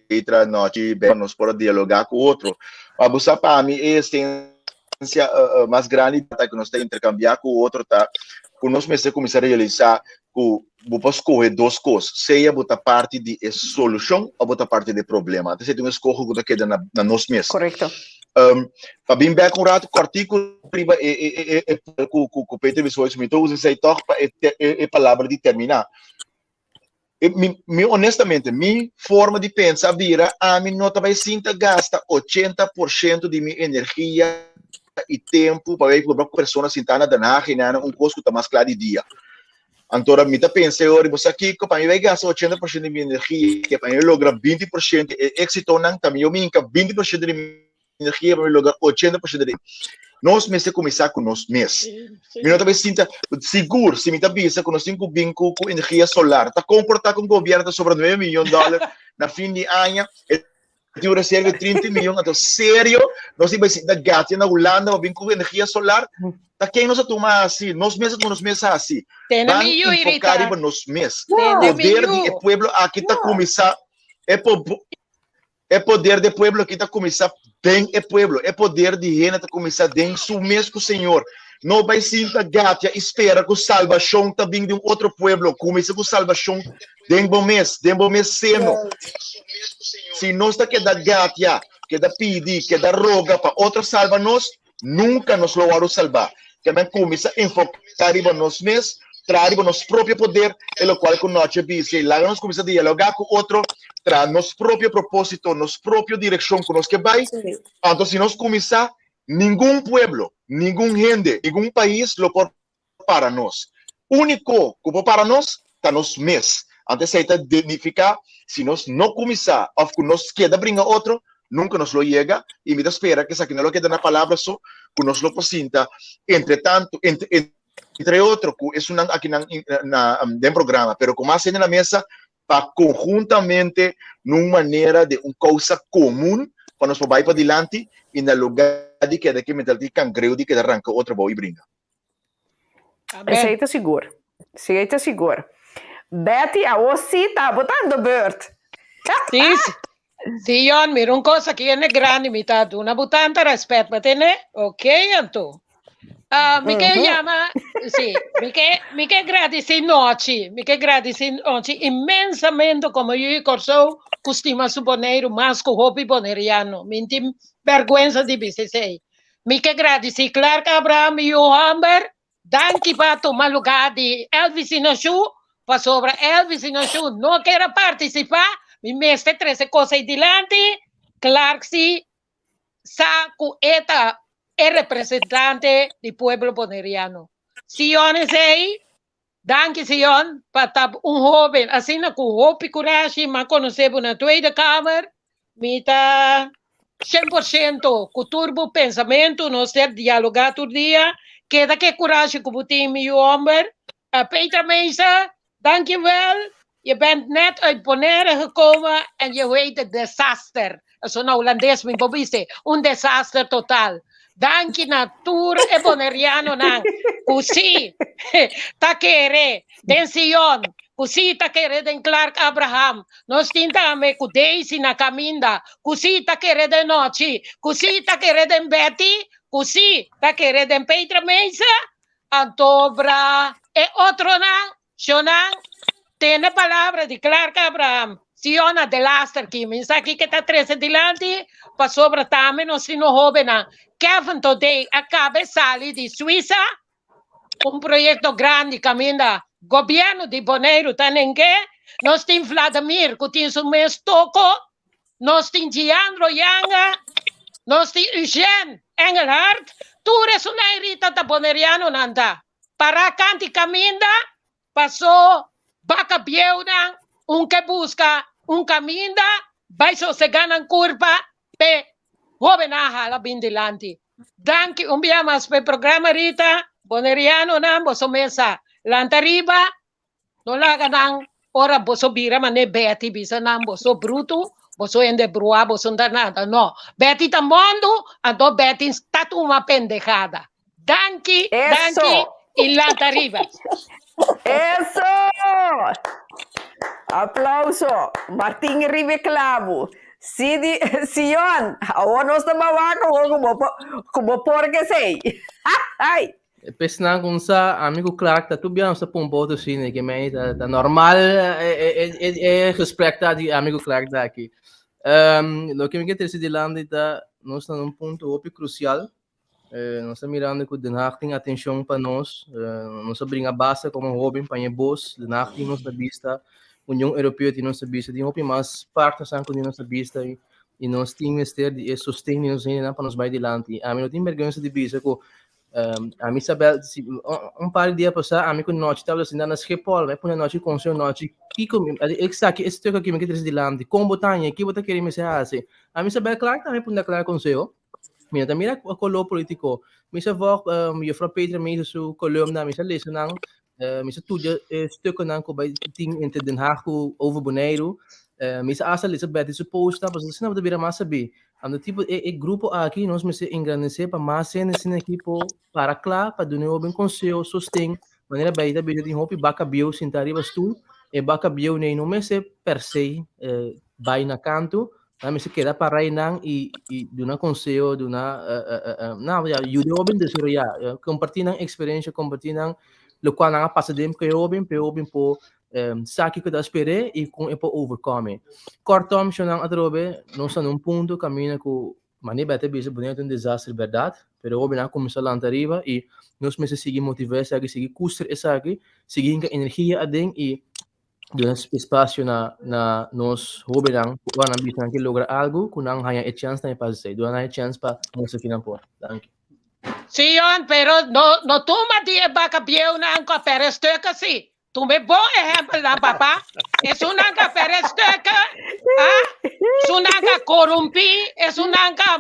Speaker 5: Petra, nós para dialogar com o outro. A buscar para mim é mais grande que nós temos intercambiar com o outro, tá? Que nós mesmos começar a realizar que vamos escolher duas coisas, seja botar parte de solução ou botar parte de problema. Até se tem uma escolha que queda na nós mesmos.
Speaker 3: Correto.
Speaker 5: Para bem bem com o rato, com o artigo com o Peter Visuais, me usa essa palavra de terminar. Honestamente, minha forma de pensar vira a mim não vai sinta gasta 80% de minha energia e tempo para ver uma pessoa sentada na narra um custo que está mais claro de dia. Então, me tá pensando, olha, você aqui, para mim vai gastar 80% de minha energia, que para mim logra 20% de êxito, não, também eu minha 20% de minha energia para mim lograr 80% de nós mesmos começar com nós mesmos. Eu não também sinta seguro, se me tá pensando que nós temos bem com energia solar, tá comportar com o governo tá sobre $9 milhões na fim de ano, eu recebo 30 milhões, então sério, nós temos da gata na Holanda, bem com energia solar, tá quem nós tomar assim, nós mesmos assim, vamos enfocar em nós mesmos, poder do povo aqui tá começar, é poder do povo aqui tá começar bem é povo, é poder de gente tá começar bem su mesmo Senhor. Não vai sinta gata espera que salvação tá vindo de um outro povo, começa com salvação de bom mês seno. Se nós tá que da gata, que da pedir, que da roga para outro salva nós, nunca nos lo vamos salvar. Também começa a enfocar em nós mesmos, trazer nosso próprio poder, o qual com nós diz, lá nós começa a dialogar com outro, trazer nosso próprio propósito, nossa própria direção com nós que vai. Então, se nós começar, nenhum pueblo, nenhum gente, nenhum país lo pode para nós. Único que pode para nós, está nós mesmos. Antes de identificar, se nós não começar, ou que nós queda brinca outro, nunca nos lo llega, e me espera que se aqui não lo queda na palavra só, que nos lo posinta, entretanto, entre outros, que é aqui no programa, pero como assim na mesa, para conjuntamente, numa maneira de uma coisa comum, para nós vai para adiante, e no lugar de que daqui mentalidade cangreu de que arranca outra boa e brinca.
Speaker 3: Aceita seguro. Aceita seguro. Betty, a você tá botando beurt.
Speaker 7: Sim, Jon, mira uma coisa que é grande, me tá dando botando respeito, mas né? Ok, então. Me que llama, sí, me que agradecer noche imensamente como eu corso costuma suponer mais que o hobby boneriano, me tem vergüenza de dizer. Me que agradecer Clark Abraham e o Hamber, danke para tomar lugar de Elvis Inachu, para sobre Elvis Inachu não quer participar, me mestre 13 coisas adiante, Clark si, sa cu eta é representante do pueblo boneriano. Sion é aí, danke Sion, para jovem, assim com hope e coragem, mas conhecemos na Tweede Kamer, me tá 100% com turbo pensamento, nós temos dialogar todo dia, que da que coragem que você tem, meu homem, Petra Mesa, danke wel, je bent net uit Bonaire gekomen en je weet het disaster. Zo'n Holandees, mijn Bobby zei, disaster totaal. Danke natura e boneriano nang. Così takere den Sion, così takere den Clark Abraham. Nos tintame cu Daisy na caminda, così takere den Noci, così takere den Betty, così takere den Petra Mesa, Antobra e otro nang, Shonang, tiene palabra de Clark Abraham. Siona de Laster que me aqui que está 13 dilante, para sobre também nós no jovem Kevin today acaba de sair de Suíça, projeto grande caminha governo de Bonaire também que nós temos Vladimir que tem o mesmo toco, nós temos Giandro Yanga, nós temos Eugene Engelhardt, tudo isso na irita da Boneriano nanda. Para canti caminha, passou Baca Bieuda, que busca caminho, vai sossegar na curva, pe jovem la bindilanti. Danke, dia mais pe programa Rita, Boneriano na boso mesa, lantariba, no laga nang ora boso bira mane Betty bisa nang boso bruto, boso ende brua, boso nada, no. Betty tamondo, ando Betty statu uma pendejada. Danke, danke, e lantariba.
Speaker 3: Eso! Aplauso! Martín Riveclavo. Sion, awan nos na mawako como porque sei. Ai.
Speaker 16: Pesnang kung sa amigo Clark, tatubian sa pumboto sine, que may normal respeita de amigo Clark daqui. Lo que me interessa de lá nós estamos num ponto muito crucial. Nós estamos mirando que Den Haag tem atenção para nós. Nós abrimos a base como hobby para o boss. Den Haag tem nossa vista. União Europeia tem nossa vista. Tem hobby mais parte da nossa vista. E nós temos que ter sustento nos para nos vai adiante. A mim não tem vergonha de vista que a mim sabe par de dias passar a mim com noite estava assim na esquepol, mas por noite com seu noite que como exact esse teu que me quer dizer lá de como tanha que você quer me ser assim a mim sabe claro também por claro com seu mira também a colo político me se vou eu fra Peter me su columna me se lezen não me se tudo stukken não com ting entre Den Haag over Bonaire me se asa Elizabeth se posta mas se não de vira mais saber ando tipo grupo aqui nós me se engrandecer para mais nesse equipo para claro para do novo bem conselho sustém maneira bem da bem de hope baca bio sentar ibas tu e baca bio nem não me se per se vai na canto me se queda para aí não e do na conselho do na não já you do bem de surya compartilhar experiência compartilhar lo qual não passa dem que eu bem po saque que eu esperei e com e overcome. Kortom, senang atrobe, nós estamos num ponto caminho com maneira até bisa bonito um desastre verdade, pero hoje não começou lá arriba e nós precisamos seguir motivar, seguir custer essa aqui, seguir com energia adem e dar espaço na nós hoje não, quando ambisão que lograr algo, com não há chance na fazer, não há chance para nós final por. Danke.
Speaker 7: Sion, pero no toma dia baca bieu na anca perestöka si. Tu me bom exemplo na papá. É sunanga perestöka, sunanga corrompi, é sunanga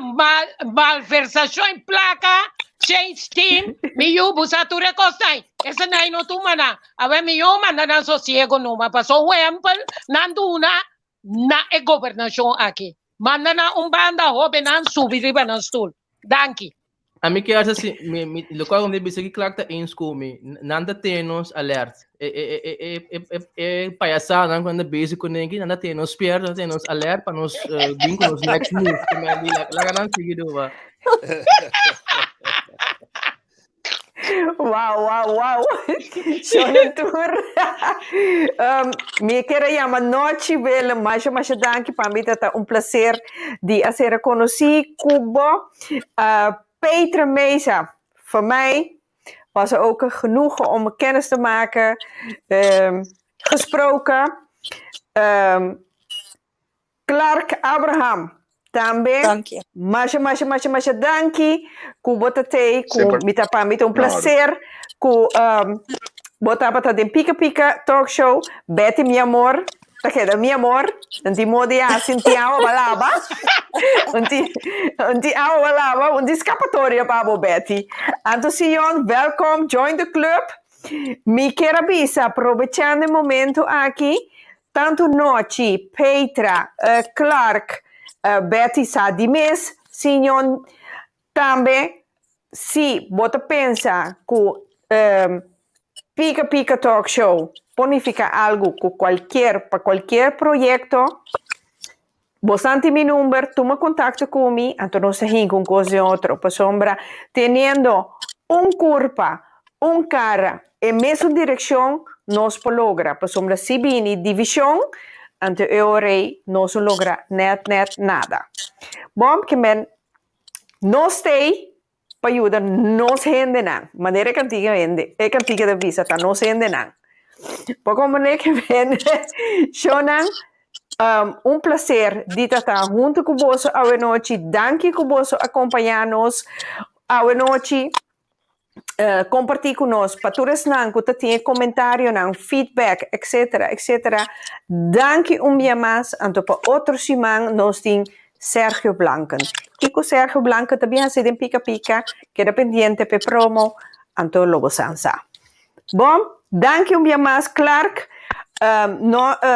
Speaker 7: malversação em placa, change team, mi yubu sa tu recostai. Essa não no tuma na. Ave mi yoma na sosiego numa passou exemplo nanduna na governação aqui. Manda na banda hobe nan subir riba na stool. Danke.
Speaker 16: A mim que acha assim, lo qual onde bisa que claro tá em school me, nada temos alert. Palhaçada, não quando bisa com ninguém, nada temos pier, nada temos alert para nos vir com os next move, que me ali lá não seguido va.
Speaker 3: Wow. Schöne Tour. Me quero chamar noite vela, mas danke para mim tá prazer de ser conhecido Cubo. Petra Mesa, voor mij was er ook een genoegen om kennis te maken, gesproken. Clark Abraham, também.
Speaker 18: Dank je.
Speaker 3: Masha, danke. Ku botatei, ku mitapamit, prazer. Ku botapata de Pica Talk Show, Betty, mi amor. Takeda, mi amor, nanti mo dia sintiao balaba. Nanti ao balaba, un escapatoria para Betty. Anto Sion, welkom, join the club. Mi quero bisa, aprovechando o momento aqui, tanto Nochi, Petra, Clark, Betty sa di mes, Sion, também, se bota pensa que Pica Talk Show bonifica algo para qualquer proyecto, bastante mi número, toma contacto conmigo, entonces nos con cosa otra, pues sombra, teniendo un curva, un cara, en misma dirección, nos logra, pues sombra, si viene división, ante eurei, no se logra net nada. Bom, que men, no stay, para ayudar, no se hende nada, manera cantiga vende, cantiga de visa, no se hende nada. Poco maneira que vem, Shonan, prazer de estar junto com você a noite. Danke com você acompanhar-nos a noite. Compartilhar conosco. Para todos que têm comentário, feedback, etc. Danke dia mais. Então, para outro semana, nós temos Sergio Blanken. Kiko Sergio Blanken também ha sido em Pica, que era pendiente para promo. Então, logo sansa. Bom, danke dia mais, Clark.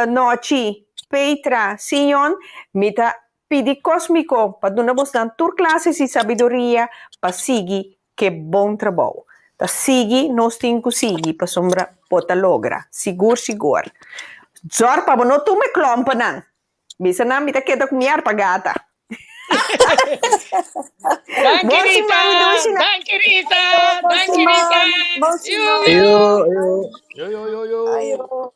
Speaker 3: Nochi, Petra, Sion, mita pedi cósmico para donarmos tantas clases e sabedoria para seguir que bom trabalho. Para seguir, nós temos que seguir para sombra pota logra. Seguro. Zor para não tu me klompa não. Bisa na mita kita kumiar pagata.
Speaker 7: Danke Rita. Danke Rita. Danke Rita.
Speaker 17: Ayo.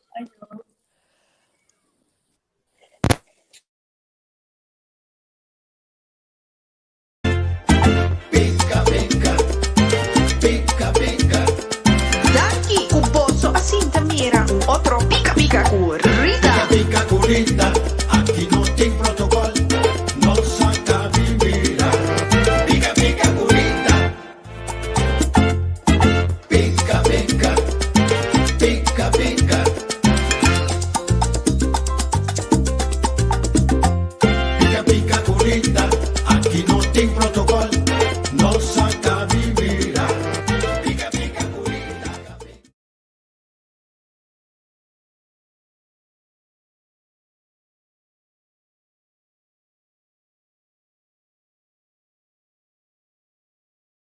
Speaker 1: Danke, Kuboso Asinta Mira. Otro pica pica con Rita.
Speaker 2: Pica con Rita.